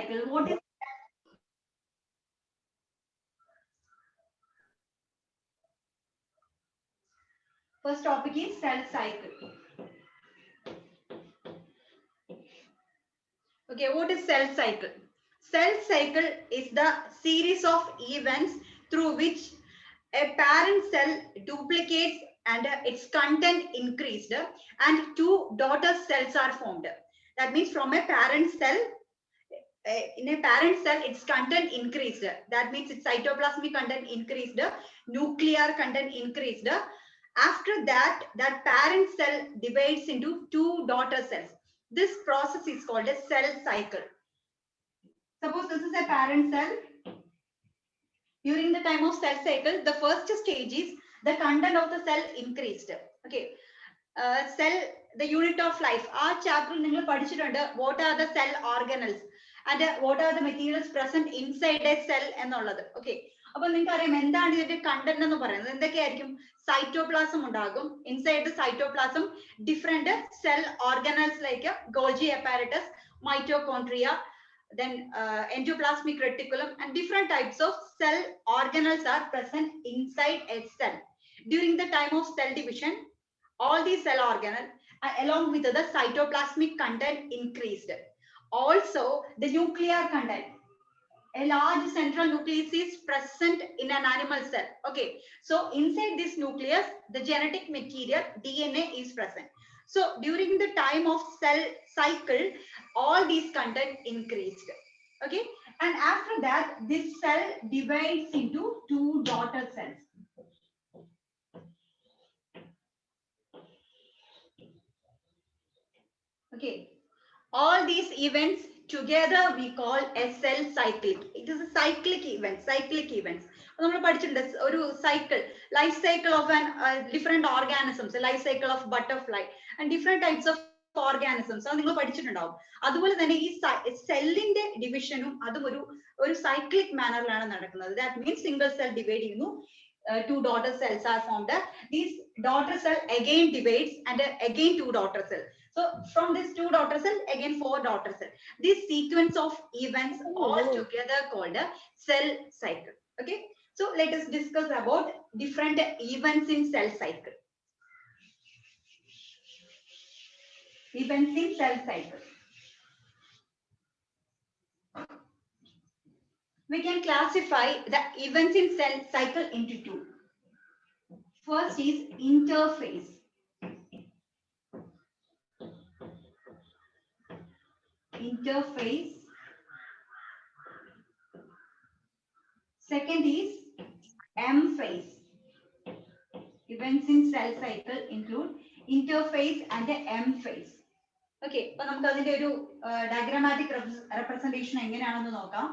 cycle. What is first topic is cell cycle. Okay, what is cell cycle? Cell cycle is the series of events through which a parent cell duplicates and its content increased and two daughter cells are formed. That means from a parent cell, in a parent cell, its content increased. That means its cytoplasmic content increased, nuclear content increased. After that, that parent cell divides into two daughter cells. This process is called a cell cycle. Suppose this is a parent cell. During the time of cell cycle, the first stage is the content of the cell increased. Okay. Cell, the unit of life. Our chapter, what are the cell organelles and what are the materials present inside a cell എന്നുള്ളത്. Okay. അപ്പോൾ നിങ്ങൾക്ക് അറിയാം എന്താണ് ഇതിന്റെ content എന്ന് പറയുന്നത്. എന്തൊക്കെയായിരിക്കും? Cytoplasm ഉണ്ടാകും. Inside the cytoplasm, different cell organelles like Golgi apparatus, mitochondria, then endoplasmic reticulum, and different types of cell organelles are present inside a cell. During the time of cell division, all these cell organelles along with the cytoplasmic content increased. Also, the nuclear content. A large central nucleus is present in an animal cell. Okay, so inside this nucleus, the genetic material DNA is present. So during the time of cell cycle, all these content increased. Okay, and after that, this cell divides into two daughter cells. Okay, all these events together we call a cell cyclic. It is a cyclic event. Cyclic events. നമ്മൾ പഠിച്ചിട്ടുണ്ട് ഒരു cycle, life cycle of an different organisms, life cycle of butterfly and different types of organisms. അത് നിങ്ങൾ പഠിച്ചിട്ടുണ്ടാവും. അതുപോലെ തന്നെ ഈ സെല്ലിന്റെ ഡിവിഷനും അതും ഒരു cyclic മാനറിലാണ് നടക്കുന്നത്. That means single cell divide ചെയ്യുന്നു. Two daughter cells are formed. These daughter cell again divides and again two daughter cells. So from this two daughter cell, again four daughter cell. This sequence of events all together called a cell cycle. Okay. So let us discuss about different events in cell cycle. Events in cell cycle. We can classify the events in cell cycle into two. First is interphase. Interphase. Second is M phase. Events in cell cycle include interphase and M phase. Okay, അപ്പോൾ നമുക്ക് അതിന്റെ ഒരു diagrammatic representation എങ്ങനെയാണെന്ന് നോക്കാം.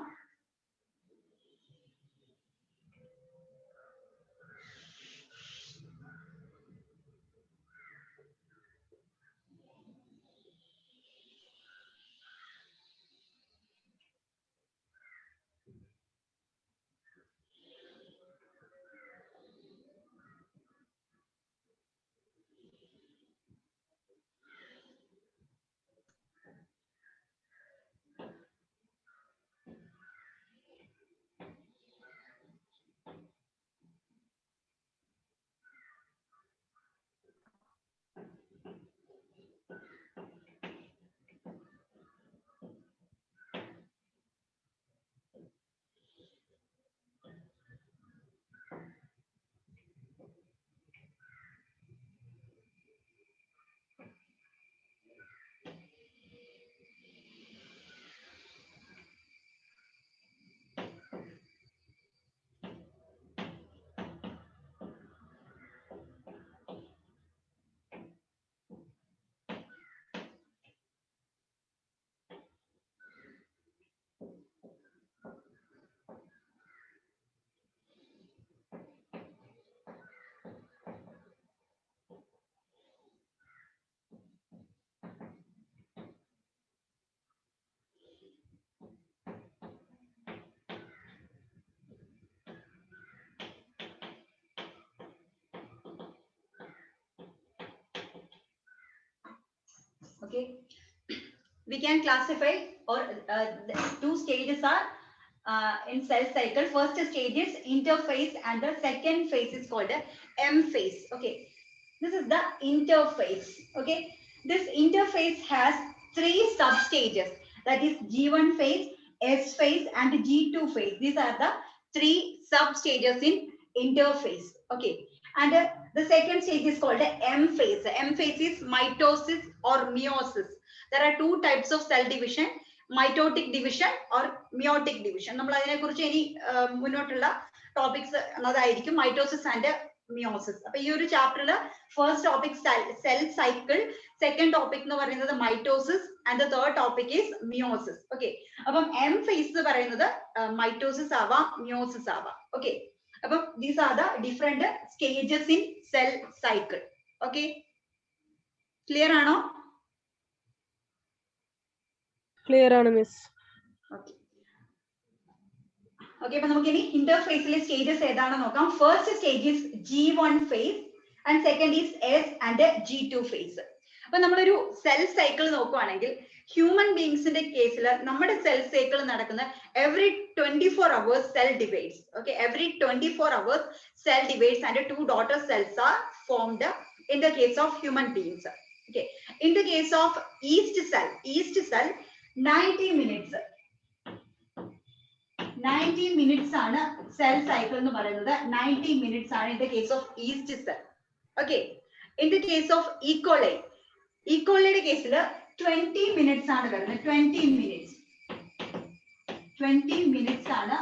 Okay, we can classify or two stages are in cell cycle. First stage is interphase and the second phase is called M phase. Okay, this is the interphase. Okay, this interphase has 3 substages, that is G1 phase, S phase and G2 phase. These are the 3 substages in interphase. Okay, and the second stage is called M phase. M phase is mitosis or meiosis. There are 2 types of cell division, mitotic division or meiotic division. നമ്മൾ അതിനെ കുറിച്ച് ഇനി മുന്നോട്ടുള്ള topics അതായിരിക്കും mitosis and meiosis. അപ്പൊ ഈ ഒരു ചാപ്റ്ററിൽ first topic cell cycle, second topic എന്ന് പറയുന്നത് mitosis and the third topic is meiosis. Okay, അപ്പം എം ഫേസ് എന്ന് പറയുന്നത് മൈറ്റോസിസ് ആവാം, മിയോസിസ് ആവാം. ഓക്കെ, അപ്പം these are the different stages in cell cycle. Okay, clear ആണോ? ക്ലിയർ ആണ് മിസ്. ഓക്കെ ഓക്കെ, അപ്പൊ നമുക്ക് ഇനി ഇന്റർഫേസിലെ സ്റ്റേജസ് ഏതാണെന്ന് നോക്കാം. First stage is G1 phase and second is S and G2 phase. അപ്പൊ നമ്മളൊരു സെൽ സൈക്കിൾ നോക്കുവാണെങ്കിൽ ഹ്യൂമൻ ബീങ്സിന്റെ കേസിൽ നമ്മുടെ സെൽ സൈക്കിൾ നടക്കുന്ന every 24 hours cell divides. Okay, every 24 hours cell divides and 2 daughter cells are formed in the case of human beings. Okay, in the case of yeast cell 90 minutes ആണ് cell cycle എന്ന് പറയുന്നത്. 90 minutes ആണ് in the case of yeast cell. Okay, in the case of E. coliയുടെ കേസിൽ 20 minutes ആണ് വരുന്നത്. 20 minutes ആണ്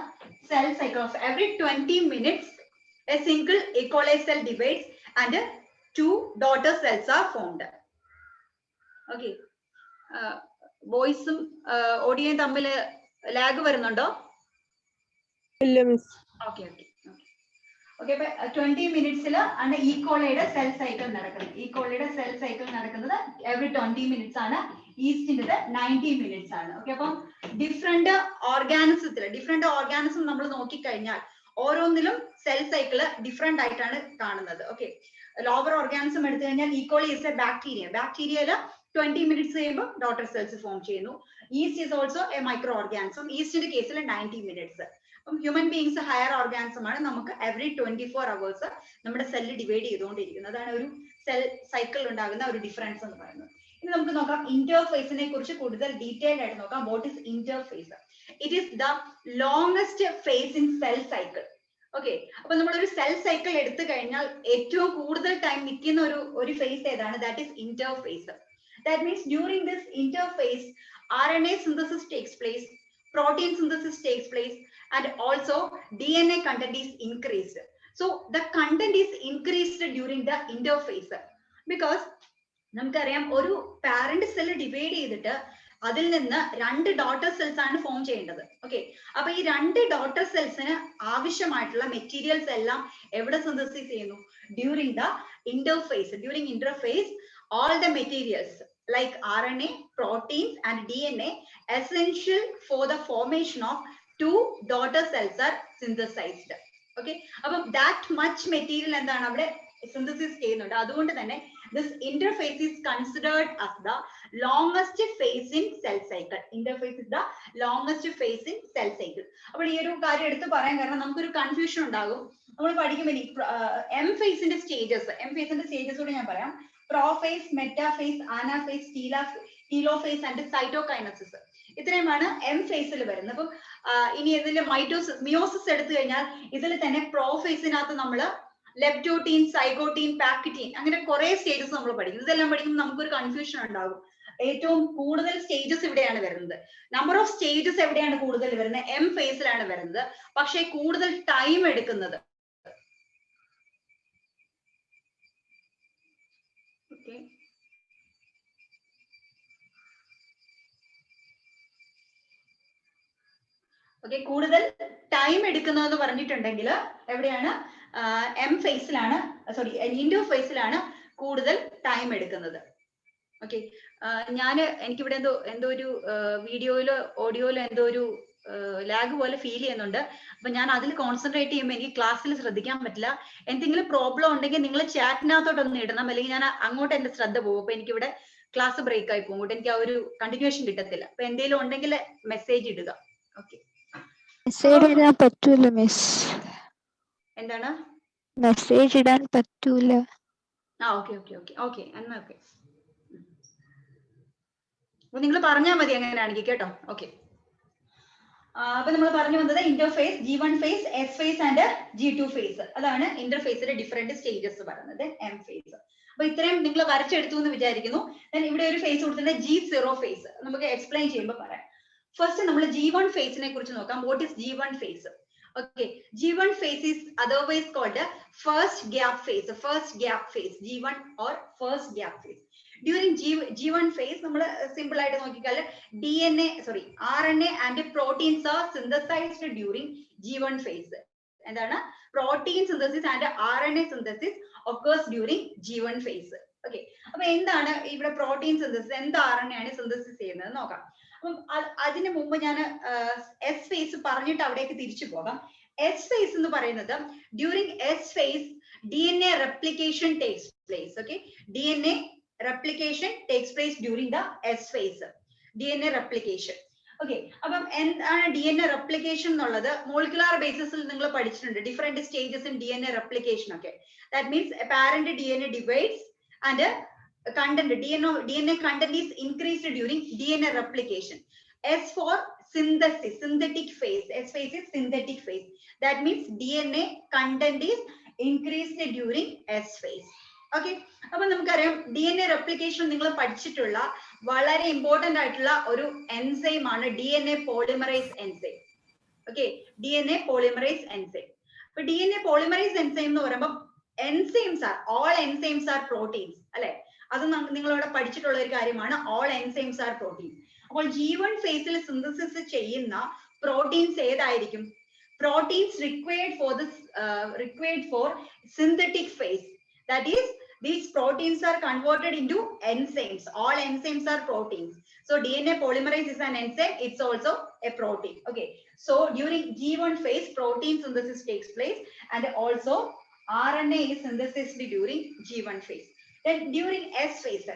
cell cycle. Of every 20 minutes a single E. coli cell divides and 2 daughter cells are formed. Okay, വോയിസും ഓഡിയോയും തമ്മിൽ lag വരുന്നുണ്ടോ? ഇല്ല miss. Okay okay okay, അപ്പൊ 20 minutes ആണ് E. coliയുടെ cell cycle നടക്കുന്നത്. E. coliയുടെ സെൽ സൈക്കിൾ നടക്കുന്നത് every 20 minutes ആണ്. ഈസ്റ്റിന്റെ 90 minutes ആണ്. Okay, അപ്പം ഡിഫറെന്റ് ഓർഗാനിസം നമ്മൾ നോക്കിക്കഴിഞ്ഞാൽ ഓരോന്നിലും സെൽ സൈക്കിള് ഡിഫറെന്റ് ആയിട്ടാണ് കാണുന്നത്. ഓക്കെ, ലോവർ ഓർഗാനിസം എടുത്തു കഴിഞ്ഞാൽ E. coli is a ബാക്ടീരിയയില് 20 minutes കഴിയുമ്പോൾ ഡോട്ടർ സെൽസ് ഫോം ചെയ്യുന്നു. Yeast is also a micro organism. ഈസ്റ്റിന്റെ കേസിൽ 90 minutes. അപ്പം ഹ്യൂമൻ ബീങ്സ് ഹയർ ഓർഗാനിസം ആണ്. നമുക്ക് every 24 hours നമ്മുടെ സെല്ല് ഡിവൈഡ് ചെയ്തുകൊണ്ടിരിക്കുന്നത്. അതാണ് ഒരു സെൽ സൈക്കിൾ ഉണ്ടാകുന്ന ഒരു ഡിഫറൻസ് എന്ന് പറയുന്നത്. ഇനി നമുക്ക് നോക്കാം ഇന്റർഫേസിനെ കുറിച്ച് കൂടുതൽ ഡീറ്റെയിൽഡ് ആയിട്ട് നോക്കാം. What is interphase? It is the longest phase in cell cycle. Okay, അപ്പൊ നമ്മളൊരു സെൽ സൈക്കിൾ എടുത്തു കഴിഞ്ഞാൽ ഏറ്റവും കൂടുതൽ ടൈം നിൽക്കുന്ന ഒരു ഫേസ് ഏതാണ്? That is interface. That means during this interphase, RNA synthesis takes place, protein synthesis takes place, and also DNA content is increased. So the content is increased during the interphase because നമുക്കറിയാം ഒരു parent cell divide ചെയ്തിട്ട് അതിൽ നിന്ന് 2 daughter cells ആണ് form ചെയ്യേണ്ടത്. Okay, അപ്പൊ ഈ 2 daughter സെൽസിന് ആവശ്യമായിട്ടുള്ള മെറ്റീരിയൽസ് എല്ലാം എവിടെ സിന്തസിസ് ചെയ്യുന്നു? During the interface. During interface all the materials like RNA, proteins and DNA essential for the formation of 2 daughter cells are synthesized. Okay, appo that much material endana avade synthesis cheyyunnundu. അതുകൊണ്ട് തന്നെ this interphase is considered as the longest phase in cell cycle. Interphase is the longest phase in cell cycle. അപ്പോൾ ഈ ഒരു കാര്യം എടുത്ത് പറയാൻ കാരണം നമുക്കൊരു കൺഫ്യൂഷൻ ഉണ്ടാകും. നമ്മൾ പഠിക്കുമ്പോൾ M phase-ന്റെ സ്റ്റേജസ് കൂടി ഞാൻ പറയാം. Prophase, metaphase, anaphase, telophase and cytokinesis. ഇത്രയുമാണ് എം ഫേസിൽ വരുന്നത്. അപ്പം ഇനി ഇതിൽ മിയോസിസ് എടുത്തു കഴിഞ്ഞാൽ ഇതിൽ തന്നെ പ്രോഫേസിനകത്ത് നമ്മൾ ലെപ്റ്റോട്ടീൻ, സൈഗോട്ടീൻ, പാക്ടീൻ അങ്ങനെ കുറെ സ്റ്റേജസ് നമ്മൾ പഠിക്കും. ഇതെല്ലാം പഠിക്കുമ്പോൾ നമുക്കൊരു കൺഫ്യൂഷൻ ഉണ്ടാകും. ഏറ്റവും കൂടുതൽ സ്റ്റേജസ് ഇവിടെയാണ് വരുന്നത്. നമ്പർ ഓഫ് സ്റ്റേജസ് എവിടെയാണ് കൂടുതൽ വരുന്നത്? എം ഫേസിലാണ് വരുന്നത്. പക്ഷേ കൂടുതൽ ടൈം എടുക്കുന്നത് കൂടുതൽ ടൈം എടുക്കുന്നതെന്ന് പറഞ്ഞിട്ടുണ്ടെങ്കിൽ എവിടെയാണ്? എം ഫേസിലാണ്, സോറി ഇന്റർഫേസിലാണ് കൂടുതൽ ടൈം എടുക്കുന്നത്. ഓക്കെ, എനിക്കിവിടെ എന്തോ ഒരു വീഡിയോയിലോ ഓഡിയോയിലോ എന്തോ ഒരു ലാഗ് പോലെ ഫീൽ ചെയ്യുന്നുണ്ട്. അപ്പൊ ഞാൻ അതിൽ കോൺസെൻട്രേറ്റ് ചെയ്യുമ്പോൾ എനിക്ക് ക്ലാസ്സിൽ ശ്രദ്ധിക്കാൻ പറ്റില്ല. എന്തെങ്കിലും പ്രോബ്ലം ഉണ്ടെങ്കിൽ നിങ്ങൾ ചാറ്റിനകത്തോട്ടൊന്ന് ഇടണം, അല്ലെങ്കിൽ ഞാൻ അങ്ങോട്ട് എന്റെ ശ്രദ്ധ പോകും. അപ്പൊ എനിക്കിവിടെ ക്ലാസ് ബ്രേക്ക് ആയി പോകും. എനിക്ക് ആ ഒരു കണ്ടിന്യൂഷൻ കിട്ടത്തില്ല. അപ്പൊ എന്തെങ്കിലും ഉണ്ടെങ്കിൽ മെസ്സേജ് ഇടുക. ഓക്കെ, മെസ്സേജ് ഇടാൻ പറ്റൂല മിസ്. എന്താണ് മെസ്സേജ് ഇടാൻ പറ്റൂല. ഓക്കെ ഓക്കെ ഓക്കെ ഓക്കെ എന്നാ ഓക്കെ. അപ്പൊ നിങ്ങൾ പറഞ്ഞാൽ മതി അങ്ങനെയാണെങ്കിൽ കേട്ടോ. ഓക്കെ, അപ്പൊ നമ്മൾ പറഞ്ഞു വന്നത് interphase, G1 phase, S phase and G2 phase. അതാണ് ഇന്റർഫേസിന്റെ ഡിഫറെന്റ് സ്റ്റേജസ് പറയുന്നത്. M phase. അപ്പൊ ഇത്രയും നിങ്ങൾ വരച്ചെടുത്തു എന്ന് വിചാരിക്കുന്നു. ഇവിടെ ഒരു ഫേസ് കൊടുത്തിട്ടുണ്ട് G0 ഫേസ്. നമുക്ക് എക്സ്പ്ലെയിൻ ചെയ്യുമ്പോൾ പറയാം. ഫസ്റ്റ് നമ്മൾ G1 ഫേസിനെ കുറിച്ച് നോക്കാം. What is G1 phase? Okay, G1 phase is otherwise called the first gap phase. First gap phase, G1 or first gap phase. During G1 phase, നമ്മൾ simple ആയിട്ട് നോക്കിയാൽ RNA and proteins are synthesized during G1 phase. എന്താണ്? Protein synthesis and RNA synthesis occurs during G1 phase. Okay, അപ്പൊ എന്താണ് ഇവിടെ protein synthesis, എന്ത് RNA ആണ് synthesis ചെയ്യുന്നത് നോക്കാം. അപ്പം അതിന് മുമ്പ് ഞാൻ എസ് ഫേസ് പറഞ്ഞിട്ട് അവിടേക്ക് തിരിച്ചു പോകാം. എസ് ഫേസ് എന്ന് പറയുന്നത് during S phase DNA replication takes place. Okay, DNA replication takes place during the S phase. DNA replication. Okay, അപ്പം എന്താണ് DNA replication എന്നുള്ളത് മോളിക്കുലാർ ബേസിസിൽ നിങ്ങൾ പഠിച്ചിട്ടുണ്ട്. Different stages in DNA replication. Okay, that means a parent DNA divides and content DNA content is increased during DNA replication. S for synthesis, synthetic phase. S phase is synthetic phase. That means DNA content is increased during S phase. Okay, അപ്പൊ നമുക്കറിയാം DNA replication നിങ്ങൾ പഠിച്ചിട്ടുള്ള വളരെ important ആയിട്ടുള്ള ഒരു enzyme ആണ് DNA polymerase enzyme. Okay, DNA polymerase enzyme. അപ്പൊ DNA polymerase enzyme എന്ന് പറയുമ്പോൾ enzymes are, all enzymes are proteins അല്ലെ? അത് നിങ്ങളിവിടെ പഠിച്ചിട്ടുള്ള ഒരു കാര്യമാണ്. all enzymes are proteins. അപ്പോൾ G1 ഫേസിൽ സിന്തസിസ് ചെയ്യുന്ന പ്രോട്ടീൻസ് ഏതായിരിക്കും? Proteins required for synthetic phase. That is, these proteins are converted into enzymes. All enzymes are proteins. So DNA polymerase is an enzyme. It's also a protein. Okay, so during G1 phase, protein synthesis takes place, and also RNA is synthesized during G1 phase. Then during S phase,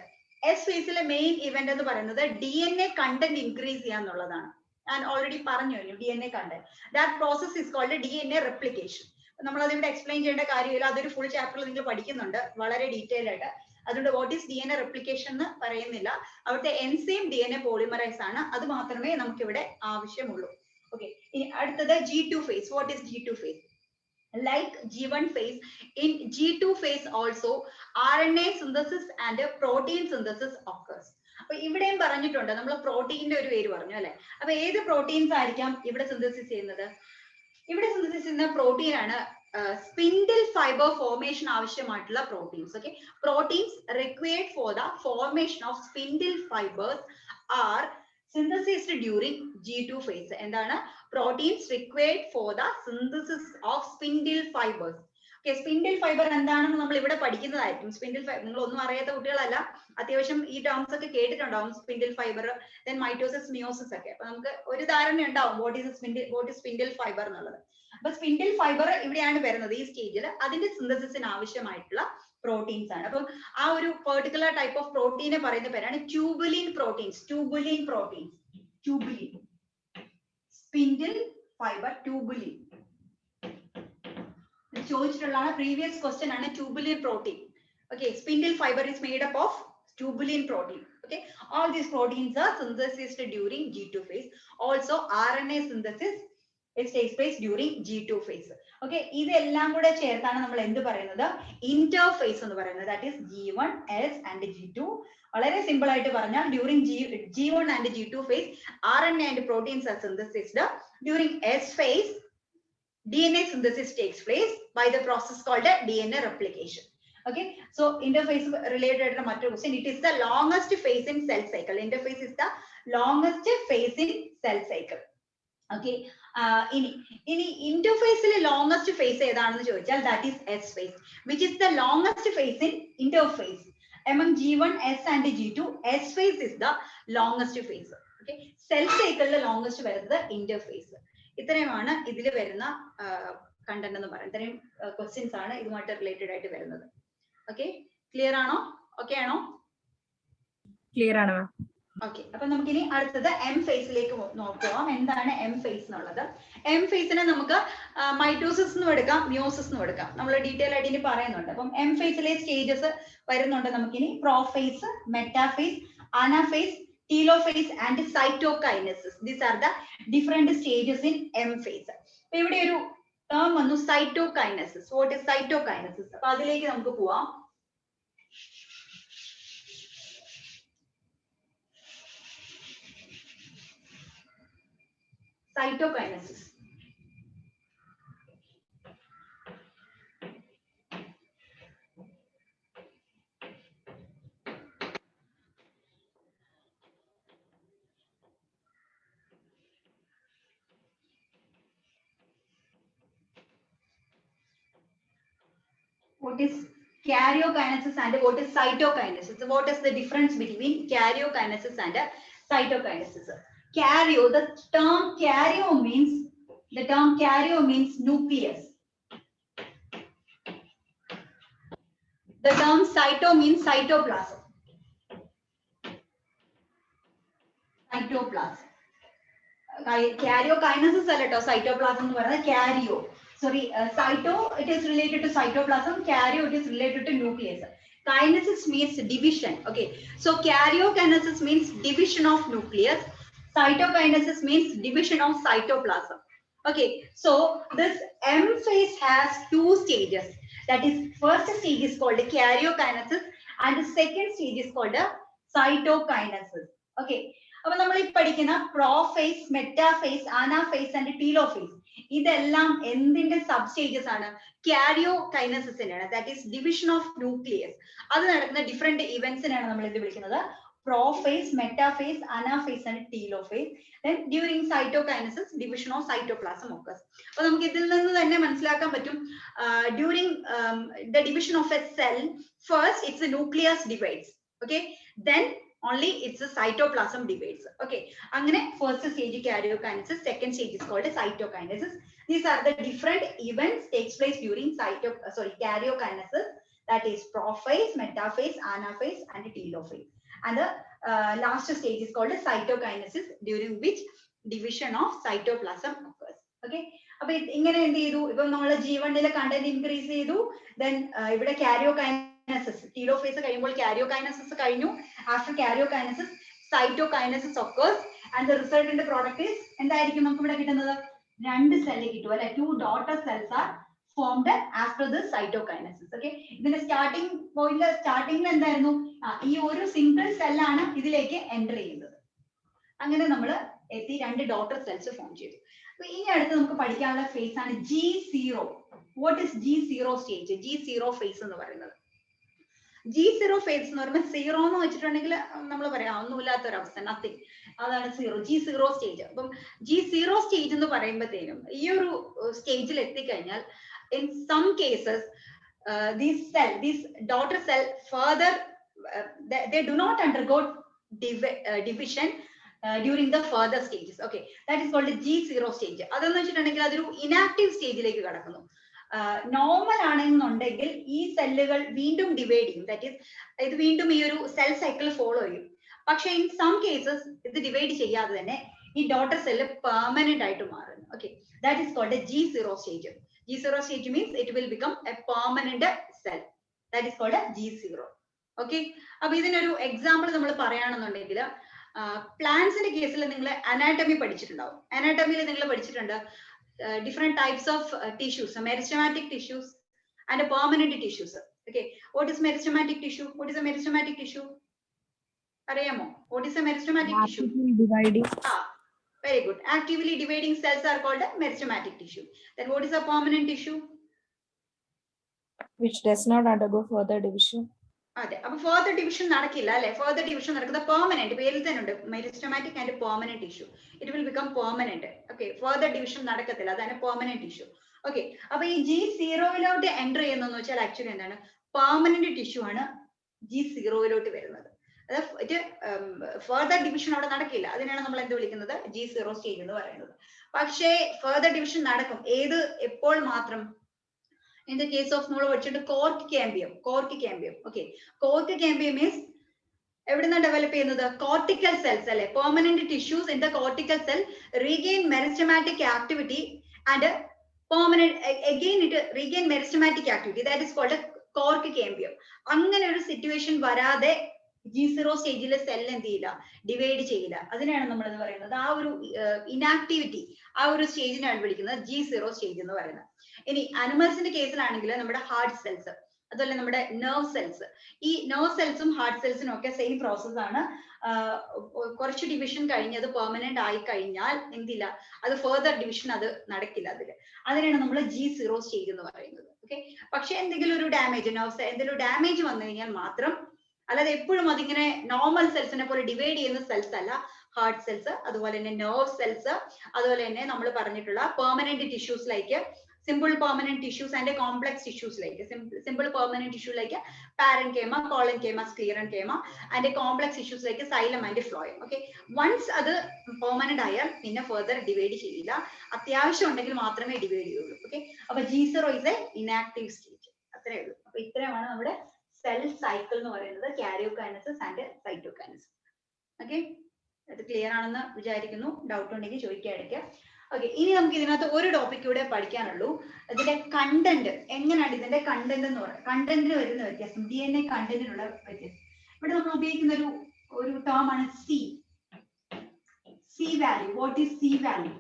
S phase le main event എന്ന് പറയുന്നത് DNA content increase ചെയ്യാന്നുള്ളതാണ്. ഞാൻ already പറഞ്ഞു DNA content. That process is called DNA replication. നമ്മൾ അതിവിടെ explain ചെയ്യേണ്ട കാര്യമില്ല. അതൊരു full ചാപ്റ്ററിൽ നിങ്ങൾ പഠിക്കുന്നുണ്ട് വളരെ ഡീറ്റെയിൽ ആയിട്ട്. അതുകൊണ്ട് വാട്ട് ഈസ് DNA replication എന്ന് പറയുന്നില്ല. അവിടുത്തെ എൻസൈം DNA polymerase ആണ്. അത് മാത്രമേ നമുക്ക് ഇവിടെ ആവശ്യമുള്ളൂ. ഓക്കെ, ഇനി അടുത്തത് G2 phase. What is G2 phase? Like G1 phase, in G2 phase also RNA synthesis and protein synthesis occurs. അപ്പൊ ഇവിടെയും പറഞ്ഞിട്ടുണ്ട്, നമ്മൾ പ്രോട്ടീന്റെ ഒരു പേര് പറഞ്ഞു അല്ലെ? അപ്പൊ ഏത് പ്രോട്ടീൻസ് ആയിരിക്കാം ഇവിടെ സിന്തസിസ് ചെയ്യുന്നത്? ഇവിടെ സിന്തസിസ് ചെയ്യുന്ന പ്രോട്ടീൻ ആണ് സ്പിൻഡിൽ ഫൈബർ ഫോർമേഷൻ ആവശ്യമായിട്ടുള്ള proteins. Okay, proteins required for the formation of spindle fibres R synthesized during G2 phase. എന്താണ്? proteins required for the synthesis of spindle fibers. Okay, spindle fiber എന്താണെന്ന് നമ്മൾ ഇവിടെ പഠിക്കുന്നതായിരിക്കും. Spindle fibre നിങ്ങൾ ഒന്നും അറിയാത്ത കുട്ടികളല്ല, അത്യാവശ്യം ഈ ടേംസ് ഒക്കെ കേട്ടിട്ടുണ്ടാവും. Spindle fibre, then mitosis, meiosis ഒക്കെ. അപ്പൊ നമുക്ക് ഒരു ധാരണ ഉണ്ടാവും what is spindle fiber എന്നുള്ളത്. അപ്പൊ സ്പിൻഡിൽ ഫൈബർ ഇവിടെയാണ് വരുന്നത് ഈ സ്റ്റേജിൽ. അതിന്റെ സിന്തസിസിന് ആവശ്യമായിട്ടുള്ള പ്രോട്ടീൻസ് ആണ്. അപ്പം ആ ഒരു പെർട്ടിക്കുലർ ടൈപ്പ് ഓഫ് പ്രോട്ടീനെ പറയുന്ന പേരാണ് tubulin proteins. Tubulin proteins, tubulin, spindle fibre, tubulin ചോദിച്ചിട്ടുള്ള പ്രീവിയസ് ക്വസ്റ്റ്യൻ ആണ് tubulin protein. Okay, spindle fibre is made up of tubulin protein. Okay, all these proteins are synthesized during G2 phase. Also RNA synthesis it takes place during G2 phase. Okay, ഇതെല്ലാം കൂടെ ചേർത്താണ് നമ്മൾ എന്ത് പറയുന്നത്? Interface എന്ന് പറയുന്നത്. That is G1, S and G2. വളരെ simple ആയിട്ട് പറഞ്ഞാൽ during G1 and G2 phase RNA and proteins are synthesized. During S phase DNA synthesis takes place by the process called DNA replication. Okay, so interphase related to matter question. It is the longest phase in cell cycle. Interphase is the longest phase in cell cycle. Okay, ഇനി ഇന്റർഫേസിലെ longest face ഏതാണെന്ന് ചോദിച്ചാൽ that is S phase, which is the longest phase in interphase. Among G1, S and G2, S phase is the longest phase. Okay, cell cycle le longest വരുന്നത് interphase. ഇത്രയുമാണ് ഇതിൽ വരുന്ന content എന്ന് പറയുന്നത്. ഇത്രയും questions ആണ് ഇതുമായിട്ട് റിലേറ്റഡ് ആയിട്ട് വരുന്നത്. ഓക്കെ, ക്ലിയർ ആണോ? ഓക്കെ ആണോ? ക്ലിയർ ആണ് മാം. ഓക്കെ, അപ്പൊ നമുക്കിനി അടുത്തത് എം ഫേസിലേക്ക് നോക്കാം. എന്താണ് എം ഫേസ് എന്നുള്ളത്? എം ഫേസിനെ നമുക്ക് മൈറ്റോസിസ് എന്നും എടുക്കാം, മ്യോസിസ് എന്നും എടുക്കാം. നമ്മൾ ഡീറ്റെയിൽ ആയിട്ട് ഇനി പറയുന്നുണ്ട്. അപ്പം എം ഫേസിലെ സ്റ്റേജസ് വരുന്നുണ്ട് നമുക്കിനി. Prophase, metaphase, anaphase, telophase and cytokinesis. These are the different stages in M phase. അപ്പൊ ഇവിടെ ഒരു ടേം വന്നു, cytokinesis. What is cytokinesis? അപ്പൊ അതിലേക്ക് നമുക്ക് പോവാം. Cytokinesis. What is karyokinesis and what is cytokinesis? What is the difference between karyokinesis and cytokinesis? Karyo, the term karyo means nucleus. The term cyto means cytoplasm. Cytoplasm. Karyokinesis അല്ലട്ടോ cytoplasm എന്ന് പറയുന്നത്. Karyo. Sorry, cyto, it is related to cytoplasm. Karyo, it is related to nucleus. Kinesis means division. Okay, so karyokinesis means division of nucleus. Cytokinesis means division of cytoplasm. Okay, so this M phase has two stages. That is, first stage is called karyokinesis and the second stage is called cytokinesis. Okay, അപ്പോൾ നമ്മൾ ഈ പഠിക്കുന്ന prophase, metaphase, anaphase and telophase ഇതെല്ലാം എന്തിന്റെ sub stages ആണ്? കാരിയോകൈനസിസിനാണ്. That is division of nucleus. അത് നടക്കുന്ന ഡിഫറെന്റ് ഇവന്റ്സിനാണ് നമ്മൾ ഇത് വിളിക്കുന്നത് prophase, metaphase, anaphase and telophase. Then during cytokinesis, division of cytoplasm occurs. അപ്പോൾ നമുക്ക് ഇതിൽ നിന്ന് തന്നെ മനസ്സിലാക്കാൻ പറ്റും, during the division of a cell, first its nucleus divides. Okay, then only its cytoplasm divides. Okay, അങ്ങനെ first stage karyokinesis, second stage is called cytokinesis. These are the different events takes place during karyokinesis, that is prophase, metaphase, anaphase and telophase. And the last stage is called cytokinesis, during which division of cytoplasm occurs. Okay, അപ്പൊ ഇങ്ങനെ എന്ത് ചെയ്തു? ഇപ്പം നമ്മൾ G1 content increase ചെയ്തു, then ഇവിടെ karyokinesis, telophase കഴിയുമ്പോൾ karyokinesis കഴിഞ്ഞു. After karyokinesis, cytokinesis occurs and the resultant product is എന്തായിരിക്കും നമുക്ക് ഇവിടെ കിട്ടുന്നത്? രണ്ട് സെല്ല് കിട്ടും അല്ലെ? Two daughter cells are formed after the cytokinesis. Okay, ഇതിന്റെ സ്റ്റാർട്ടിംഗ് പോയിന്റ് സ്റ്റാർട്ടിംഗിൽ എന്തായിരുന്നു? ഈ ഒരു സിംഗിൾ സെല്ലാണ് ഇതിലേക്ക് എൻ്റർ ചെയ്യുന്നത്. അങ്ങനെ നമ്മൾ എത്തി രണ്ട് ഡോട്ടർ സെൽസ് ഫോം ചെയ്തു. അപ്പൊ ഇനി അടുത്ത് നമുക്ക് പഠിക്കാനുള്ള ഫേസ് ആണ് G0. What is G0 stage? G0 face എന്ന് പറയുന്നത്. G0 ഫേസ് എന്ന് പറയുമ്പോൾ സീറോ എന്ന് വെച്ചിട്ടുണ്ടെങ്കിൽ നമ്മൾ പറയാം ഒന്നുമില്ലാത്തൊരവസ്ഥ, നത്തിങ്, അതാണ് സീറോ. G0 stage. അപ്പം G0 സ്റ്റേജ് എന്ന് പറയുമ്പോഴത്തേനും ഈ ഒരു സ്റ്റേജിൽ എത്തിക്കഴിഞ്ഞാൽ in some cases this daughter cell further they do not undergo division during the further stages. Okay, that is called G0 stage. അതെന്ന് വെച്ചിട്ടുണ്ടെങ്കിൽ അതൊരു ഇനാക്റ്റീവ് സ്റ്റേജിലേക്ക് കടക്കുന്നു. നോർമൽ ആണെന്നുണ്ടെങ്കിൽ ഈ സെല്ലുകൾ വീണ്ടും ഡിവൈഡ് ചെയ്യും, ദാറ്റ് ഈസ് ഇത് വീണ്ടും ഈ ഒരു സെൽ സൈക്കിൾ ഫോളോ ചെയ്യും. പക്ഷെ ഇൻ സം കേസസ് ഇത് ഡിവൈഡ് ചെയ്യാതെ തന്നെ ഈ ഡോട്ടർ സെല്ല് പെർമനന്റ് ആയിട്ട് മാറുന്നു. Okay, that is called G0 stage. G0 stage means it will become a permanent cell. That is called G0. Okay, അപ്പൊ ഇതിനൊരു എക്സാമ്പിൾ നമ്മൾ പറയുകയാണെന്നുണ്ടെങ്കിൽ പ്ലാന്റ്സിന്റെ കേസിൽ നിങ്ങൾ അനാറ്റമി പഠിച്ചിട്ടുണ്ടാവും. അനാറ്റമിയിൽ നിങ്ങൾ പഠിച്ചിട്ടുണ്ട് different types of tissues, meristematic tissues and permanent tissues. Okay, what is meristematic tissue? What is a meristematic tissue? അറിയാമോ? What is a meristematic tissue? Very good. Actively dividing cells are called a meristematic tissue. Then what is a permanent tissue? Which does not undergo further division. അതെ, അപ്പൊ further division നടക്കില്ല അല്ലെ? Further division നടക്കുന്നത് permanent, പേരിൽ തന്നെ ഉണ്ട്, meristematic and permanent tissue. It will become permanent. Okay, further division നടക്കത്തില്ല, അതാണ് permanent tissue. Okay, അപ്പൊ ഈ G0 എൻ്റർ ചെയ്യുന്നതെന്ന് വെച്ചാൽ ആക്ച്വലി എന്താണ്? പെർമനന്റ് ടിഷ്യൂ ആണ് G0 വരുന്നത്. ഫർദർ ഡിവിഷൻ അവിടെ നടക്കില്ല, അതിനാണ് നമ്മൾ എന്ത് വിളിക്കുന്നത്? G0 സ്റ്റേജ് എന്ന് പറയുന്നത്. പക്ഷേ ഫർദർ ഡിവിഷൻ നടക്കും. ഏത്, എപ്പോൾ മാത്രം? ഇൻ ദ കേസ് ഓഫ് നമ്മൾ പഠിച്ചിട്ട് cork cambium. Okay, cork cambium means എവിടുന്ന ഡെവലപ്പ് ചെയ്യുന്നത്? കോർട്ടിക്കൽ സെൽസ് അല്ലെ. Permanent tissues in the cortical cell regain meristematic activity and permanent again it regain meristematic activity, that is called cork cambium. അങ്ങനെ ഒരു situation വരാതെ G0 സ്റ്റേജിലെ cell എന്ത് ചെയ്യില്ല, divide ചെയ്യില്ല. അതിനാണ് നമ്മൾ എന്ന് പറയുന്നത് ആ ഒരു ഇനാക്ടിവിറ്റി, ആ ഒരു സ്റ്റേജിനാണ് വിളിക്കുന്നത് G0 സ്റ്റേജ് എന്ന് പറയുന്നത്. ഇനി അനിമൽസിന്റെ കേസിലാണെങ്കിൽ നമ്മുടെ ഹാർട്ട് സെൽസ്, അതുപോലെ നമ്മുടെ നെർവ് സെൽസ്, ഈ നെർവ് സെൽസും ഹാർട്ട് സെൽസിനും ഒക്കെ സെയിം പ്രോസസ് ആണ്. കുറച്ച് ഡിവിഷൻ കഴിഞ്ഞ് അത് പെർമനന്റ് ആയി കഴിഞ്ഞാൽ എന്തില്ല, അത് ഫെർദർ ഡിവിഷൻ അത് നടക്കില്ല. അതിനാണ് നമ്മൾ G0 സ്റ്റേജ് എന്ന് പറയുന്നത്. ഓക്കെ, പക്ഷെ എന്തെങ്കിലും ഒരു ഡാമേജ്, നെർവ് എന്തെങ്കിലും ഡാമേജ് വന്നു കഴിഞ്ഞാൽ മാത്രം, അല്ലാതെ എപ്പോഴും അതിങ്ങനെ നോർമൽ സെൽസിനെ പോലെ ഡിവൈഡ് ചെയ്യുന്ന സെൽസ് അല്ല ഹാർട്ട് സെൽസ്, അതുപോലെ തന്നെ നെർവ് സെൽസ്, അതുപോലെ തന്നെ നമ്മൾ പറഞ്ഞിട്ടുള്ള permanent tissues like simple permanent tissues and complex tissues like simple permanent tissue like parenchyma, collenchyma, sclerenchyma and complex tissues like xylem and phloem. Okay, once അത് permanent ആയാൽ പിന്നെ further divide ചെയ്യില്ല, അത്യാവശ്യം ഉണ്ടെങ്കിൽ മാത്രമേ ഡിവൈഡ് ചെയ്യുള്ളൂ. ഓക്കെ, അപ്പൊ G0 is A inactive stage. അത്രേ ഉള്ളൂ. അപ്പൊ ഇത്രയുമാണ് നമ്മുടെ സെൽ സൈക്കിൾ എന്ന് പറയുന്നത്, കാരിയോകൈനസിസ് ആൻഡ് സൈറ്റോകൈനസിസ്. ഓക്കെ, അത് ക്ലിയർ ആണെന്ന് വിചാരിക്കുന്നു. ഡൗട്ട് ഉണ്ടെങ്കിൽ ചോദിക്കാൻ ഇടയ്ക്ക്. ഓക്കെ, ഇനി നമുക്ക് ഇതിനകത്ത് ഒരു ടോപ്പിക് കൂടെ പഠിക്കാനുള്ളൂ. ഇതിന്റെ കണ്ടന്റ് എങ്ങനെയാണ്, ഇതിന്റെ കണ്ടന്റ് എന്ന് പറയുന്നത്, കണ്ടന്റിന് വരുന്ന വ്യത്യാസം, DNA കണ്ടന്റിനുള്ള വ്യത്യാസം. ഇവിടെ നമ്മൾ ഉപയോഗിക്കുന്ന ഒരു ടേം ആണ് C value. What is C value?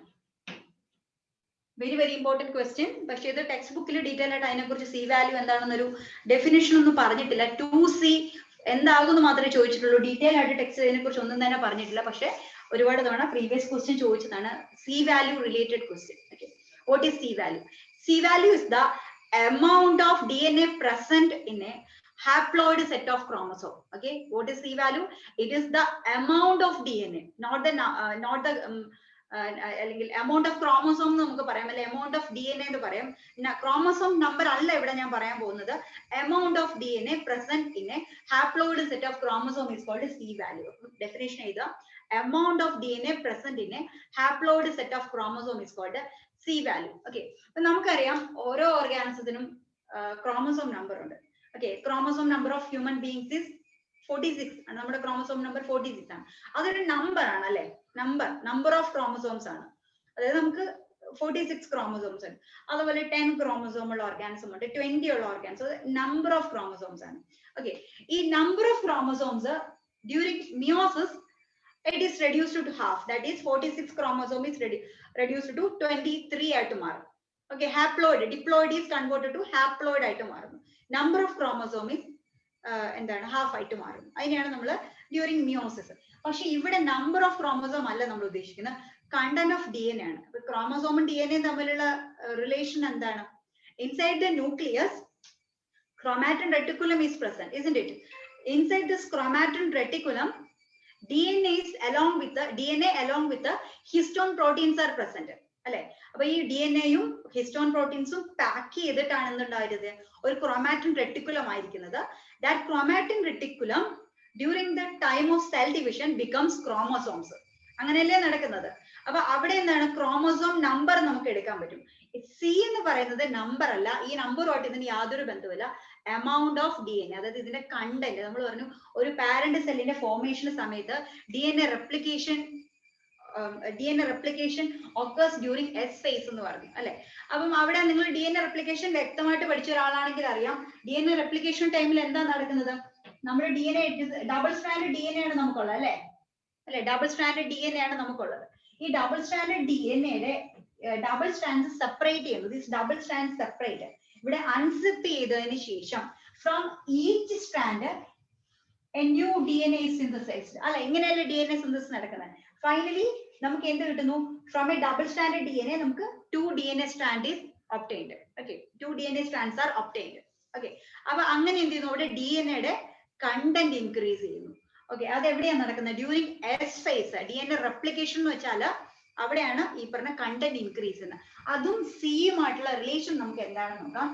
Very important question. പക്ഷേ ഇത് ടെക്സ്റ്റ് ബുക്കിൽ ഡീറ്റെയിൽ ആയിട്ട് അതിനെക്കുറിച്ച് C വാല്യൂ എന്താണെന്നൊരു ഡെഫിനിഷൻ ഒന്നും പറഞ്ഞിട്ടില്ല. 2C എന്താകുമെന്ന് മാത്രമേ ചോദിച്ചിട്ടുള്ളൂ. ഡീറ്റെയിൽ ആയിട്ട് ടെക്സ്റ്റ് ഇതിനെ കുറിച്ച് ഒന്നും തന്നെ പറഞ്ഞിട്ടില്ല. പക്ഷെ ഒരുപാട് തവണ പ്രീവിയസ് ക്വസ്റ്റ്യൻ ചോദിച്ചതാണ് C value related question. Okay, what is C value? C value is the amount of DNA present in a haploid set of chromosome. Okay, what is C value? It is the amount of DNA, not the അല്ലെങ്കിൽ amount of chromosome എന്ന് നമുക്ക് പറയാം, അല്ലെ amount of DNA എന്ന് പറയാം. Chromosome number അല്ല ഇവിടെ ഞാൻ പറയാൻ പോകുന്നത്. amount of DNA present in a haploid set of chromosome is called C value. Definition എഴുതുക. amount of DNA present in a haploid set of chromosome is called C value. Okay, അപ്പൊ നമുക്കറിയാം ഓരോ ഓർഗാനിസത്തിനും chromosome number ഉണ്ട്. Okay, chromosome number of human beings is 46 ആണ്. നമ്മുടെ chromosome number 46 ആണ്. അതൊരു number ആണ് അല്ലെ, നമ്പർ ഓഫ് ക്രോമസോംസ് ആണ്. അതായത് നമുക്ക് 46 ക്രോമസോംസ് ഉണ്ട്. അതുപോലെ 10 ക്രോമസോം ഉള്ള ഓർഗാനിസം ഉണ്ട്, 20 ഉള്ള ഓർഗാനിസം, നമ്പർ ഓഫ് ക്രോമസോംസ് ആണ്. ഓക്കെ, ഈ number of chromosomes during meiosis it is reduced to half, that is 46 chromosome is reduced to 23 ആയിട്ട് മാറും. Okay, haploid, diploid is converted to haploid ആയിട്ട് മാറുന്നു. number of chromosome is എന്താണ് half ആയിട്ട് മാറും. അതിനെയാണ് നമ്മൾ ഡ്യൂറിംഗ് മിയോസിസ്. പക്ഷെ ഇവിടെ നമ്പർ ഓഫ് ക്രോമസോം അല്ല നമ്മൾ ഉദ്ദേശിക്കുന്നത്, കണ്ടന്റ് ഓഫ് DNA ആണ്. അപ്പൊ ക്രോമസോമും DNA തമ്മിലുള്ള റിലേഷൻ എന്താണ്? Inside the nucleus chromatin reticulum is present, isn't it? Inside this chromatin reticulum DNA along with the histone proteins are present. അല്ലെ, അപ്പൊ ഈ DNA-യും ഹിസ്റ്റോൺ പ്രോട്ടീൻസും പാക്ക് ചെയ്തിട്ടാണ് എന്തുണ്ടായിരുന്നത്, ഒരു ക്രോമാറ്റിൻ റെട്ടിക്കുലം ആയിരിക്കുന്നത്. That chromatin reticulum during the time of cell division becomes chromosomes. അങ്ങനെയല്ലേ നടക്കുന്നത്. അപ്പൊ അവിടെ എന്താണ്, ക്രോമോസോം നമ്പർ നമുക്ക് എടുക്കാൻ പറ്റും. C എന്ന് പറയുന്നത് നമ്പർ അല്ല, ഈ നമ്പറുമായിട്ട് ഇതിന് യാതൊരു ബന്ധവുമില്ല. amount of DNA, അതായത് ഇതിന്റെ കണ്ടന്റ്. നമ്മൾ പറഞ്ഞു ഒരു പാരന്റ് സെല്ലിന്റെ ഫോർമേഷൻ സമയത്ത് DNA replication occurs during S phase എന്ന് പറഞ്ഞു അല്ലെ. അപ്പം അവിടെ നിങ്ങൾ DNA replication വ്യക്തമായിട്ട് പഠിച്ച ഒരാളാണെങ്കിൽ അറിയാം, DNA replication ടൈമിൽ എന്താ നടക്കുന്നത്. നമ്മുടെ DNA ഡബിൾ സ്ട്രാൻഡ് DNA ആണ് നമുക്കുള്ളത് അല്ലെ, ഡബിൾ സ്ട്രാൻഡ് DNA ആണ് നമുക്കുള്ളത്. ഈ ഡബിൾ സ്ട്രാൻഡ് DNA-യുടെ ഡബിൾ സ്ട്രാൻഡ്സ് സെപ്പറേറ്റ് ചെയ്യുന്നു. ദിസ് ഡബിൾ സ്ട്രാൻഡ് സെപ്പറേറ്റ് ഇവിടെ അൺസിപ്പ് ചെയ്തതിന് ശേഷം from each strand a new DNA is synthesized അല്ലെ. ഇങ്ങനെയല്ലേ DNA സിന്തസിസ് നടക്കുന്നത്. ഫൈനലി നമുക്ക് എന്ത് കിട്ടുന്നു, from A double strand DNA നമുക്ക് 2 DNA strand is obtained. Okay, 2 DNA strands are obtained. Okay, അപ്പൊ അങ്ങനെ എന്ത് ചെയ്യുന്നു, അവിടെ DNA-യുടെ കണ്ടന്റ് ഇൻക്രീസ് ചെയ്യുന്നു. ഓക്കെ, അത് എവിടെയാണ് നടക്കുന്നത്, during S phase. DNA replication എന്ന് വെച്ചാൽ അവിടെയാണ് ഈ പറഞ്ഞ കണ്ടന്റ് ഇൻക്രീസ് ചെയ്യുന്നത്. അതും സിയുമായിട്ടുള്ള റിലേഷൻ നമുക്ക് എന്താണെന്ന് നോക്കാം.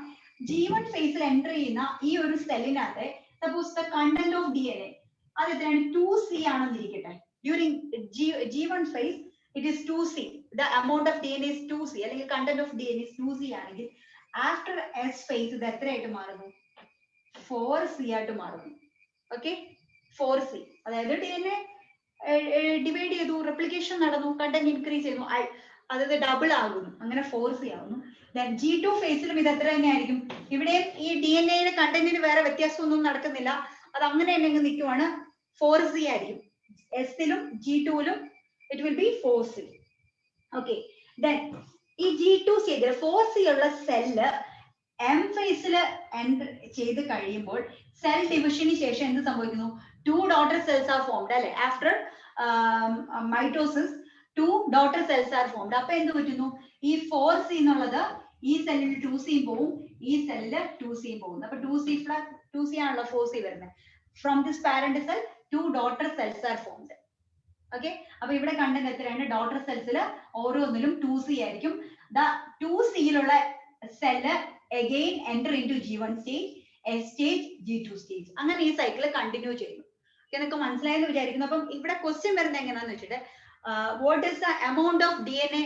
G1 ഫേസിൽ എൻ്റർ ചെയ്യുന്ന ഈ ഒരു സെല്ലിനകത്ത് suppose the content of DNA അത് എത്രയാണ്, 2C ആണെന്നിരിക്കട്ടെ. During G1 phase it is 2C, the amount of DNA is 2C അല്ലെങ്കിൽ content of DNA is 2C ആണെങ്കിൽ ആഫ്റ്റർ S phase ഇത് എത്രയായിട്ട് മാറുന്നു, 4C ആയിട്ട് മാറുന്നു. Okay, 4C. അതായത് DNA ഡിവൈഡ് ചെയ്തു, റെപ്ലിക്കേഷൻ നടന്നു, കണ്ടന്റ് ഇൻക്രീസ് ചെയ്യുന്നു, അതായത് ഡബിൾ ആകുന്നു, അങ്ങനെ 4C ആകുന്നു. G2 ഫേസിലും ഇത് എത്ര തന്നെയായിരിക്കും? ഇവിടെ ഈ DNA കണ്ടന്റിന് വേറെ വ്യത്യാസമൊന്നും നടക്കുന്നില്ല, അത് അങ്ങനെ തന്നെ നിൽക്കുവാണ്, 4C ആയിരിക്കും. S-ലും G2-ലും it will be 4C. Okay, then ഈ G2 സ്റ്റേജിൽ 4C ഉള്ള സെല്ല് M ഫേസിൽ എൻ്റർ ചെയ്ത് കഴിയുമ്പോൾ സെൽ ഡിവിഷന് ശേഷം എന്ത് സംഭവിക്കുന്നു? 2 daughter cells are formed, അല്ലെ? After mitosis 2 daughter cells are formed. അപ്പൊ എന്ത് പറ്റുന്നു? ഈ 4C എന്നുള്ളത് ഈ സെല്ലിൽ 2C പോവും, ഈ സെല്ലിൽ 2C പോകുന്നു. അപ്പൊ 2C ആണല്ലോ 4C വരുന്നത്. From this parent cell 2 daughter cells are formed. Okay, അപ്പൊ ഇവിടെ കണ്ടന്റ് എത്രയാണ്? ഡോട്ടർ സെൽസിൽ ഓരോന്നിലും 2C ആയിരിക്കും. 2Cയിലുള്ള cell again enter into G1 stage, S stage, G2 stage. അങ്ങനെ ഈ സൈക്കിൾ കണ്ടിന്യൂ ചെയ്യുന്നു. നിങ്ങൾക്ക് മനസ്സിലായെന്ന് വിചാരിക്കുന്നു. അപ്പം ഇവിടെ ക്വസ്റ്റ്യൻ വരുന്നത് എങ്ങനെയാന്ന് വെച്ചിട്ട്, what is the amount of DNA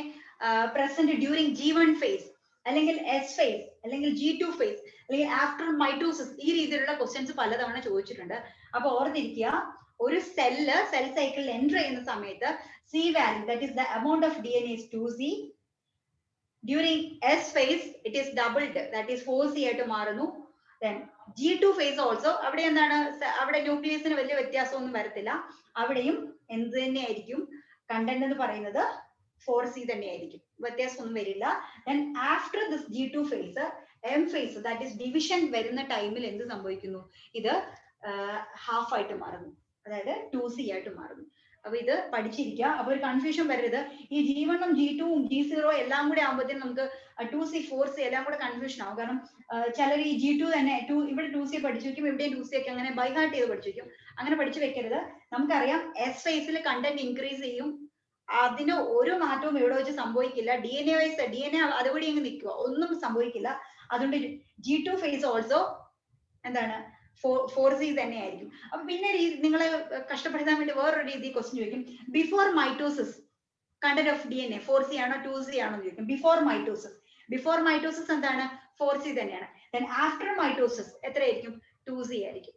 present during G1 phase, അല്ലെങ്കിൽ S ഫേസ്, അല്ലെങ്കിൽ G2 ഫേസ്, അല്ലെങ്കിൽ ആഫ്റ്റർ മൈറ്റോസിസ്, ഈ രീതിയിലുള്ള ക്വസ്റ്റ്യൻസ് പലതവണ ചോദിച്ചിട്ടുണ്ട്. അപ്പൊ ഓർത്തിരിക്കുക, ഒരു സെൽ സൈക്കിളിൽ എൻ്റർ ചെയ്യുന്ന സമയത്ത് C value, that is the amount of DNA is 2C. During S phase it is doubled, that is 4C ആയിട്ട് മാറുന്നു. Then G2 phase also, അവിടെ എന്താണ്? അവിടെ ന്യൂക്ലിയസിന് വലിയ വ്യത്യാസമൊന്നും വരത്തില്ല, അവിടെയും എന്ത് തന്നെയായിരിക്കും? കണ്ടന്റ് എന്ന് പറയുന്നത് 4C തന്നെയായിരിക്കും, വ്യത്യാസമൊന്നും വരില്ല. Then after this G2 phase, M phase, that is division വരുന്ന ടൈമിൽ എന്ത് സംഭവിക്കുന്നു? ഇത് ഹാഫ് ആയിട്ട് മാറുന്നു, അതായത് 2C ആയിട്ട് മാറുന്നു. അപ്പൊ ഇത് പഠിച്ചിരിക്കുക. അപ്പൊ ഒരു കൺഫ്യൂഷൻ വരരുത്. ഈ G1ഉം G2ഉം G0 എല്ലാം കൂടെ ആകുമ്പോഴത്തേക്കും നമുക്ക് 2C 4C എല്ലാം കൂടെ കൺഫ്യൂഷൻ ആവും. കാരണം ചിലർ ഈ G2 തന്നെ ഇവിടെ 2C പഠിച്ചു വെക്കും, ഇവിടെ 2C ഒക്കെ അങ്ങനെ ബൈഹാർട്ട് ചെയ്ത് പഠിച്ചു വെക്കും. അങ്ങനെ പഠിച്ചു വെക്കരുത്. നമുക്കറിയാം S ഫേസിൽ കണ്ടന്റ് ഇൻക്രീസ് ചെയ്യും, അതിന് ഒരു മാറ്റവും ഇവിടെ വെച്ച് സംഭവിക്കില്ല. DNA അതുകൂടി അങ്ങ് നിൽക്കുക, ഒന്നും സംഭവിക്കില്ല. അതുകൊണ്ട് G2 ഫേസ് ഓൾസോ എന്താണ്? 4C തന്നെയായിരിക്കും. അപ്പൊ പിന്നെ നിങ്ങളെ കഷ്ടപ്പെടുത്താൻ വേണ്ടി വേറൊരു രീതി ക്വസ്റ്റ്യൻ ചോദിക്കും, before mitosis content of DNA 4C ആണോ 2C ആണോ ചോദിക്കും. ബിഫോർ മൈറ്റോസിസ് എന്താണ്? 4C തന്നെയാണ്. ദെൻ ആഫ്റ്റർ മൈറ്റോസിസ് എത്രയായിരിക്കും? 2C ആയിരിക്കും.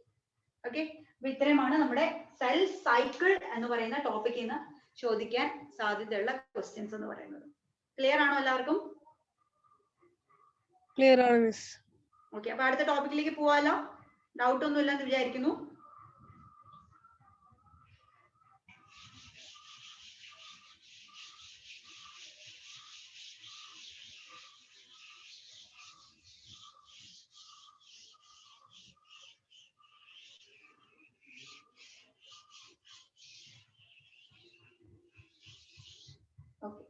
ഓക്കെ, അപ്പൊ ഇത്രയുമാണ് നമ്മുടെ സെൽ സൈക്കിൾ എന്ന് പറയുന്ന ടോപ്പിക്കിൽ നിന്ന് ചോദിക്കാൻ സാധ്യതയുള്ള ക്വസ്റ്റ്യൻസ് എന്ന് പറയുന്നത്. ക്ലിയർ ആണോ എല്ലാവർക്കും? ക്ലിയർ ആണ് മിസ്. ഓക്കെ, അപ്പൊ അടുത്ത ടോപ്പിക്കിലേക്ക് പോവാലോ. ഡൗട്ട് ഒന്നും ഇല്ലെന്ന് വിചാരിക്കുന്നു. ഓക്കെ,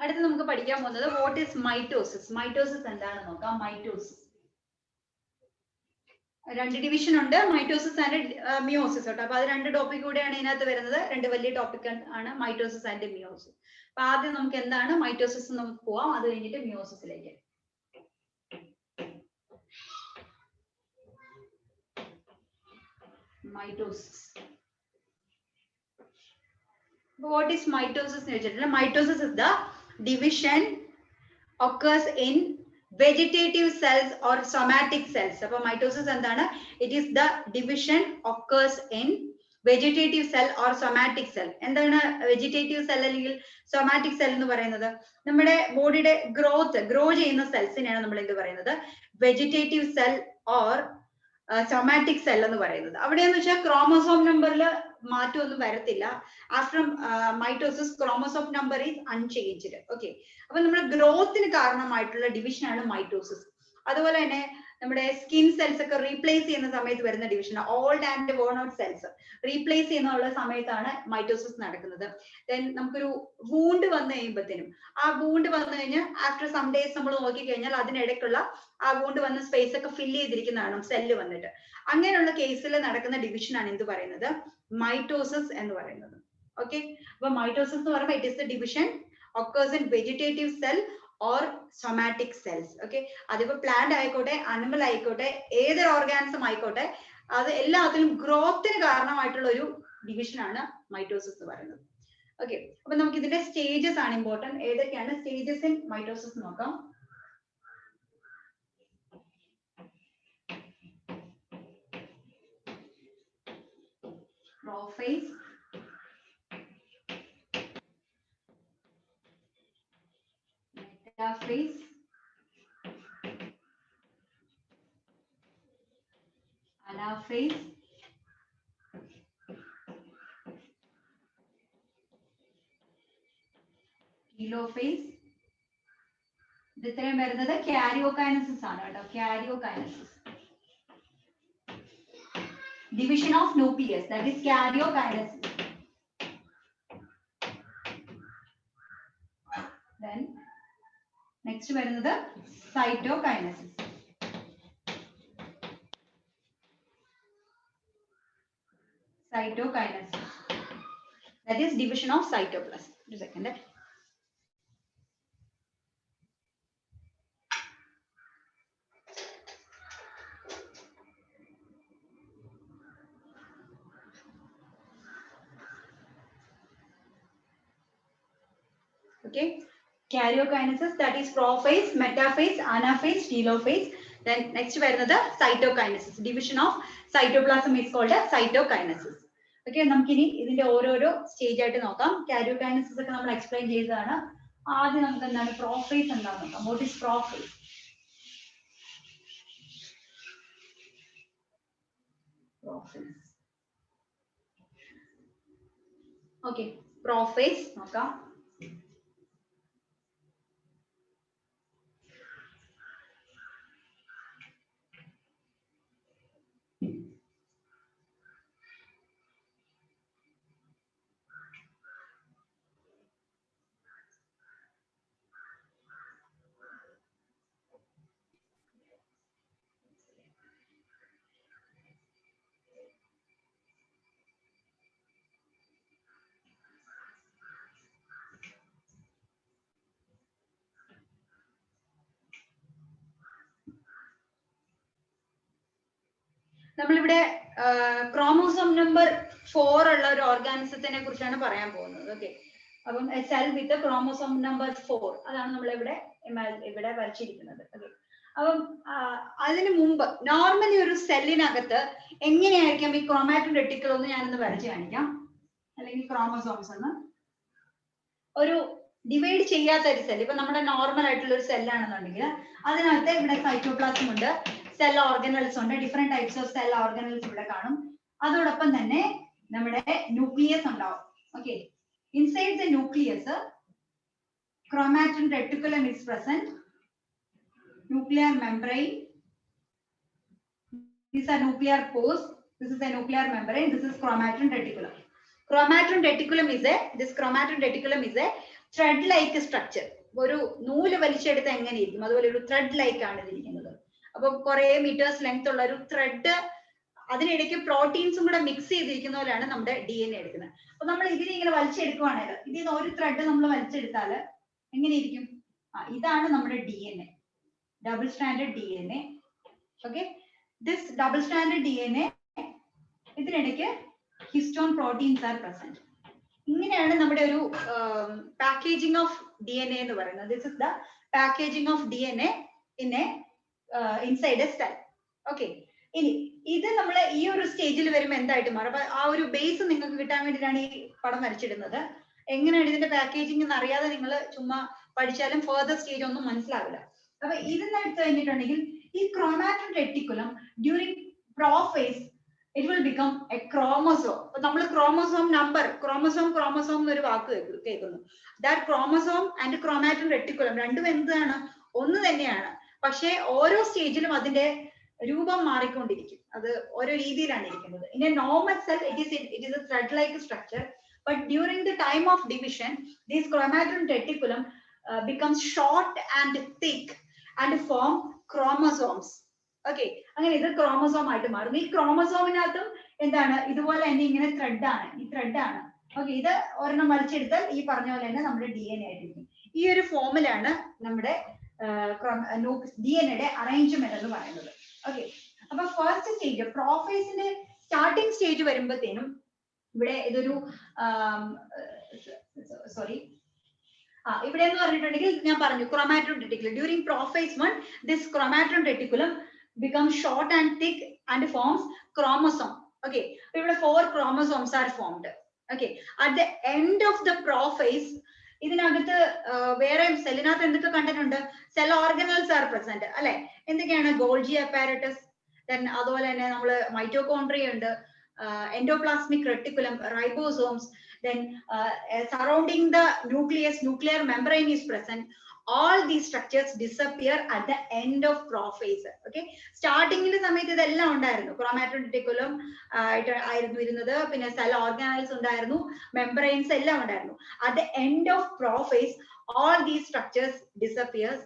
അടുത്ത് നമുക്ക് പഠിക്കാൻ പോകുന്നത് വാട്ട് ഈസ് മൈറ്റോസിസ്. മൈറ്റോസിസ് എന്താണെന്ന് നോക്കാം. മൈറ്റോസിസ് രണ്ട് ഡിവിഷൻ ഉണ്ട്, മൈറ്റോസിസ് ആൻഡ് മിയോസിസ് കേട്ടോ. അപ്പൊ അത് രണ്ട് ടോപ്പിക് കൂടെയാണ് ഇതിനകത്ത് വരുന്നത്. രണ്ട് വലിയ ടോപ്പിക് ആണ് മൈറ്റോസിസ് ആൻഡ് മിയോസിസ്. അപ്പൊ ആദ്യം നമുക്ക് എന്താണ് മൈറ്റോസിസ് നമുക്ക് പോവാം, അത് കഴിഞ്ഞിട്ട് മിയോസിസിലേക്ക്. മൈറ്റോസിസ്, what is mitosis എന്ന് വെച്ചിട്ടുണ്ടെങ്കിൽ mitosis is the division occurs in vegetative cells or somatic cells. അപ്പോൾ mitosis എന്താണ്? It is the division occurs in vegetative cell or somatic cell. എന്താണ് vegetative cell അല്ലെങ്കിൽ somatic cell എന്ന് പറയുന്നത്? നമ്മുടെ ബോഡിയുടെ ഗ്രോ ചെയ്യുന്ന സെൽസിനെയാണ് നമ്മൾ എന്ത് പറയുന്നത്? Vegetative cell or somatic cell എന്ന് പറയുന്നത്. അവിടെയെന്ന് വെച്ചാൽ ക്രോമോസോം നമ്പറിൽ മാറ്റമൊന്നും വരത്തില്ല. After mitosis chromosome number is unchanged. Okay, അപ്പൊ നമ്മുടെ ഗ്രോത്തിന് കാരണമായിട്ടുള്ള ഡിവിഷൻ ആണ് മൈറ്റോസിസ്. അതുപോലെ തന്നെ നമ്മുടെ സ്കിൻ സെൽസ് ഒക്കെ റീപ്ലേസ് ചെയ്യുന്ന സമയത്ത് വരുന്ന division, old and worn out cells replace ചെയ്യുന്ന സമയത്താണ് മൈറ്റോസിസ് നടക്കുന്നത്. ദെൻ നമുക്കൊരു വൂണ്ട് വന്നു കഴിയുമ്പോഴത്തേനും, ആ വൂണ്ട് വന്നു കഴിഞ്ഞാൽ ആഫ്റ്റർ സം ഡേയ്സ് നമ്മൾ നോക്കിക്കഴിഞ്ഞാൽ അതിനിടയ്ക്കുള്ള ആ വൂണ്ട് വന്ന സ്പേസ് ഒക്കെ ഫില്ല് ചെയ്തിരിക്കുന്നതാണ് സെല്ല് വന്നിട്ട്. അങ്ങനെയുള്ള കേസിൽ നടക്കുന്ന ഡിവിഷൻ ആണ് എന്ത് പറയുന്നത്? മൈറ്റോസിസ് എന്ന് പറയുന്നത്. ഓക്കെ, അപ്പൊ മൈറ്റോസിസ് എന്ന് പറയുമ്പോൾ it is the division occurs in vegetative cell or somatic cells. Okay, അതിപ്പോ പ്ലാന്റ് ആയിക്കോട്ടെ, അനിമൽ ആയിക്കോട്ടെ, ഏതൊരു ഓർഗാനിസം ആയിക്കോട്ടെ, അത് എല്ലാത്തിലും ഗ്രോത്തിന് കാരണമായിട്ടുള്ള ഒരു ഡിവിഷൻ ആണ് മൈറ്റോസിസ് എന്ന് പറയുന്നത്. ഓക്കെ, അപ്പൊ നമുക്ക് ഇതിന്റെ സ്റ്റേജസ് ആണ് ഇമ്പോർട്ടന്റ്. ഏതൊക്കെയാണ് സ്റ്റേജസ് ഇൻ മൈറ്റോസിസ് നോക്കാം. prophase, metaphase, anaphase, telophase. ഇത് ഇത്രയും വരുന്നത് കാരിയോകൈനസിസ് ആണ് കേട്ടോ. കാരിയോകൈനസിസ്, division of nucleus, that is karyokinesis. Then next വരുന്നത് cytokinesis. Cytokinesis, that is division of cytoplasm. One second. Okay, karyokinesis, that is prophase, metaphase, anaphase, telophase. Then next വരുന്നത് cytokinesis, division of cytoplasm is called as cytokinesis. Okay, നമുക്കിനി ഇതിന്റെ ഓരോരോ stage ആയിട്ട് നോക്കാം. karyokinesis ഒക്കെ നമ്മൾ explain ചെയ്തതാണ്. ആദ്യം നമുക്ക് എന്താണ് prophase എന്താണെന്ന് നോക്കാം. What is prophase? Prophase. Okay, prophase നോക്കാം. നമ്മളിവിടെ ക്രോമോസോം നമ്പർ 4 ഉള്ള ഒരു ഓർഗാനിസത്തിനെ കുറിച്ചാണ് പറയാൻ പോകുന്നത്. ഓക്കെ, അപ്പം സെൽ വിത്ത് ക്രോമോസോം നമ്പർ 4 അതാണ് നമ്മൾ ഇവിടെ വരച്ചിരിക്കുന്നത്. ഓക്കെ, അപ്പം അതിന് മുമ്പ് നോർമലി ഒരു സെല്ലിനകത്ത് എങ്ങനെയായിരിക്കും ഈ ക്രോമാറ്റിൻ റെട്ടിക്കുലം എന്ന് ഞാനൊന്ന് വരച്ച് കാണിക്കാം. അല്ലെങ്കിൽ ക്രോമോസോംസ് എന്ന് ഒരു ഡിവൈഡ് ചെയ്യാത്ത ഒരു സെൽ, ഇപ്പൊ നമ്മുടെ നോർമൽ ആയിട്ടുള്ള ഒരു സെല്ലാണെന്നുണ്ടെങ്കിൽ അതിനകത്ത് ഇവിടെ സൈറ്റോപ്ലാസം ഉണ്ട്, സെൽ ഓർഗനൽസ് ഉണ്ട്, different types of cell organelles ഇവിടെ കാണും. അതോടൊപ്പം തന്നെ നമ്മുടെ ന്യൂക്ലിയസ് ഉണ്ടാവും. Okay, inside the nucleus chromatin reticulum is present, nuclear membrane, these are nuclear pores, this is a nuclear membrane, this is chromatin reticulum. Chromatin reticulum is a thread like structure. ഒരു നൂല് വലിച്ചെടുത്ത് എങ്ങനെ ഇരിക്കും അതുപോലെ ഒരു thread like ആണ് ഇതിരിക്കുന്നത്. അപ്പൊ കുറെ മീറ്റേഴ്സ് ലെങ്ത് ഉള്ള ഒരു ത്രെഡ്, അതിനിടയ്ക്ക് പ്രോട്ടീൻസും കൂടെ മിക്സ് ചെയ്തിരിക്കുന്ന പോലെയാണ് നമ്മുടെ DNA എടുക്കുന്നത്. അപ്പൊ നമ്മൾ ഇതിനെ ഇങ്ങനെ വലിച്ചെടുക്കുവാണെങ്കിൽ ഇതിൽ ഒരു ത്രെഡ് നമ്മൾ വലിച്ചെടുത്താൽ എങ്ങനെ ഇരിക്കും? ഇതാണ് നമ്മുടെ DNA, double standard DNA. Okay, this double standard DNA, ഇതിനിടയ്ക്ക് ഹിസ്റ്റോൺ പ്രോട്ടീൻസ് ആർ പ്രസന്റ്. ഇങ്ങനെയാണ് നമ്മുടെ ഒരു പാക്കേജിംഗ് ഓഫ് DNA എന്ന് പറയുന്നത്. This is the packaging of DNA inside A cell. Okay, ഇനി ഇത് നമ്മൾ ഈ ഒരു സ്റ്റേജിൽ വരുമ്പോൾ എന്തായിട്ട് മാറും? അപ്പൊ ആ ഒരു ബേസ് നിങ്ങൾക്ക് കിട്ടാൻ വേണ്ടിയിട്ടാണ് ഈ പടം വരച്ചിടുന്നത്. എങ്ങനെയാണ് ഇതിന്റെ പാക്കേജിംഗ് എന്ന് അറിയാതെ നിങ്ങൾ ചുമ്മാ പഠിച്ചാലും ഫർദർ സ്റ്റേജ് ഒന്നും മനസ്സിലാവില്ല. അപ്പൊ ഇതെന്ന് എടുത്തു കഴിഞ്ഞിട്ടുണ്ടെങ്കിൽ ഈ chromatin reticulum during prophase it will become a chromosome. അപ്പൊ നമ്മൾ ക്രോമോസോം നമ്പർ, ക്രോമോസോം എന്നൊരു വാക്ക് കേൾക്കുന്നു. That chromosome and chromatin reticulum രണ്ടും എന്താണ്? ഒന്ന് തന്നെയാണ്. പക്ഷേ ഓരോ സ്റ്റേജിലും അതിന്റെ രൂപം മാറിക്കൊണ്ടിരിക്കും. അത് ഓരോ രീതിയിലാണ് ഇരിക്കുന്നത്. In a normal cell it is a thread like structure, but during the time of division this chromatin reticulum becomes short and thick and form chromosomes. Okay, അങ്ങനെ ഇത് ക്രോമോസോം ആയിട്ട് മാറും. ഈ ക്രോമോസോമിനകത്തും എന്താണ് ഇതുപോലെ തന്നെ ഇങ്ങനെ ത്രെഡ് ആണ്, ഈ ത്രെഡ് ആണ്. ഓക്കെ, ഇത് ഒരെണ്ണം വലിച്ചെടുത്താൽ ഈ പറഞ്ഞ പോലെ തന്നെ നമ്മുടെ DNA ആയിട്ടിരിക്കും. ഈ ഒരു ഫോമിലാണ് നമ്മുടെ DNA അറേഞ്ച്മെന്റ് എന്ന് പറയുന്നത്. ഓക്കെ, അപ്പൊ ഫസ്റ്റ് സ്റ്റേജ് പ്രോഫേസിന്റെ സ്റ്റാർട്ടിംഗ് സ്റ്റേജ് വരുമ്പോഴത്തേനും ഇവിടെ ഇതൊരു ഇവിടെ എന്ന് പറഞ്ഞിട്ടുണ്ടെങ്കിൽ ഞാൻ പറഞ്ഞു chromatin reticulum during prophase 1 this chromatin reticulum becomes short and thick and forms chromosome. Okay, ഇവിടെ 4 chromosomes are formed. Okay, at the end of the prophase ഇതിനകത്ത് വേറെ സെല്ലിനകത്ത് എന്തൊക്കെ കണ്ടന്റ് ഉണ്ട്? സെൽ ഓർഗനൽസ് ആർ പ്രസന്റ് അല്ലെ? എന്തൊക്കെയാണ്? ഗോൾജി അപ്പാരറ്റസ്, ദെൻ അതുപോലെ തന്നെ നമ്മൾ മൈറ്റോകോൺട്രിയ ഉണ്ട്, endoplasmic reticulum, ribosomes, then surrounding the nucleus, nuclear membrane is present. All these structures disappear at the end of prophase. Okay, starting in the സമയത്ത് ഇതെല്ലാം ഉണ്ടായിരുന്നു. ക്രോമാറ്റോഡിറ്റിക്കുലം ആയിരുന്നു ഇരുന്നത്, പിന്നെ സെൽ ഓർഗനൽസ് ഉണ്ടായിരുന്നു, മെംബ്രെയിൻസ് എല്ലാം ഉണ്ടായിരുന്നു. At the end of prophase all these structures disappears.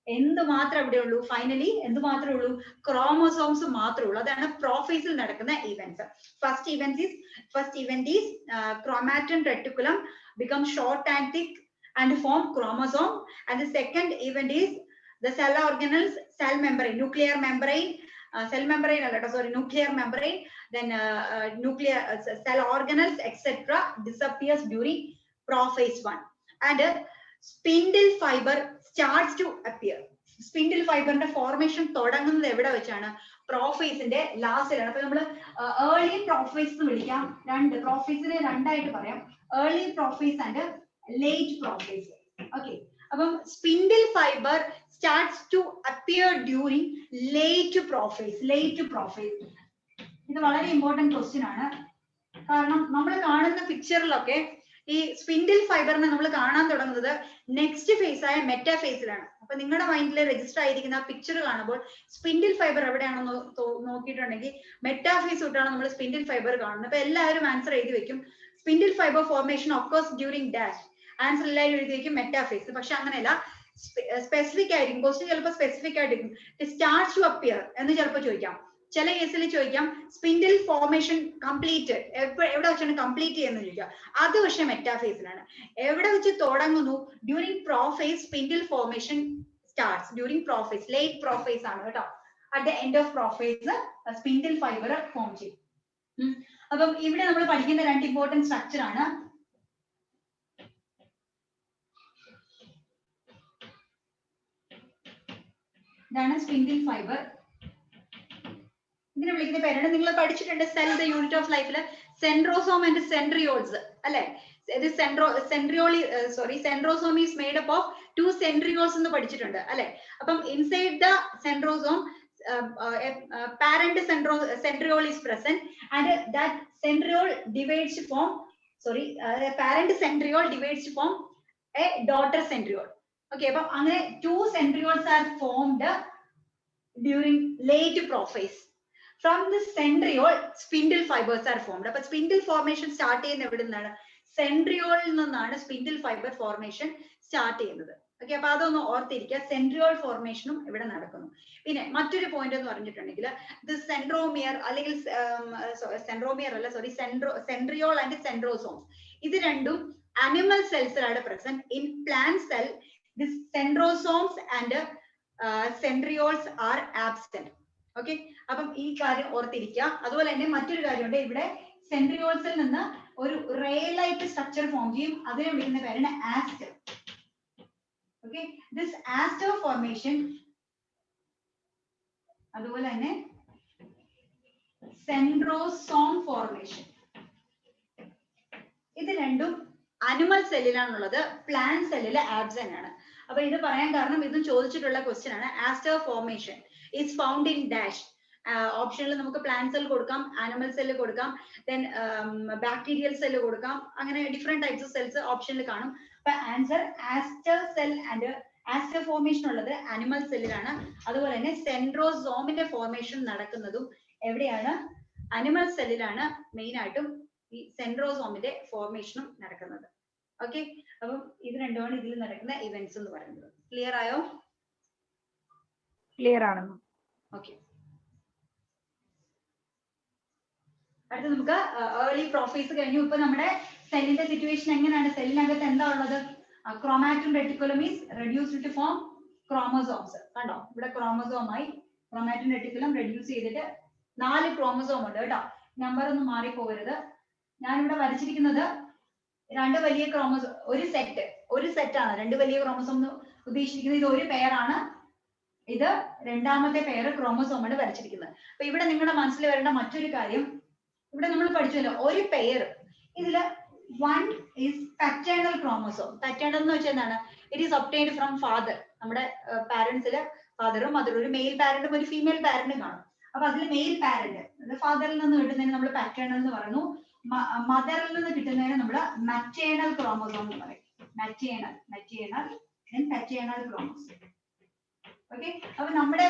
എന്ത് മാത്രം അവിടെ ഉള്ളൂ? ഫൈനലി എന്ത് മാത്രമേ ഉള്ളൂ? ക്രോമോസോംസ് മാത്രമേ ഉള്ളൂ. അതാണ് പ്രോഫേസിൽ നടക്കുന്ന events. First event is chromatin reticulum become short and thick and form chromosome, and the second event is the cell organelles, cell membrane, nuclear membrane, cell membrane nuclear membrane, then nuclear cell organelles etc disappears during prophase 1, and spindle fiber starts to appear. Spindle ഫൈബറിന്റെ formation തുടങ്ങുന്നത് എവിടെ വെച്ചാണ്? പ്രോഫേസിന്റെ ലാസ്റ്റിലാണ്. അപ്പൊ നമ്മൾ early prophase എന്ന് വിളിക്കാം. പ്രോഫേസിനെ രണ്ടായിട്ട് പറയാം, early prophase and late prophase. Okay, അപ്പം spindle fiber starts to appear during late prophase. ഇത് വളരെ ഇമ്പോർട്ടന്റ് ക്വസ്റ്റ്യൻ ആണ്. കാരണം നമ്മൾ കാണുന്ന പിക്ചറിലൊക്കെ ഈ സ്പിൻഡിൽ ഫൈബറിനെ നമ്മൾ കാണാൻ തുടങ്ങുന്നത് നെക്സ്റ്റ് ഫേസ് ആയ മെറ്റാഫേസിലാണ്. അപ്പൊ നിങ്ങളുടെ മൈൻഡിൽ രജിസ്റ്റർ ആയിരിക്കുന്ന ആ പിക്ചർ കാണുമ്പോൾ സ്പിൻഡിൽ ഫൈബർ എവിടെയാണെന്ന് നോക്കിയിട്ടുണ്ടെങ്കിൽ മെറ്റാഫേസ് തൊട്ടാണ് നമ്മൾ സ്പിൻഡിൽ ഫൈബർ കാണുന്നത്. അപ്പൊ എല്ലാവരും ആൻസർ എഴുതി വെക്കും, spindle fiber formation occurs during dash. Answer എല്ലാവരും എഴുതി വെക്കും മെറ്റാഫേസ്. പക്ഷെ അങ്ങനെയല്ല, സ്പെസിഫിക് ആയിരിക്കും ക്വസ്റ്റ്യൻ. ചിലപ്പോൾ സ്പെസിഫിക് ആയിരിക്കും, സ്റ്റാർട്ട്സ് ടു അപ്പിയർ എന്ന് ചിലപ്പോൾ ചോദിക്കാം. ചില കേസിൽ ചോദിക്കാം സ്പിൻഡിൽ ഫോർമേഷൻ കംപ്ലീറ്റ് എവിടെ വെച്ചാണ് കംപ്ലീറ്റ് ചെയ്യുന്നത് ചോദിക്കാം. അത് പക്ഷെ മെറ്റാഫേസിലാണ്. എവിടെ വെച്ച് തുടങ്ങുന്നു? During prophase spindle formation starts. During prophase late prophase ആണ് കേട്ടോ. At the end of prophase spindle fibre form ചെയ്യും. അപ്പം ഇവിടെ നമ്മൾ പഠിക്കുന്ന രണ്ട് ഇമ്പോർട്ടന്റ് സ്ട്രക്ചർ ആണ്. ഇതാണ് സ്പിൻഡിൽ ഫൈബർ. ഇതിനെ വിളിക്കുന്ന പേരാണ്, നിങ്ങൾ പഠിച്ചിട്ടുണ്ട് സെൽ ദ യൂണിറ്റ് ഓഫ് ലൈഫില് സെൻട്രോസോം ആൻഡ് സെൻട്രിയോൾസ് അല്ലെ? ഇത് centrosome is made up of 2 സെൻട്രിയോൾസ് എന്ന് പഠിച്ചിട്ടുണ്ട് അല്ലെ? അപ്പം inside the centrosome parent centriole is present, and that centriole divides to form parent centriole divides to form a daughter centriole. Okay, അപ്പം അങ്ങനെ 2 centrioles are formed during late prophase. From the centriole spindle fibers are formed. അപ്പൊ spindle formation start ചെയ്യുന്ന എവിടെ നിന്നാണ്? സെൻട്രിയോളിൽ നിന്നാണ് spindle fiber formation start ചെയ്യുന്നത്. Okay, അപ്പൊ അതൊന്ന് ഓർത്തിരിക്കുക, സെൻട്രിയോൾ ഫോർമേഷനും ഇവിടെ നടക്കുന്നു. പിന്നെ മറ്റൊരു പോയിന്റ് എന്ന് പറഞ്ഞിട്ടുണ്ടെങ്കിൽ ഇത് സെൻട്രോമിയർ അല്ലെങ്കിൽ സെൻട്രിയോൾ ആൻഡ് സെൻട്രോസോംസ്, ഇത് രണ്ടും അനിമൽ സെൽസിലാണ് present. In plant cell this centrosomes and centrioles are absent. Okay, അപ്പം ഈ കാര്യം ഓർത്തിരിക്കുക. അതുപോലെ തന്നെ മറ്റൊരു കാര്യമുണ്ട്, ഇവിടെ സെൻട്രിയോൾസിൽ നിന്ന് ഒരു റെയിലൈറ്റ് സ്ട്രക്ചർ ഫോം ചെയ്യും. അതിനെ വിളിക്കുന്ന പേരാണ് Aster. Okay, this Aster formation, അതുപോലെ തന്നെ സെൻട്രോസോം ഫോർമേഷൻ, ഇത് രണ്ടും അനിമൽ സെല്ലിലാണുള്ളത്, പ്ലാന്റ് സെല്ലിൽ ആബ്സെന്റ് ആണ്. അപ്പൊ ഇത് പറയാൻ കാരണം ഇതും ചോദിച്ചിട്ടുള്ള ക്വസ്റ്റ്യൻ ആണ്. Aster formation is found in dash. ഓപ്ഷനിൽ നമുക്ക് പ്ലാന്റ് സെൽ കൊടുക്കാം, ആനിമൽ സെല്ല് കൊടുക്കാം, ദെൻ ബാക്ടീരിയൽ സെല്ല് കൊടുക്കാം. അങ്ങനെ ഡിഫറെന്റ് ടൈപ്സ് ഓഫ് സെൽസ് ഓപ്ഷനിൽ കാണും. അപ്പൊ answer Aster cell and Aster formation ഉള്ളത് ആനിമൽ സെല്ലിലാണ്. അതുപോലെ തന്നെ സെൻട്രോസോമിന്റെ ഫോർമേഷൻ നടക്കുന്നതും എവിടെയാണ്? അനിമൽ സെല്ലിലാണ് മെയിൻ ആയിട്ടും ഈ സെൻട്രോസോമിന്റെ ഫോർമേഷനും നടക്കുന്നത്. ഓക്കെ, അപ്പം ഇത് രണ്ടുമാണ് ഇതിൽ നടക്കുന്ന ഇവന്റ്സ് എന്ന് പറയുന്നത്. ക്ലിയർ ആയോ? ക്ലിയർ ആണ്. ഓക്കെ, അടുത്ത നമുക്ക് ഏർലി പ്രോഫേസ് കഴിഞ്ഞു. ഇപ്പൊ നമ്മുടെ സെല്ലിന്റെ സിറ്റുവേഷൻ എങ്ങനെയാണ്? സെല്ലിനകത്ത് എന്താ ഉള്ളത്? Chromatin reticulum is reduced to form chromosomes. കണ്ടോ, ഇവിടെ ക്രോമോസോം ആയി. ക്രോമാറ്റിൻ റെറ്റിക്കുലം റെഡ്യൂസ് ചെയ്തിട്ട് 4 ക്രോമോസോം ഉണ്ട് കേട്ടോ. നമ്പർ ഒന്നും മാറിപ്പോകരുത്. ഞാനിവിടെ വരച്ചിരിക്കുന്നത് 2 വലിയ ക്രോമോസോം, ഒരു സെറ്റാണ് 2 വലിയ ക്രോമോസോം എന്ന് ഉദ്ദേശിച്ചിരിക്കുന്നത്. ഇത് ഒരു പെയറാണ്, ഇത് രണ്ടാമത്തെ പെയർ ക്രോമോസോം ആണ് വരച്ചിരിക്കുന്നത്. അപ്പൊ ഇവിടെ നിങ്ങളുടെ മനസ്സിൽ വരേണ്ട മറ്റൊരു കാര്യം, ഇവിടെ നമ്മൾ പഠിച്ചല്ലോ ഒരു പെയർ ഇതില് one is paternal chromosome. Paternal എന്ന് വെച്ചാൽ എന്താണ്? It is obtained from father. നമ്മുടെ പാരന്റ്സില് ഫാദറും മദറും, ഒരു മെയിൽ പാരന്റും ഒരു ഫീമെയിൽ പാരന്റും കാണും. അപ്പൊ അതിൽ മെയിൽ പാരന്റ് ഫാദറിൽ നിന്ന് കിട്ടുന്നതിന് നമ്മൾ പാറ്റേണൽ എന്ന് പറയുന്നു. മദറിൽ നിന്ന് കിട്ടുന്നതിന് നമ്മൾ മറ്റേണൽ ക്രോമോസോം എന്ന് പറയും. Maternal paternal chromosome. ഓക്കെ, അപ്പൊ നമ്മുടെ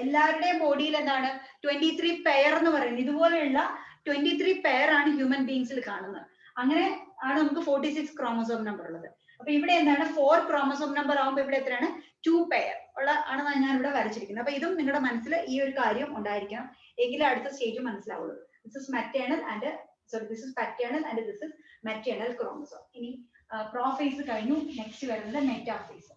എല്ലാവരുടെയും ബോഡിയിൽ എന്താണ് 23 പെയർ എന്ന് പറയുന്നത്. ഇതുപോലെയുള്ള 23 പെയർ ആണ് ഹ്യൂമൻ ബീങ്സിൽ കാണുന്നത്. അങ്ങനെ ആണ് നമുക്ക് 46 ക്രോമോസോം നമ്പർ ഉള്ളത്. അപ്പൊ ഇവിടെ എന്താണ് 4 ക്രോമോസോം നമ്പർ ആവുമ്പോൾ ഇവിടെ എത്രയാണ് 2 പെയർ ഉള്ള ആണ് ഞാൻ ഇവിടെ വരച്ചിരിക്കുന്നത്. അപ്പൊ ഇതും നിങ്ങളുടെ മനസ്സിൽ ഈ ഒരു കാര്യം ഉണ്ടായിരിക്കണം, എങ്കിലും അടുത്ത സ്റ്റേജ് മനസ്സിലാവുള്ളൂ. This is maternal and this is paternal and this is maternal chromosome. ഇനി പ്രോഫേസ് കഴിഞ്ഞു, നെക്സ്റ്റ് വരുന്നത് മെറ്റാഫേസ്.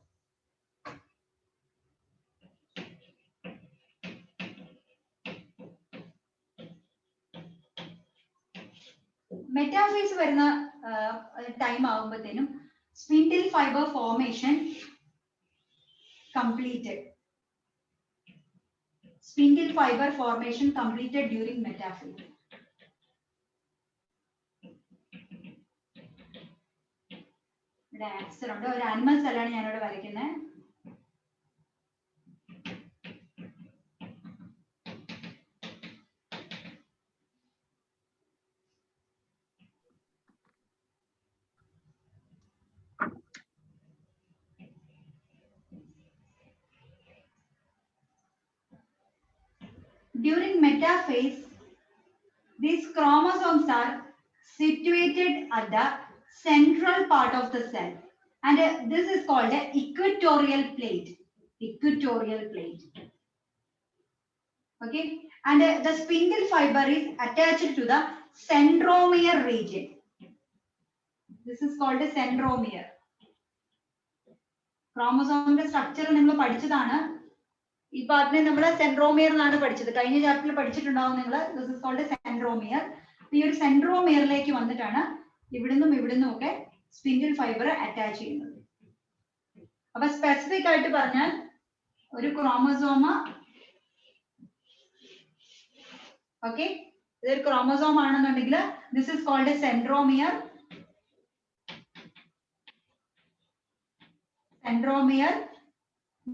മെറ്റാഫേസ് വരുന്ന ടൈം ആവുമ്പോഴത്തേനും spindle fiber formation completed. Spindle fiber formation completed during metaphase. ഇവിടെ ആൻസർ ഉണ്ട്. ഒരു ആനിമൽ സെല്ലാണ് ഞാനിവിടെ വരയ്ക്കുന്നത്. During metaphase, these chromosomes are situated at the central part of the cell, and this is called the equatorial plate. Equatorial plate. Okay, and the spindle fiber is attached to the centromere region. This is called a centromere. Chromosome structure നിങ്ങൾ പഠിച്ചതാണ്. ഈ പാർട്ടിനെ നമ്മൾ centromere എന്നാണ് പഠിച്ചത്. കഴിഞ്ഞ ചാപ്റ്ററിൽ പഠിച്ചിട്ടുണ്ടാവും നിങ്ങൾ. This is called centromere. ഈ ഒരു സെൻട്രോമിയറിലേക്ക് വന്നിട്ടാണ് ഇവിടുന്നും ഒക്കെ സ്പിൻഡിൽ ഫൈബർ അറ്റാച്ച് ചെയ്യുന്നത്. അപ്പൊ സ്പെസിഫിക് ആയിട്ട് പറഞ്ഞാൽ ഒരു ക്രോമസോമ, ഓക്കെ, ഇതൊരു ക്രോമസോം ആണെന്നുണ്ടെങ്കിൽ this is called centromere.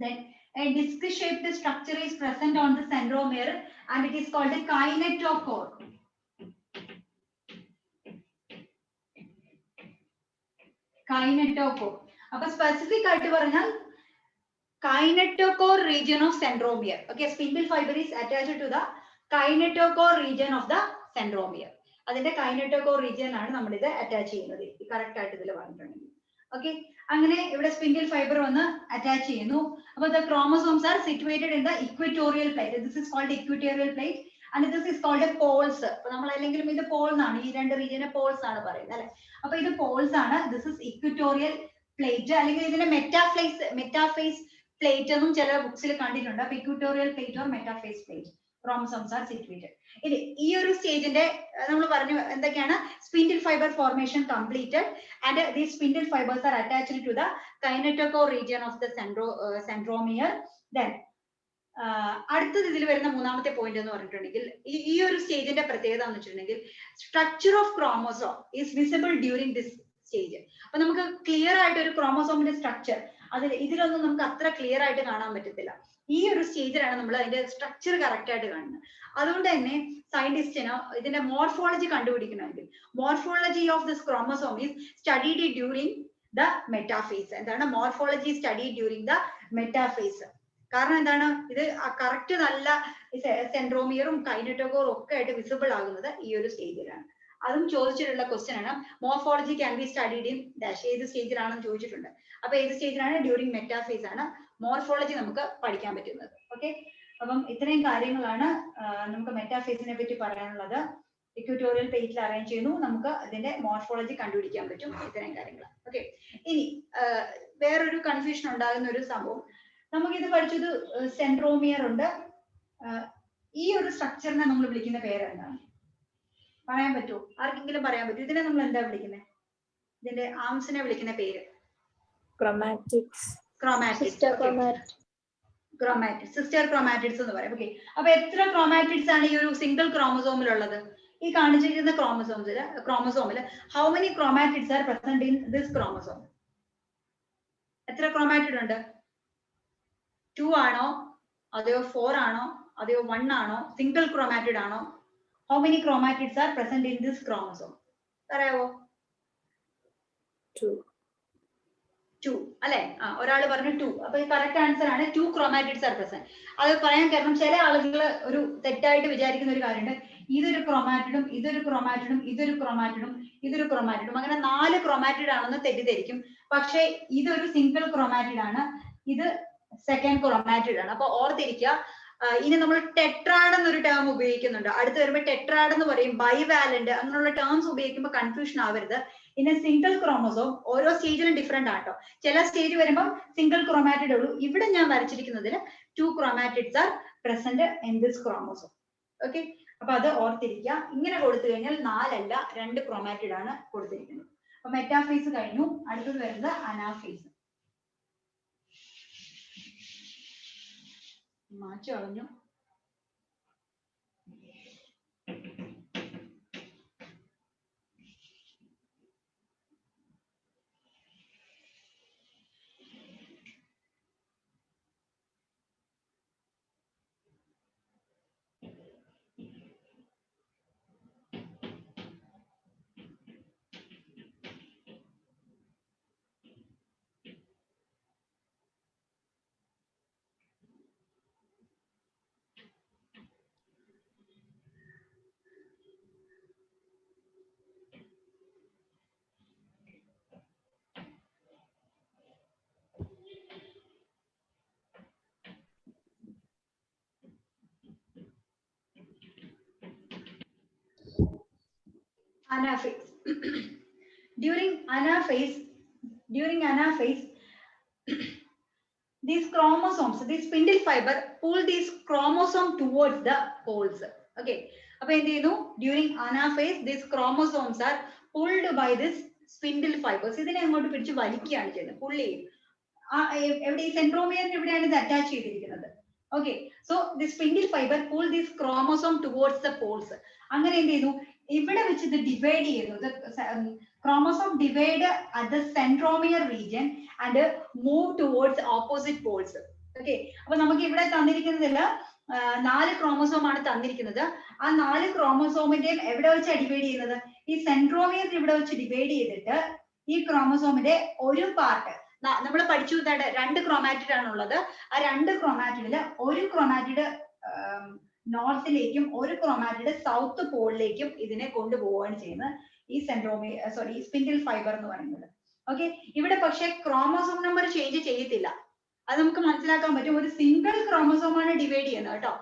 Then a disc-shaped structure is present on the centromere and it is called a kinetochore. Kinetochore. Appo specific aayittu paranjal kinetochore region of centromere. Okay, spindle fiber is attached to the kinetochore region of the centromere. Adinte kinetochore region aanu nammal idu attach cheyyunnathu. Correct aayittu idile vannittundengil. Okay, അങ്ങനെ ഇവിടെ spindle fibre വന്ന് attach ചെയ്യുന്നു. അപ്പോൾ the chromosomes are situated in the equatorial plate. This is called equatorial plate and this is called a poles. അപ്പോൾ നമ്മൾ അല്ലെങ്കിലും ഇത് Paul എന്നാണ്, ഈ രണ്ട് റീജിയനെ പോൾസ് ആണ് പറയുന്നത് അല്ലേ. അപ്പോൾ ഇത് പോൾസ് ആണ്. This is equatorial plate, അല്ലെങ്കിൽ ഇതിനെ മെറ്റാഫേസ് പ്ലേറ്റ് എന്നും ചില ബുക്സിൽ കണ്ടിട്ടുണ്ട്. അപ്പോൾ equatorial plate or metaphase plate chromosomes are situated. ഇനി ഈ ഒരു സ്റ്റേജിന്റെ നമ്മൾ പറഞ്ഞു എന്തൊക്കെയാണ്? Spindle fiber formation completed and these spindle fibers are attached to the kinetochore region of the centromere. Then അടുത്തത് ഇതിൽ വരുന്ന മൂന്നാമത്തെ പോയിന്റ് എന്ന് പറഞ്ഞിട്ടുണ്ടെങ്കിൽ ഈ ഒരു സ്റ്റേജിന്റെ പ്രത്യേകത എന്ന് വെച്ചിട്ടുണ്ടെങ്കിൽ structure of chromosome is visible during this stage. അപ്പൊ നമുക്ക് ക്ലിയർ ആയിട്ട് ഒരു ക്രോമോസോമിന്റെ സ്ട്രക്ചർ ഇതിലൊന്നും നമുക്ക് അത്ര ക്ലിയർ ആയിട്ട് കാണാൻ പറ്റത്തില്ല. ഈ ഒരു സ്റ്റേജിലാണ് നമ്മൾ അതിന്റെ സ്ട്രക്ചർ കറക്റ്റ് ആയിട്ട് കാണുന്നത്. അതുകൊണ്ട് തന്നെ സയന്റിസ്റ്റിന് ഇതിന്റെ മോർഫോളജി കണ്ടുപിടിക്കണമെങ്കിൽ morphology of this chromosome is studied during the metaphase. എന്താണ് morphology studied during the metaphase? കാരണം എന്താണ്, ഇത് കറക്റ്റ് നല്ല സെൻട്രോമിയറും കൈനറ്റോകോറും ഒക്കെ ആയിട്ട് വിസിബിൾ ആകുന്നത് ഈ ഒരു സ്റ്റേജിലാണ്. അതും ചോദിച്ചിട്ടുള്ള ക്വസ്റ്റ്യൻ ആണ്. Morphology can be studied in dash. ഏത് സ്റ്റേജിലാണെന്ന് ചോദിച്ചിട്ടുണ്ട്. അപ്പൊ ഏത് സ്റ്റേജിലാണ്? ഡ്യൂറിംഗ് മെറ്റാഫേസ് ആണ് മോർഫോളജി നമുക്ക് പഠിക്കാൻ പറ്റുന്നത്. ഓക്കെ, അപ്പം ഇത്രയും കാര്യങ്ങളാണ് നമുക്ക് മെറ്റാഫേസിനെ പറ്റി പറയാനുള്ളത്. ഇക്വറ്റോറിയൽ പ്ലേറ്റിൽ അറേഞ്ച് ചെയ്യുന്നു, നമുക്ക് അതിന്റെ മോർഫോളജി കണ്ടുപിടിക്കാൻ പറ്റും, ഇത്രയും കാര്യങ്ങൾ. ഓക്കെ, ഇനി വേറൊരു കൺഫ്യൂഷൻ ഉണ്ടാകുന്ന ഒരു സംഭവം, നമുക്കിത് പഠിച്ചത് സെൻട്രോമിയർ ഉണ്ട്. ഈ ഒരു സ്ട്രക്ചറിനെ നമ്മൾ വിളിക്കുന്ന പേര് എന്താണ്? പറയാൻ പറ്റുമോ? ആർക്കെങ്കിലും പറയാൻ പറ്റുമോ? ഇതിനെ നമ്മൾ എന്താ വിളിക്കുന്നത്? ഇതിന്റെ ആംസിനെ വിളിക്കുന്ന പേര്? ക്രോമാറ്റിക്സ്. സിസ്റ്റർ ക്രോമാറ്റിഡ്സ് എന്ന് പറയും. ഓക്കെ, അപ്പൊ എത്ര ക്രോമാറ്റിഡ്സ് ആണ് ഈ ഒരു സിംഗിൾ ക്രോമസോമിലുള്ളത്? ഈ കാണിച്ചിരിക്കുന്ന ക്രോമസോമിൽ how many chromatids are present in this chromosome? എത്ര ക്രോമാറ്റിഡ് ഉണ്ട്? 2 ആണോ അതെയോ 4 ആണോ അതെയോ 1 ആണോ? സിംഗിൾ ക്രോമാറ്റിഡ് ആണോ? How many chromatids are present in this chromosome? പറയാവോ? 2 അല്ലെ? ഒരാൾ പറഞ്ഞു 2. അപ്പൊ കറക്റ്റ് ആൻസർ ആണ് 2 ക്രോമാറ്റിഡ്സ് ആർ പ്രസന്റ്. അത് പറയാൻ കാരണം ചില ആളുകൾ ഒരു തെറ്റായിട്ട് വിചാരിക്കുന്ന ഒരു കാര്യമുണ്ട്, ഇതൊരു ക്രോമാറ്റിഡും ഇതൊരു ക്രോമാറ്റിഡും ഇതൊരു ക്രോമാറ്റിഡും ഇതൊരു ക്രോമാറ്റിഡും അങ്ങനെ 4 ക്രോമാറ്റിഡ് ആണെന്ന് തെറ്റിദ്ധരിക്കും. പക്ഷെ ഇതൊരു സിംഗിൾ ക്രോമാറ്റിഡ് ആണ്, ഇത് സെക്കൻഡ് ക്രോമാറ്റിഡ് ആണ്. അപ്പൊ ഓർത്തിരിക്കുക. ഇനി നമ്മൾ ടെട്രാഡ് എന്നൊരു ടേം ഉപയോഗിക്കുന്നുണ്ട്. അടുത്ത് വരുമ്പോൾ ടെട്രാഡ് എന്ന് പറയും, ബൈവാലന്റ് അങ്ങനെയുള്ള ടേംസ് ഉപയോഗിക്കുമ്പോൾ കൺഫ്യൂഷൻ ആവരുത്. ഇനി സിംഗിൾ ക്രോമസോം ഓരോ സ്റ്റേജിലും ഡിഫറെന്റ് ആട്ടോ. ചില സ്റ്റേജ് വരുമ്പോൾ സിംഗിൾ ക്രോമാറ്റിഡ് ഉള്ളൂ. ഇവിടെ ഞാൻ വരച്ചിരിക്കുന്നതിൽ 2 chromatids are present in this chromosome. Okay, അപ്പൊ അത് ഓർത്തിരിക്കുക. ഇങ്ങനെ കൊടുത്തു കഴിഞ്ഞാൽ 4 അല്ല 2 ക്രോമാറ്റിഡ് ആണ് കൊടുത്തിരിക്കുന്നത്. അപ്പൊ മെറ്റാഫേസ് കഴിഞ്ഞു. അടുത്തത് വരുന്നത് അനാഫേസ്. മാറ്റി കളഞ്ഞു. Anaphase. During anaphase, these chromosomes, this spindle fiber pull these chromosome towards the poles. Okay, appo endu cheyunu? During anaphase, these chromosomes are pulled by this spindle fibers. ഇതിനെ അങ്ങോട്ട് പിടിച്ച് വലിക്കുകയാണ് ചെയ്യുന്നത്, പുൾ ചെയ്യും. എവിടെ? സെൻട്രോമിയറിന് ഇവിടെയാണ് ഇത് അറ്റാച്ച് ചെയ്തിരിക്കുന്നത്. Okay, so the spindle fiber pull this chromosome towards the poles. അങ്ങനെ എന്ത് ചെയ്യുന്നു? ഇവിടെ വെച്ച് ഇത് ഡിവൈഡ് ചെയ്യുന്നു. Chromosome divide at the centromere region and move towards opposite poles. Okay, അപ്പൊ നമുക്ക് ഇവിടെ തന്നിരിക്കുന്നതിൽ 4 ക്രോമസോം ആണ് തന്നിരിക്കുന്നത്. ആ 4 ക്രോമസോമിന്റെയും എവിടെ വെച്ചാണ് ഡിവൈഡ് ചെയ്യുന്നത്? ഈ സെൻട്രോമിയർ ഇവിടെ വെച്ച് ഡിവൈഡ് ചെയ്തിട്ട് ഈ ക്രോമസോമിന്റെ ഒരു പാർട്ട് നമ്മൾ പഠിച്ചു, 2 ക്രോമാറ്റിഡ് ആണുള്ളത്. ആ 2 ക്രോമാറ്റിഡില് ഒരു ക്രോമാറ്റിഡ് നോർത്തിലേക്കും ഒരു ക്രോമാറ്റിഡ് സൗത്ത് പോളിലേക്കും ഇതിനെ കൊണ്ടുപോവുകയാണ് ചെയ്യുന്നത് ഈ സ്പിൻഡിൽ ഫൈബർ എന്ന് പറയുന്നത്. ഓക്കെ, ഇവിടെ പക്ഷെ ക്രോമസോം നമ്പർ ചേഞ്ച് ചെയ്യത്തില്ല. അത് നമുക്ക് മനസ്സിലാക്കാൻ പറ്റും. ഒരു സിംഗിൾ ക്രോമസോം ആണ് ഡിവൈഡ് ചെയ്യുന്നത് കേട്ടോ.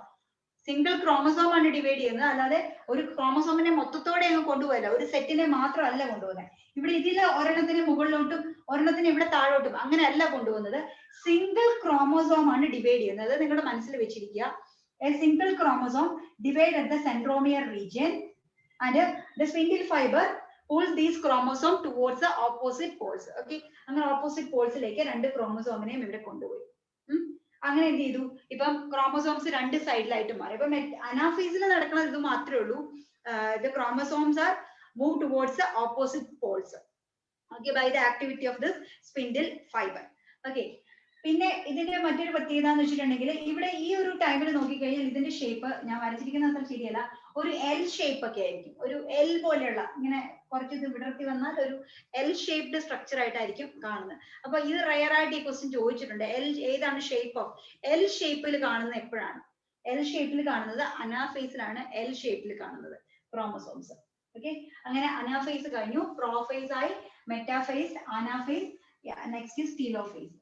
സിംഗിൾ ക്രോമസോം ആണ് ഡിവൈഡ് ചെയ്യുന്നത്, അല്ലാതെ ഒരു ക്രോമസോമിനെ മൊത്തത്തോടെ അങ്ങ് കൊണ്ടുപോയല്ല, ഒരു സെറ്റിനെ മാത്രമല്ല കൊണ്ടുപോകുന്നത്. ഇവിടെ ഇതില് ഒരെണ്ണത്തിന് മുകളിലോട്ടും ഒരെണ്ണത്തിന് ഇവിടെ താഴോട്ടും അങ്ങനെയല്ല കൊണ്ടുപോകുന്നത്. സിംഗിൾ ക്രോമസോം ആണ് ഡിവൈഡ് ചെയ്യുന്നത്. അത് നിങ്ങളുടെ മനസ്സിൽ വെച്ചിരിക്കുക. A single chromosome divide at the centromere region and the spindle fiber pulls these chromosome towards the opposite poles. Okay, അങ്ങനെ opposite poles ലേക്ക് 2 ക്രോമസോമിനെയും ഇവിടെ കൊണ്ടുപോയി. അങ്ങനെ എന്ത് ചെയ്തു? ഇപ്പം ക്രോമസോംസ് 2 സൈഡിലായിട്ട് മാറി. ഇപ്പൊ അനാഫേസിൽ നടക്കുന്നത് ഇത് മാത്രമേ ഉള്ളൂ. The chromosomes are moved towards the opposite poles. Okay, by the activity of this spindle fiber. Okay, പിന്നെ ഇതിന്റെ മറ്റൊരു പ്രത്യേകത എന്ന് വെച്ചിട്ടുണ്ടെങ്കിൽ ഇവിടെ ഈ ഒരു ടൈമിൽ നോക്കിക്കഴിഞ്ഞാൽ ഇതിന്റെ ഷേപ്പ് ഞാൻ വരച്ചിരിക്കുന്ന അത്ര ശരിയല്ല, ഒരു എൽ ഷേപ്പ് ഒക്കെ ആയിരിക്കും. ഒരു എൽ പോലെയുള്ള ഇങ്ങനെ കുറച്ച് ഇത് വിടർത്തി വന്നാൽ ഒരു എൽ ഷേപ്ഡ് സ്ട്രക്ചർ ആയിട്ടായിരിക്കും കാണുന്നത്. അപ്പൊ ഇത് റയർ ആയിട്ട് ഈ ക്വസ്റ്റ്യൻ ചോദിച്ചിട്ടുണ്ട്. ഏതാണ് ഷേപ്പ് ഓഫ് എൽ ഷേപ്പിൽ കാണുന്നത്? എപ്പോഴാണ് എൽ ഷേപ്പിൽ കാണുന്നത്? അനാഫേസിലാണ് എൽ ഷേപ്പിൽ കാണുന്നത് ക്രോമസോംസ്. ഓക്കെ, അങ്ങനെ അനാഫേസ് കഴിഞ്ഞു. പ്രോഫേസ് ആയി, metaphase, anaphase. Next is telophase.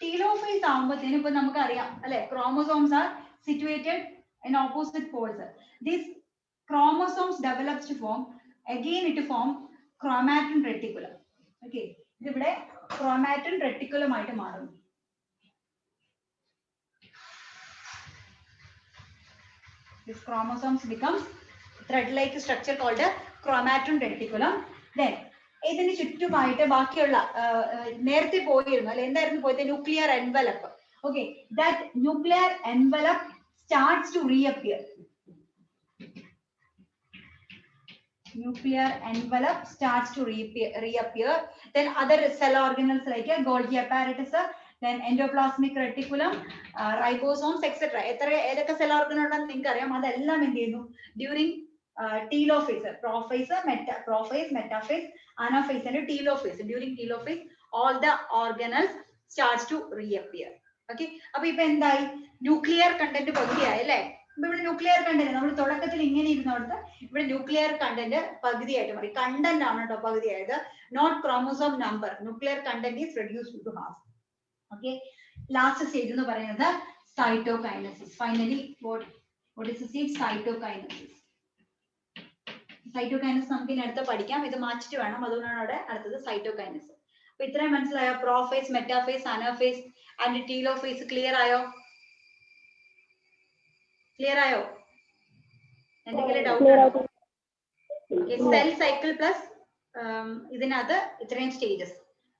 Telophase ആകുമ്പോഴത്തേനും ഇപ്പൊ നമുക്കറിയാം അല്ലെ, chromosomes are situated in opposite poles. These chromosomes develops to form chromatin reticulum. Okay, ഇതിവിടെ chromatin reticulum ആയിട്ട് മാറുന്നു. This chromosomes becomes thread-like structure called a chromatin reticulum. Then ഇതിന് ചുറ്റുമായിട്ട് ബാക്കിയുള്ള നേരത്തെ പോയിരുന്നു അല്ലെ, എന്തായിരുന്നു പോയത്? Nuclear envelope. Okay, that nuclear envelope starts to reappear. nuclear envelope starts to reappear. Then other cell organelles like a Golgi apparatus, then endoplasmic reticulum, ribosomes, etc. ഏതൊക്കെ cell organ ഉണ്ടെന്ന് നിങ്ങൾക്ക് അറിയാം. അതെല്ലാം എന്ത് ചെയ്യുന്നു during telophase, prophase, metaphase, anaphase and telophase. During telophase, all the organelles starts to reappear. Okay, അപ്പൊ ഇപ്പൊ എന്തായി ന്യൂക്ലിയർ കണ്ടന്റ് പകുതിയായി അല്ലേ? അപ്പൊ ഇവിടെ ന്യൂക്ലിയർ കണ്ടന്റ് നമ്മൾ തുടക്കത്തിൽ ഇങ്ങനെ ഇരുന്നോടത്ത് ഇവിടെ ന്യൂക്ലിയർ കണ്ടന്റ് പകുതിയായിട്ട് മാറി. കണ്ടന്റ് ആണ് കേട്ടോ പകുതിയായത്, not chromosome number. Nuclear content is reduced to half. Okay, last stage എന്ന് പറയുന്നത് cytokinesis. Finally what is the stage? Cytokinesis. Cytokinesis നമുക്ക് ഇനി അടുത്ത് പഠിക്കാം. ഇത് മാറ്റിട്ട് വേണം, അതുകൊണ്ടാണ് അവിടെ അടുത്തത് സൈറ്റോകൈനസിസ്. അപ്പൊ ഇത്രയും മനസ്സിലായോ? Prophase, metaphase, anaphase and telophase clear ആയോ? ക്ലിയർ ആയോ? എന്തെങ്കിലും ഡൗട്ട് ഉണ്ടോ? സെൽ സൈക്കിൾ പ്ലസ് ഇതിനകത്ത് ഇത്രയും സ്റ്റേജസ്.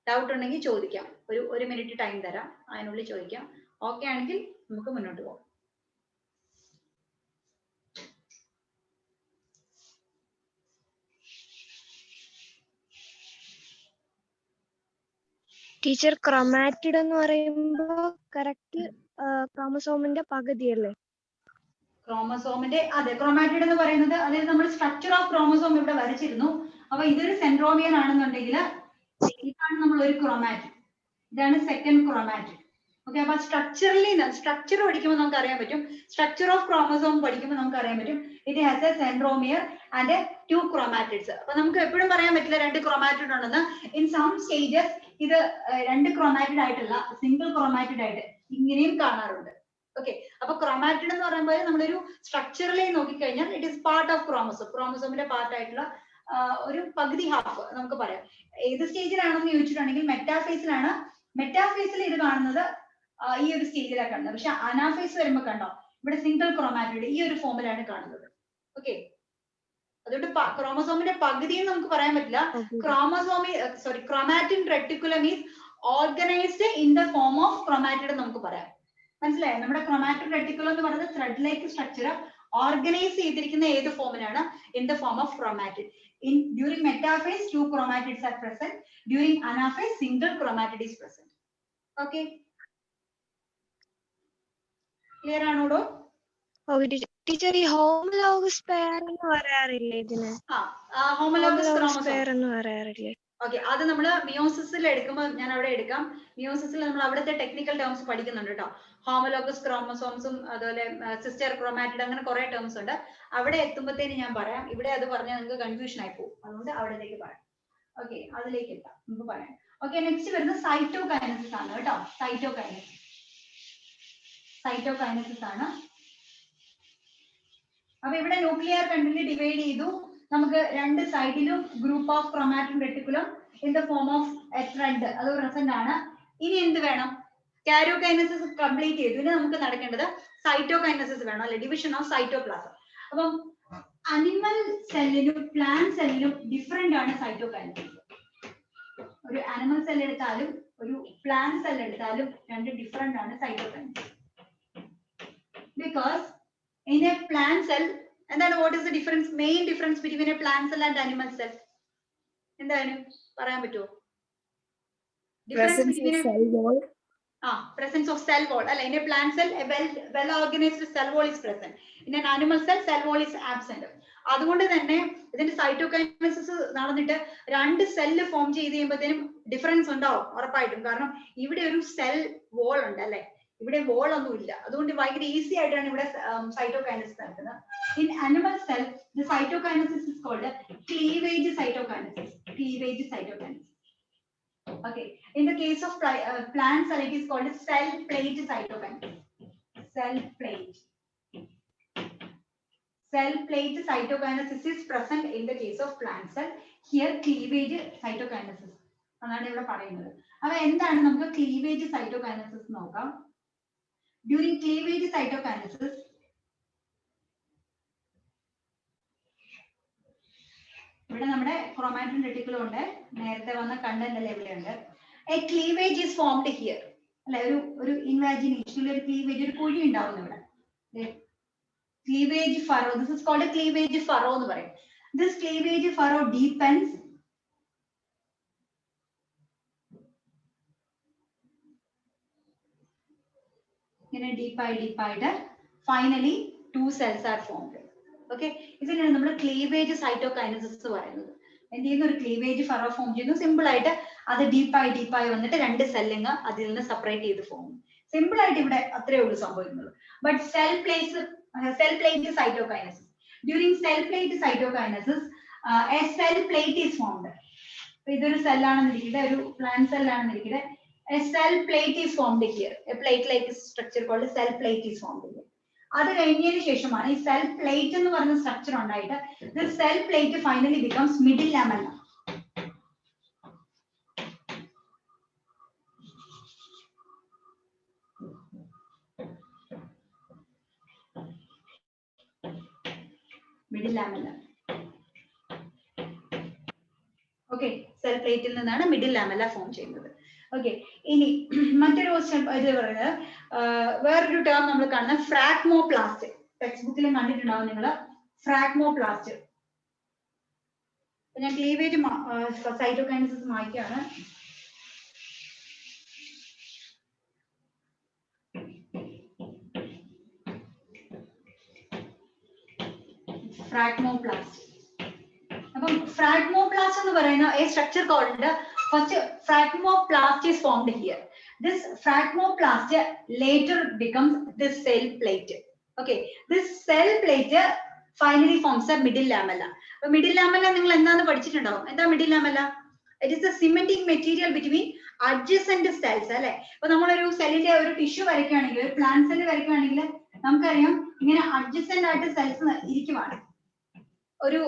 ഡൗട്ട് ഉണ്ടെങ്കിൽ ചോദിക്കാം. ഒരു മിനിറ്റ് ടൈം തരാം, അതിനുള്ളിൽ ചോദിക്കാം. ഓക്കെ ആണെങ്കിൽ നമുക്ക് മുന്നോട്ട് പോകാം. ടീച്ചർ, ക്രൊമാറ്റിഡ് എന്ന് പറയുമ്പോ കറക്റ്റ് ക്രോമസോമിന്റെ പകുതിയല്ലേ? ക്രോമസോമിന്റെ അതെ, ക്രോമാറ്റിഡ് എന്ന് പറയുന്നത് അതായത് നമ്മൾ സ്ട്രക്ചർ ഓഫ് ക്രോമസോം ഇവിടെ വരച്ചിരുന്നു. അപ്പൊ ഇതൊരു സെൻട്രോമിയർ ആണെന്നുണ്ടെങ്കിൽ ഇതാണ് നമ്മൾ ഒരു ക്രോമാറ്റിഡ്, ഇതാണ് സെക്കൻഡ് ക്രോമാറ്റിഡ്. ഓക്കെ, അപ്പൊ സ്ട്രക്ചർ പഠിക്കുമ്പോൾ നമുക്ക് അറിയാൻ പറ്റും. സ്ട്രക്ചർ ഓഫ് ക്രോമസോം പഠിക്കുമ്പോൾ നമുക്ക് അറിയാൻ പറ്റും it has A centromere and 2 chromatids. അപ്പൊ നമുക്ക് എപ്പോഴും പറയാൻ പറ്റില്ല 2 ക്രോമാറ്റിഡ് ഉണ്ടെന്ന്. ഇൻ സം സ്റ്റേജസ് ഇത് 2 ക്രോമാറ്റിഡ് ആയിട്ടല്ല, സിംഗിൾ ക്രോമാറ്റിഡ് ആയിട്ട് ഇങ്ങനെയും കാണാറുണ്ട്. ഓക്കെ, അപ്പൊ ക്രോമാറ്റിഡ് എന്ന് പറയുമ്പോൾ നമ്മളൊരു സ്ട്രക്ചറിലേ നോക്കിക്കഴിഞ്ഞാൽ it is part of chromosome. ക്രോമസോമിന്റെ പാർട്ട് ആയിട്ടുള്ള ഒരു പകുതി ഹാഫ് നമുക്ക് പറയാം. ഏത് സ്റ്റേജിലാണെന്ന് ചോദിച്ചിട്ടുണ്ടെങ്കിൽ മെറ്റാഫേസിലാണ്. മെറ്റാഫേസിൽ ഇത് കാണുന്നത് ഈ ഒരു സ്റ്റേജിലാണ് കാണുന്നത്. പക്ഷെ അനാഫേസ് വരുമ്പോ കണ്ടോ ഇവിടെ സിംഗിൾ ക്രോമാറ്റിഡ് ഈ ഒരു ഫോമിലാണ് കാണുന്നത്. ഓക്കെ, അതുകൊണ്ട് ക്രോമസോമിന്റെ പകുതി എന്ന് നമുക്ക് പറയാൻ പറ്റില്ല. Chromatin reticulum is organised in the form of chromatid നമുക്ക് പറയാം. മനസ്സിലായോ? നമ്മുടെ ക്രോമാറ്റിൻ റെട്ടിക്കുലം എന്ന് പറയുന്നത് ത്രെഡ് ലൈക്ക് സ്ട്രക്ചർ ഓർഗനൈസ് ചെയ്തിരിക്കുന്ന ഏത് ഫോമിലാണ്? In the form of chromatid. During metaphase 2 chromatids are present. During anaphase single chromatid is present. Okay, clear ആണോടോ? ടീച്ചർ, ഈ ഹോമോലോഗസ് പെയർ എന്ന് പറയാറില്ലേ ഇതിന്? ഹോമോലോഗസ് പെയർ എന്ന് പറയാറില്ലേ? ഓക്കെ, അത് നമ്മൾ മിയോസിസിൽ എടുക്കുമ്പോൾ ഞാൻ അവിടെ എടുക്കാം. മിയോസിസിൽ നമ്മൾ അവിടുത്തെ ടെക്നിക്കൽ ടേംസ് പഠിക്കുന്നുണ്ട് കേട്ടോ. ഹോമോലോഗസ് ക്രോമസോംസും അതുപോലെ സിസ്റ്റർ ക്രോമാറ്റിഡ് അങ്ങനെ കുറെ ടേംസ് ഉണ്ട്. അവിടെ എത്തുമ്പോഴത്തേന് ഞാൻ പറയാം. ഇവിടെ അത് പറഞ്ഞാൽ നിങ്ങൾക്ക് കൺഫ്യൂഷൻ ആയി പോകും, അതുകൊണ്ട് അവിടത്തേക്ക് പറയാം. ഓക്കെ, അതിലേക്ക് എത്താം, നമുക്ക് പറയാം. ഓക്കെ, നെക്സ്റ്റ് വരുന്നത് സൈറ്റോകൈനസിസ് ആണ് കേട്ടോ. സൈറ്റോകൈനസിസ് ആണ്. അപ്പൊ ഇവിടെ ന്യൂക്ലിയർ കണ്ടന്റ് ഡിവൈഡ് ചെയ്തു. നമുക്ക് 2 സൈഡിലും group of chromatin reticulum in the form of a threat അത് പ്രസന്റ് ആണ്. ഇനി എന്ത് വേണം? കാരിയോകൈനസിസ് കംപ്ലീറ്റ് ചെയ്തു. ഇനി നമുക്ക് നടക്കേണ്ടത് സൈറ്റോകൈനസിസ് വേണം, അല്ലെ? Division of cytoplasm. അപ്പം അനിമൽ സെല്ലിലും പ്ലാന്റ് സെല്ലിലും ഡിഫറെന്റ് ആണ് സൈറ്റോകൈനസിസ്. ഒരു അനിമൽ സെൽ എടുത്താലും ഒരു പ്ലാന്റ് സെൽ എടുത്താലും 2 ഡിഫറെന്റ് ആണ് cytokinesis. Because in a plant cell, and then what is the difference, main difference between a plant cell and animal cell? എന്താണ് പറയാൻ പറ്റുമോ? Presence of cell wall. Presence of cell wall. അല്ല, in a plant cell a well organized cell wall is present. In an animal cell wall is absent. അതുകൊണ്ട് തന്നെ ഇതിന്റെ cytokinesis നടന്നിട്ട് 2 cell form ചെയ്ത് കഴിയുമ്പോഴത്തേനും ഡിഫറൻസ് ഉണ്ടാവും ഉറപ്പായിട്ടും. കാരണം ഇവിടെ ഒരു സെൽ വോൾ ഉണ്ട്, അല്ലെ? ഇവിടെ വോൾ ഒന്നും ഇല്ല. അതുകൊണ്ട് ഭയങ്കര ഈസി ആയിട്ടാണ് ഇവിടെ സൈറ്റോകൈനസിസ് നടക്കുന്നത്. In animal cell the cytokinesis is called cleavage cytokinesis. Okay, in the case of plant cell it is called cell plate cytokinesis. Cell plate cytokinesis is present in the case of plant cell. Here cleavage cytokinesis ആണ് ഇവിടെ പറയുന്നത്. അപ്പോൾ എന്താണ് നമുക്ക് cleavage cytokinesis നോക്കാം. During cleavage cytokinesis, ഇവിടെ നമ്മുടെ chromatin reticulum ഉണ്ട്, നേരത്തെ വന്ന കണ്ടന്റ് അല്ലേ ഇവിടെ ഉണ്ട്. A cleavage is formed here. അല്ലെ, ഒരു ഇൻവാജിനേഷൻ ഒരു ക്ലീവേജ്, ഒരു കുഴി ഉണ്ടാവുന്നു ഇവിടെ. Cleavage furrow, this is called cleavage furrow എന്ന് പറയും. This cleavage furrow deepens in a deep ആയിട്ട് finally two cells are formed. Okay, ഇതിനാണ് നമ്മൾ ക്ലീവേജ് സൈറ്റോകൈനസിസ് എന്ന് പറയുന്നത്. എന്ത് ചെയ്യുന്ന ഒരു ക്ലീവേജ് ഫറോ ഫോം ചെയ്യുന്നു, സിമ്പിൾ ആയിട്ട് അത് ഡീപ്പായി വന്നിട്ട് രണ്ട് സെല്ലിങ് അതിൽ നിന്ന് സെപ്പറേറ്റ് ചെയ്ത് ഫോം. സിമ്പിൾ ആയിട്ട് ഇവിടെ അത്രേ ഉള്ളൂ സംഭവിക്കുന്നത്. But cell plate cytokinesis, during cell plate cytokinesis A cell plate is formed. ഇതൊരു സെല്ലാണെന്നിരിക്കട്ടെ, ഒരു plant സെല്ലാണെന്നിരിക്കട്ടെ, a cell plate is formed here. A plate like structure called a cell plate is formed here. അത് കഴിഞ്ഞതിന് ശേഷമാണ് ഈ cell plate എന്ന് പറയുന്ന structure ഉണ്ടായിട്ട് the cell plate finally becomes middle lamella. Middle lamella. Okay, cell plate ൽ നിന്നാണ് middle lamella form ചെയ്യുന്നത്. ഓക്കെ, ഇനി മറ്റൊരു ക്വസ്റ്റ്യൻ ഇത് പറയുന്നത് വേറൊരു ടേം നമ്മൾ കാണുന്ന ഫ്രാഗ്മോപ്ലാസ്റ്റ്. ടെക്സ്റ്റ് ബുക്കിലും കണ്ടിട്ടുണ്ടാവും നിങ്ങൾ ഫ്രാഗ്മോപ്ലാസ്റ്റ്. ഞാൻ ക്ലീവേജ് സൈറ്റോകൈനസിസ് മായ്ക്കാണ്. ഫ്രാഗ്മോപ്ലാസ്റ്റ്. അപ്പം ഫ്രാഗ്മോപ്ലാസ്റ്റ് എന്ന് പറയുന്ന a structure called first fragmoplast is formed here. This fragmoplast later becomes this cell plate. Okay, this cell plate finally forms a middle lamella. So middle lamella നിങ്ങൾ എന്താന്ന് പഠിച്ചിട്ടുണ്ടാവും. എന്താ middle lamella? It is the cementing material between adjacent cells അല്ലേ. അപ്പൊ നമ്മളൊരു സെല്ലിന്റെ ഒരു tissue വരയ്ക്കുകയാണെങ്കിൽ, ഒരു പ്ലാന്റ് സെല്ല് വരയ്ക്കുകയാണെങ്കിൽ നമുക്കറിയാം ഇങ്ങനെ അഡ്ജസന്റ് ആയിട്ട് സെൽസ് ഇരിക്കുവാണ്. ഒരു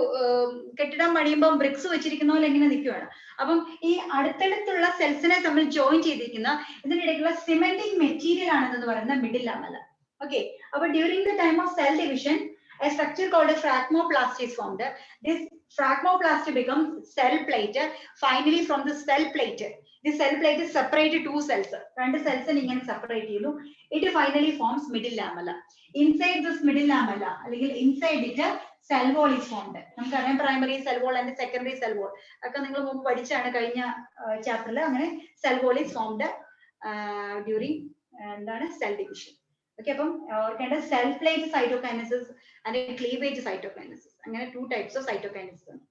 കെട്ടിടം പണിയുമ്പോൾ ബ്രിക്സ് വെച്ചിരിക്കുന്ന പോലെ ഇങ്ങനെ നിൽക്കുകയാണ്. അപ്പം ഈ അടുത്തടുത്തുള്ള സെൽസിനെ തമ്മിൽ ജോയിൻ ചെയ്തിരിക്കുന്ന ഇതിനിടയ്ക്കുള്ള സിമെന്റിംഗ് മെറ്റീരിയൽ ആണെന്ന് പറയുന്നത് മിഡിൽ ലാമെല്ല. ഓക്കെ, അപ്പൊ during the time of cell division a structure called a fragmoplast is formed. This fragmoplast becomes cell plate. Finally from the cell plate, this cell plate is separated two cells. രണ്ട് cells ഇങ്ങനെ separate ചെയ്യുന്നു. It finally forms middle lamella. Inside this middle lamella അല്ലെങ്കിൽ inside it cell wall is formed. നമുക്കറിയാം primary cell wall and secondary cell wall ഒക്കെ നിങ്ങൾ മുമ്പ് പഠിച്ചാണ് കഴിഞ്ഞ ചാപ്റ്ററിൽ. അങ്ങനെ cell wall is formed during എന്താണ് സെൽ ഡിവിഷൻ. ഓക്കെ, അപ്പം ഓർക്കേണ്ട cell plate cytokinesis and cleavage cytokinesis, അങ്ങനെ ടു ടൈപ്സ് ഓഫ് സൈറ്റോകൈനസിസ് ആണ്.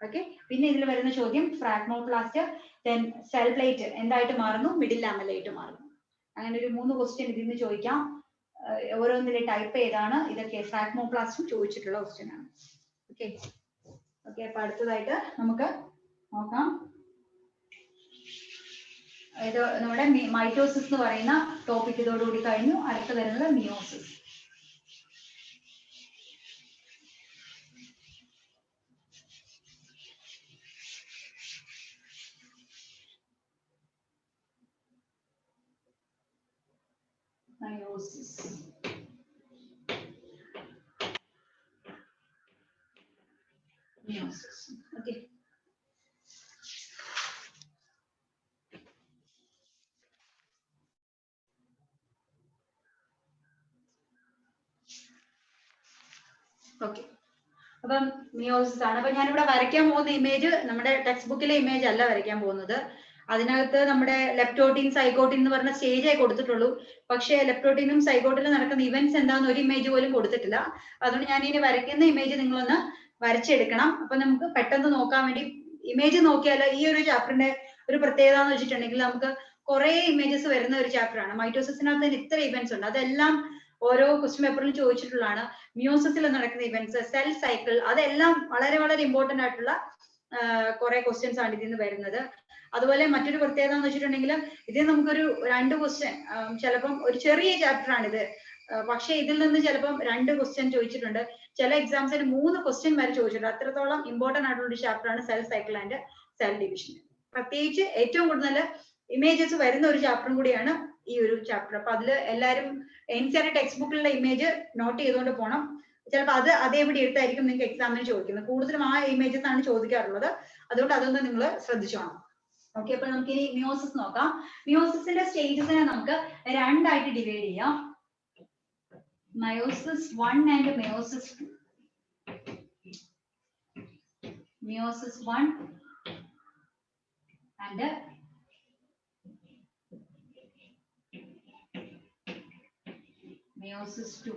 ഓക്കെ, പിന്നെ ഇതിൽ വരുന്ന ചോദ്യം ഫ്രാഗ്മോപ്ലാസ്റ്റ് ദെൻ സെൽ പ്ലേറ്റ് എന്തായിട്ട് മാറുന്നു, മിഡിൽ ലാമെല്ലയായിട്ട് മാറുന്നു. അങ്ങനെ ഒരു 3 ക്വസ്റ്റ്യൻ ഇതിൽ നിന്ന് ചോദിക്കാം. ഓരോന്നിലെ ടൈപ്പ് ഏതാണ്, ഇതൊക്കെ ഫ്രാഗ്മോപ്ലാസ്റ്റും ചോദിച്ചിട്ടുള്ള ക്വസ്റ്റ്യൻ ആണ്. ഓക്കെ ഓക്കെ, അപ്പൊ അടുത്തതായിട്ട് നമുക്ക് നോക്കാം. ഇത് നമ്മുടെ മൈറ്റോസിസ് എന്ന് പറയുന്ന ടോപ്പിക് ഇതോടുകൂടി കഴിഞ്ഞു. അടുത്ത് വരുന്നത് meiosis. Meiosis. Meiosis. Okay. Okay. അപ്പം മിയോസിസ് ആണ്. അപ്പൊ ഞാനിവിടെ വരയ്ക്കാൻ പോകുന്ന ഇമേജ് നമ്മുടെ ടെക്സ്റ്റ് ബുക്കിലെ ഇമേജ് അല്ല വരയ്ക്കാൻ പോകുന്നത്. അതിനകത്ത് നമ്മുടെ ലെപ്റ്റോട്ടിൻ സൈഗോട്ടിൻ എന്ന് പറഞ്ഞ സ്റ്റേജേ കൊടുത്തിട്ടുള്ളൂ. പക്ഷേ ലെപ്റ്റോട്ടിനും സൈഗോട്ടിനും നടക്കുന്ന ഇവന്റ്സ് എന്താന്ന് ഒരു ഇമേജ് പോലും കൊടുത്തിട്ടില്ല. അതുകൊണ്ട് ഞാൻ ഇനി വരയ്ക്കുന്ന ഇമേജ് നിങ്ങളൊന്ന് വരച്ചെടുക്കണം. അപ്പൊ നമുക്ക് പെട്ടെന്ന് നോക്കാൻ വേണ്ടി ഇമേജ് നോക്കിയാൽ ഈ ഒരു ചാപ്റ്ററിന്റെ ഒരു പ്രത്യേകത എന്ന് വെച്ചിട്ടുണ്ടെങ്കിൽ നമുക്ക് കുറെ ഇമേജസ് വരുന്ന ഒരു ചാപ്റ്റർ ആണ്. മൈറ്റോസിസിനകത്ത് തന്നെ ഇത്ര ഇവന്റ്സ് ഉണ്ട്. അതെല്ലാം ഓരോ ക്വസ്റ്റ്യൻ പേപ്പറിലും ചോദിച്ചിട്ടുള്ളതാണ്. മിയോസിസിൽ നടക്കുന്ന ഇവന്റ്സ്, സെൽ സൈക്കിൾ, അതെല്ലാം വളരെ വളരെ ഇമ്പോർട്ടന്റ് ആയിട്ടുള്ള കുറെ ക്വസ്റ്റ്യൻസ് ആണ് ഇതിൽ നിന്ന് വരുന്നത്. അതുപോലെ മറ്റൊരു പ്രത്യേകത എന്ന് വെച്ചിട്ടുണ്ടെങ്കിൽ ഇതിൽ നമുക്കൊരു 2 ക്വസ്റ്റ്യൻ, ചിലപ്പം ഒരു ചെറിയ ചാപ്റ്റർ ആണിത്, പക്ഷെ ഇതിൽ നിന്ന് ചിലപ്പം 2 ക്വസ്റ്റ്യൻ ചോദിച്ചിട്ടുണ്ട്. ചില എക്സാംസിന് 3 ക്വസ്റ്റ്യൻ വരെ ചോദിച്ചിട്ടുണ്ട്. അത്രത്തോളം ഇമ്പോർട്ടന്റ് ആയിട്ടുള്ള ഒരു ചാപ്റ്റർ ആണ് cell cycle and cell division. പ്രത്യേകിച്ച് ഏറ്റവും കൂടുതൽ ഇമേജസ് വരുന്ന ഒരു ചാപ്റ്ററും കൂടിയാണ് ഈ ഒരു ചാപ്റ്റർ. അപ്പൊ അതിൽ എല്ലാവരും എൻസിആർടി ടെക്സ്റ്റ് ബുക്കിലുള്ള ഇമേജ് നോട്ട് ചെയ്തുകൊണ്ട് പോകണം. ചിലപ്പോൾ അതേപടി എടുത്തായിരിക്കും നിങ്ങൾക്ക് എക്സാമിന് ചോദിക്കുന്നത്. കൂടുതലും ആ ഇമേജസ് ആണ് ചോദിക്കാറുള്ളത്. അതുകൊണ്ട് അതൊന്ന് നിങ്ങൾ ശ്രദ്ധിച്ചോണം. ഓക്കെ, അപ്പൊ നമുക്ക് ഇനി മിയോസിസ് നോക്കാം. മിയോസിസിന്റെ സ്റ്റേജസിനെ നമുക്ക് 2 ആയിട്ട് ഡിവൈഡ് ചെയ്യാം. Meiosis 1 and meiosis 2. meiosis 1 and meiosis 2.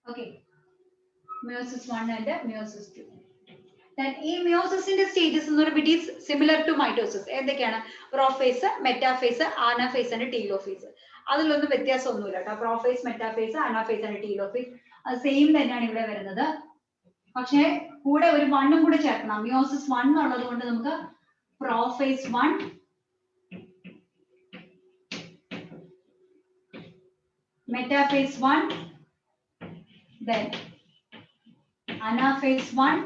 Okay, meiosis 1 and meiosis 2. Then ഈ മിയോസിസിന്റെ സ്റ്റേജസ് എന്ന് പറയുമ്പോൾ it is similar to mitosis. എന്തൊക്കെയാണ്? Prophase, metaphase, anaphase and telophase. അതിലൊന്നും വ്യത്യാസമൊന്നുമില്ല കേട്ടോ. Prophase, metaphase, anaphase and telophase അത് സെയിം തന്നെയാണ് ഇവിടെ വരുന്നത്. പക്ഷേ കൂടെ ഒരു 1 കൂടെ ചേർക്കണം. മിയോസിസ് 1 ഉള്ളത് കൊണ്ട് നമുക്ക് prophase 1, metaphase 1, then anaphase 1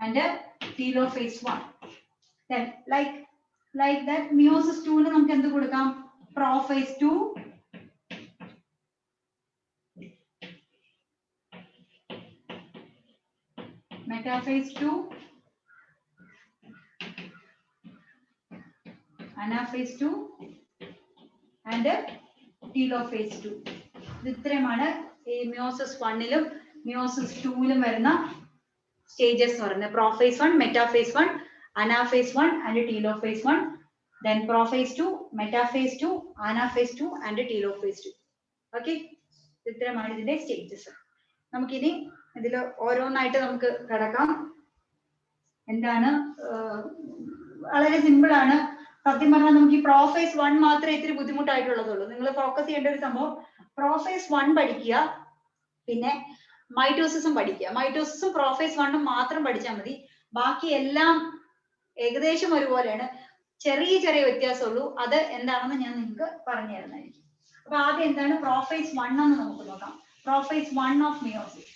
and telophase 1. Then like that meiosis 2 ന് നമുക്ക് എന്ത് കൊടുക്കാം? prophase 2, metaphase 2, anaphase 2 and telophase 2. ഇത്രയുമാണ് ഈ മിയോസിസ് 1ലും മിയോസിസ് 2ലും വരുന്ന സ്റ്റേജസ് എന്ന് പറയുന്നത്. Prophase 1, metaphase 1, anaphase 1 and telophase 1, then prophase 2, metaphase 2, anaphase 2 and telophase 2. Okay, ഇത്രയുമാണ് ഇതിന്റെ സ്റ്റേജസ്. നമുക്കിനി ഇതിൽ ഓരോന്നായിട്ട് നമുക്ക് കിടക്കാം. എന്താണ്? വളരെ സിമ്പിൾ ആണ്. സത്യം പറഞ്ഞാൽ നമുക്ക് ഈ പ്രോഫേസ് 1 മാത്രമേ ഇത്തിരി ബുദ്ധിമുട്ടായിട്ടുള്ളതുള്ളൂ. നിങ്ങൾ ഫോക്കസ് ചെയ്യേണ്ട ഒരു സംഭവം പ്രോഫേസ് 1 പഠിക്കുക, പിന്നെ മൈറ്റോസിസും പഠിക്കുക. മൈറ്റോസിസും പ്രോഫേസ് 1 മാത്രം പഠിച്ചാൽ മതി. ബാക്കി എല്ലാം ഏകദേശം ഒരുപോലെയാണ്. ചെറിയ ചെറിയ വ്യത്യാസമുള്ളൂ. അത് എന്താണെന്ന് ഞാൻ നിങ്ങൾക്ക് പറഞ്ഞു തരുന്നതായിരിക്കും. അപ്പൊ ആദ്യം എന്താണ് പ്രോഫേസ് 1 എന്ന് നമുക്ക് നോക്കാം. Prophase 1 of meiosis.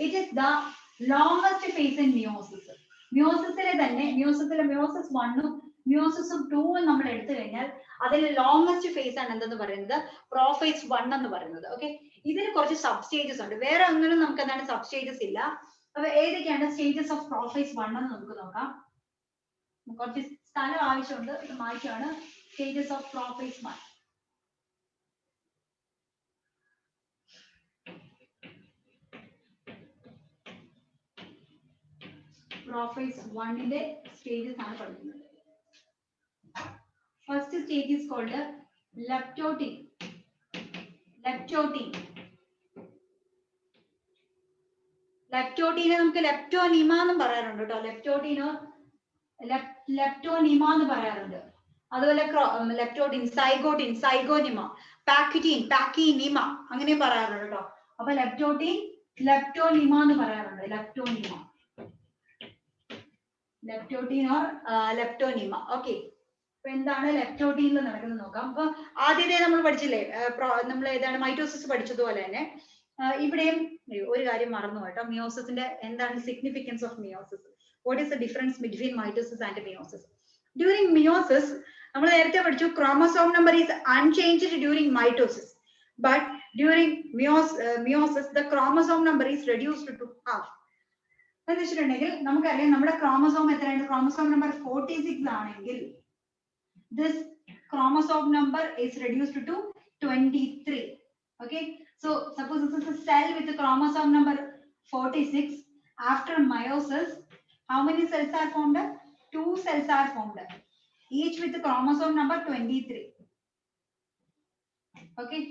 It is the longest phase in meiosis. മിയോസിസിലെ തന്നെ മിയോസിസിലെ മിയോസിസ് 1ഉം മിയോസിസും 2ഉം നമ്മൾ എടുത്തു കഴിഞ്ഞാൽ അതിൽ ലോങ്സ്റ്റ് ഫേസ് ആണ് എന്തെന്ന് പറയുന്നത്? പ്രോഫേസ് 1 എന്ന് പറയുന്നത്. ഓക്കെ, ഇതിന് കുറച്ച് സബ് സ്റ്റേജസ് ഉണ്ട്. വേറെ ഒന്നിനും നമുക്ക് എന്താണ് സബ് സ്റ്റേജസ് ഇല്ല. അപ്പൊ ഏതൊക്കെയാണ് സ്റ്റേജസ് ഓഫ് പ്രോഫേസ് 1 എന്ന് നമുക്ക് നോക്കാം. കുറച്ച് സ്ഥലം ആവശ്യമുണ്ട്, ഇത് മാറ്റിയാണ്. Stages of prophase 1. പ്രോഫേസ് 1ന്റെ സ്റ്റേജസ് ആണ് പഠിക്കുന്നത്. First stage is called leptotene. ലെപ്റ്റോട്ടീനെ നമുക്ക് ലെപ്റ്റോനിമ എന്നും പറയാറുണ്ട് കേട്ടോ. ലെപ്റ്റോനിമ എന്ന് പറയാറുണ്ട്. അതുപോലെ ലെപ്റ്റോട്ടിൻ, സൈഗോനിമ, പാക്കിനിമ അങ്ങനെ പറയാറുണ്ട് കേട്ടോ. അപ്പൊ ലെപ്റ്റോനിമ എന്ന് പറയാറുണ്ട്. ലെപ്റ്റോട്ടീൻ ഓർ ലെപ്റ്റോനിമ. ഓക്കെ, അപ്പൊ എന്താണ് ലെപ്റ്റോട്ടീനിൽ നടക്കുന്നത് നോക്കാം. അപ്പൊ ആദ്യത്തെ നമ്മൾ പഠിച്ചില്ലേ, നമ്മൾ ഏതാണ് മൈറ്റോസിസ് പഠിച്ചതുപോലെ തന്നെ ഇവിടെയും ഒരു കാര്യം മറന്നു കേട്ടോ. മിയോസിസിന്റെ എന്താണ് significance of meiosis? What is the difference between mitosis and meiosis? During meiosis നമ്മൾ നേരത്തെ പഠിച്ചു chromosome number is unchanged during mitosis, but during meiosis the chromosome number is reduced to half. എന്ന് വെച്ചിട്ടുണ്ടെങ്കിൽ നമുക്കറിയാം നമ്മുടെ ക്രോമസോം എത്രയാണ്? ക്രോമസോം നമ്പർ 46 ആണെങ്കിൽ this chromosome number is reduced to 23. Okay, so suppose this is a cell with the chromosome number 46. After meiosis, how many cells are formed? 2 cells are formed, each with the chromosome number 23. Okay,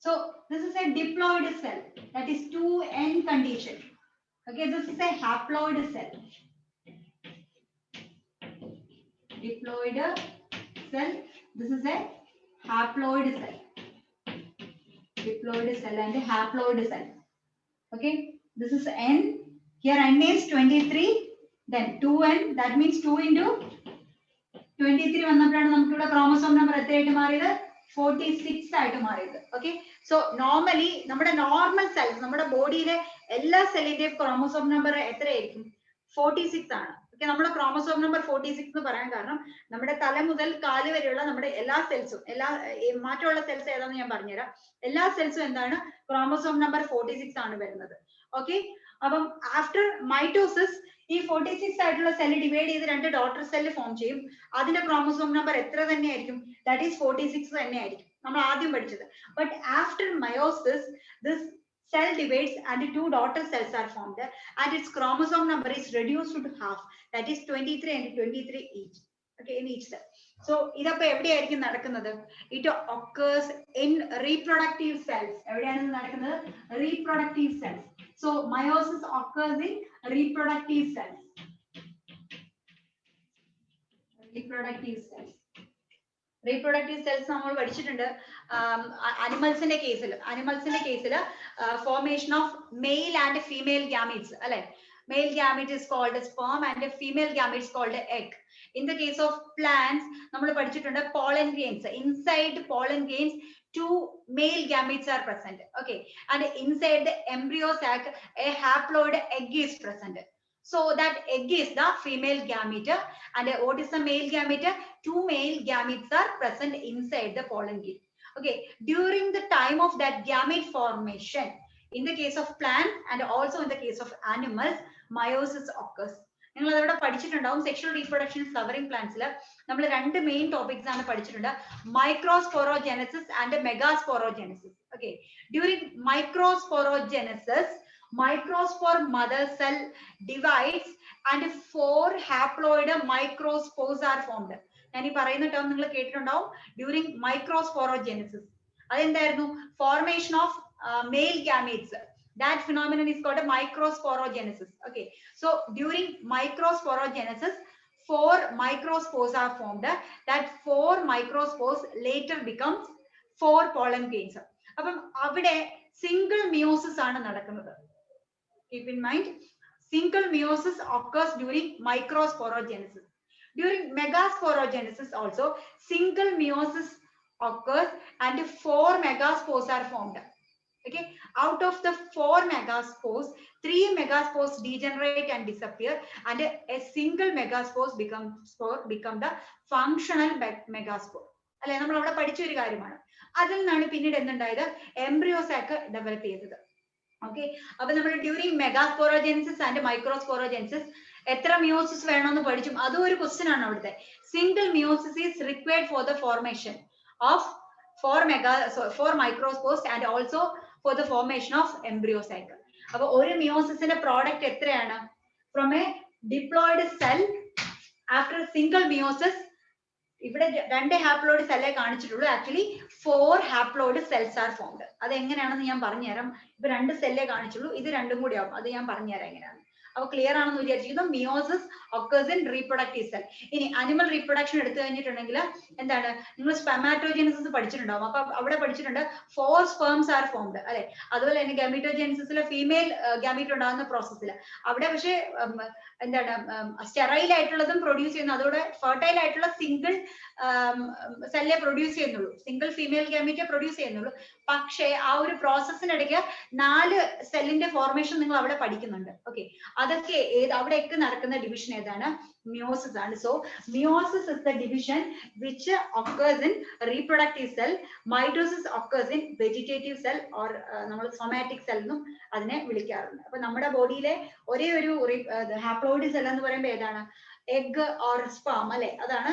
so this is a diploid cell, that is 2n condition. Okay, this is a haploid cell. Diploid cell, this is a haploid cell. Diploid cell and a haploid cell. Okay, this is n. Here n is 23, then 2n, that means 2 into 23 വന്നപ്പോഴാണ് നമുക്ക് ഇവിടെ chromosome number എത്രയായിട്ട് മാറിയത്? 46 ആയിട്ട് മാറിയത്. Okay, so normally നമ്മുടെ normal cells, നമ്മുടെ ബോഡിയിലെ എല്ലാ സെല്ലിന്റെയും chromosome number എത്രയായിരിക്കും? 46 ആണ്. ഓക്കെ, നമ്മുടെ ക്രോമസോം നമ്പർ 46 എന്ന് പറയാൻ കാരണം നമ്മുടെ തല മുതൽ കാല് വരെയുള്ള നമ്മുടെ എല്ലാ സെൽസും, മാറ്റമുള്ള സെൽസ് ഏതാണെന്ന് ഞാൻ പറഞ്ഞുതരാം. എല്ലാ സെൽസും എന്താണ്? ക്രോമസോം നമ്പർ 46 ആണ് വരുന്നത്. ഓക്കെ, അപ്പം ആഫ്റ്റർ മൈറ്റോസിസ് ഈ 46 ആയിട്ടുള്ള സെല്ല് ഡിവൈഡ് ചെയ്ത് 2 ഡോട്ടർ സെല്ല് ഫോം ചെയ്യും. അതിന്റെ ക്രോമസോം നമ്പർ എത്ര തന്നെയായിരിക്കും? ദാറ്റ് ഈസ് 46 തന്നെയായിരിക്കും നമ്മൾ ആദ്യം പഠിച്ചത്. But after meiosis this cell divides and 2 daughter cells are formed and its chromosome number is reduced to half, that is 23 and 23 each. Okay, in each cell. So ഇതപ്പോ എവിടെയായിരിക്കും നടക്കുന്നത്? It occurs in reproductive cells. എവിടെയാണ് നടക്കുന്നത്? Reproductive cells. So meiosis occurs in reproductive cells. Reproductive cells നമ്മൾ പഠിച്ചിട്ടുണ്ട് അനിമൽസിന്റെ കേസിൽ formation of male and female gametes അല്ലെ. Male gamete is called sperm and female gamete is called egg. In the case of plants നമ്മൾ പഠിച്ചിട്ടുണ്ട് pollen grains. Inside pollen grains 2 male gametes are present. Okay, and inside the embryo sac a haploid egg is present. So that egg is the female gamete and what is the male gamete? 2 male gametes are present inside the pollen grain. Okay, during the time of that gamete formation, in the case of plants and also in the case of animals, meiosis occurs. നിങ്ങൾ അതവിടെ പഠിച്ചിട്ടുണ്ടാവും sexual reproduction flowering പ്ലാന്റ്സിൽ നമ്മൾ രണ്ട് main topics ആണ് പഠിച്ചിട്ടുണ്ട്, microsporogenesis and megasporogenesis. Okay, during microsporogenesis microspore mother cell divides and 4 haploid microspores are formed. ഞാൻ ഈ പറയുന്ന ടേം നിങ്ങൾ കേട്ടിട്ടുണ്ടാവും, ഡ്യൂറിംഗ് മൈക്രോസ്പോറോജെനസിസ്. അതെന്തായിരുന്നു? Formation of male gametes. That phenomenon is called a microsporogenesis. Okay, so during microsporogenesis 4 microspores are formed. That 4 microspores later becomes 4 pollen grains. അപ്പം അവിടെ single meiosis ആണ് നടക്കുന്നത്. Keep in mind, single meiosis occurs during microsporogenesis. During megasporogenesis also single meiosis occurs and 4 megaspores are formed. Okay, out of the 4 megaspores 3 megaspores degenerate and disappear and a single megaspore become the functional megaspore. അല്ലെ, നമ്മൾ അവിടെ പഠിച്ച ഒരു കാര്യമാണ്. അതിൽ നിന്നാണ് പിന്നീട് എന്തുണ്ടായത്? Embryo sac develop ചെയ്തത്. ഓക്കെ, അപ്പൊ നമ്മൾ ഡ്യൂറിംഗ് മെഗാസ്പോറോജെനസിസ് ആൻഡ് മൈക്രോസ്പോറോജെനസിസ് എത്ര മിയോസിസ് വേണമെന്ന് പഠിച്ചു. അതും ഒരു ക്വസ്റ്റ്യൻ ആണ് അവിടുത്തെ. Single meiosis is required for the formation of 4 microspores and also for the formation of embryo cycle. അപ്പൊ ഒരു മിയോസിസിന്റെ പ്രോഡക്റ്റ് എത്രയാണ്? From a diploid cell after single meiosis, ഇവിടെ 2 ഹാപ്ലോയിഡ് സെല്ലേ കാണിച്ചിട്ടുള്ളൂ, actually 4 haploid cells are formed. അത് എങ്ങനെയാണെന്ന് ഞാൻ പറഞ്ഞുതരാം. ഇപ്പൊ 2 സെല്ലേ കാണിച്ചുള്ളൂ, ഇത് രണ്ടും കൂടി ആവും, അത് ഞാൻ പറഞ്ഞുതരാം എങ്ങനെയാണ്. അപ്പൊ ക്ലിയർ ആണെന്ന് വിചാരിച്ചിരിക്കുന്നു. Meiosis occurs in reproductive cell. ഇനി അനിമൽ റീപ്രൊഡക്ഷൻ എടുത്തു കഴിഞ്ഞിട്ടുണ്ടെങ്കിൽ എന്താണ്? നിങ്ങൾ സ്പെർമാറ്റോജെനസിസ് പഠിച്ചിട്ടുണ്ടാവും. അപ്പൊ അവിടെ പഠിച്ചിട്ടുണ്ട് 4 sperms are formed അല്ലെ. അതുപോലെ തന്നെ ഗാമീറ്റോജെനസിസിലെ ഫീമെയിൽ ഗാമീറ്റ് ഉണ്ടാകുന്ന പ്രോസസ്സിൽ അവിടെ പക്ഷേ എന്താണ് സ്റ്റെറൈൽ ആയിട്ടുള്ളതും പ്രൊഡ്യൂസ് ചെയ്യുന്നു, അതോടെ ഫെർട്ടൈൽ ആയിട്ടുള്ള സിംഗിൾ സെല്ലെ പ്രൊഡ്യൂസ് ചെയ്യുന്നുള്ളൂ, സിംഗിൾ ഫീമെയിൽ ഗാമീറ്റ് പ്രൊഡ്യൂസ് ചെയ്യുന്നുള്ളൂ. പക്ഷേ ആ ഒരു പ്രോസസ്സിനിടയ്ക്ക് 4 സെല്ലിന്റെ ഫോർമേഷൻ നിങ്ങൾ അവിടെ പഠിക്കുന്നുണ്ട്. ഓക്കെ, അതൊക്കെ അവിടെയൊക്കെ നടക്കുന്ന ഡിവിഷൻ ഏതാണ്? മിയോസിസ് ആണ്. So meiosis is the division which occurs in reproductive cell. Mitosis occurs in vegetative cell or നമ്മൾ സൊമാറ്റിക് സെൽ എന്നും അതിനെ വിളിക്കാറുണ്ട്. അപ്പൊ നമ്മുടെ ബോഡിയിലെ ഒരേ ഒരു ഹാപ്ലോയിഡ് സെൽ എന്ന് പറയുമ്പോൾ ഏതാണ്? എഗ് ഓർ സ്പേം അല്ലെ, അതാണ്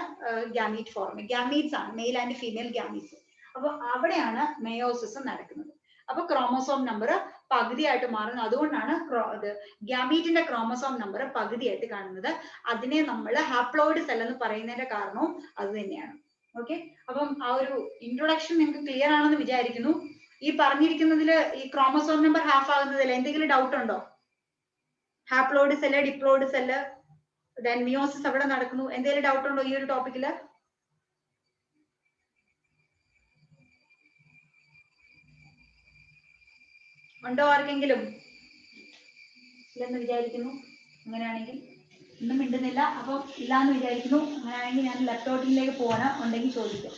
ഗാമീറ്റ് ഫോർം. ഗാമീറ്റ്സ് ആണ്, മെയിൽ ആൻഡ് ഫീമെയിൽ ഗാമീറ്റ്സ്. അപ്പൊ അവിടെയാണ് മെയോസിസ് നടക്കുന്നത്. അപ്പൊ ക്രോമോസോം നമ്പർ പകുതിയായിട്ട് മാറുന്നു. അതുകൊണ്ടാണ് ഗാമീറ്റിന്റെ ക്രോമോസോം നമ്പർ പകുതിയായിട്ട് കാണുന്നത്. അതിനെ നമ്മൾ ഹാപ്ലോയിഡ് സെൽ എന്ന് പറയുന്നതിന്റെ കാരണവും അത് തന്നെയാണ്. ഓക്കെ, അപ്പം ആ ഒരു ഇൻട്രൊഡക്ഷൻ നിങ്ങൾക്ക് ക്ലിയർ ആണെന്ന് വിചാരിക്കുന്നു. ഈ പറഞ്ഞിരിക്കുന്നതിൽ ഈ ക്രോമോസോം നമ്പർ ഹാഫ് ആകുന്നതിൽ എന്തെങ്കിലും ഡൗട്ട് ഉണ്ടോ? Haploid cell, diploid cell, then meiosis അവിടെ നടക്കുന്നു, എന്തെങ്കിലും ഡൗട്ട് ഉണ്ടോ ഈ ഒരു ടോപ്പിക്കില്? ഉണ്ടോ ആർക്കെങ്കിലും? ഇല്ലെന്ന് വിചാരിക്കുന്നു. അങ്ങനെയാണെങ്കിൽ ഒന്നും മിണ്ടുന്നില്ല, അപ്പൊ ഇല്ലാന്ന് വിചാരിക്കുന്നു. അങ്ങനെയാണെങ്കിൽ ഞാൻ ലെപ്റ്റോട്ടിലേക്ക് പോകണം, ഉണ്ടെങ്കിൽ ചോദിക്കാം.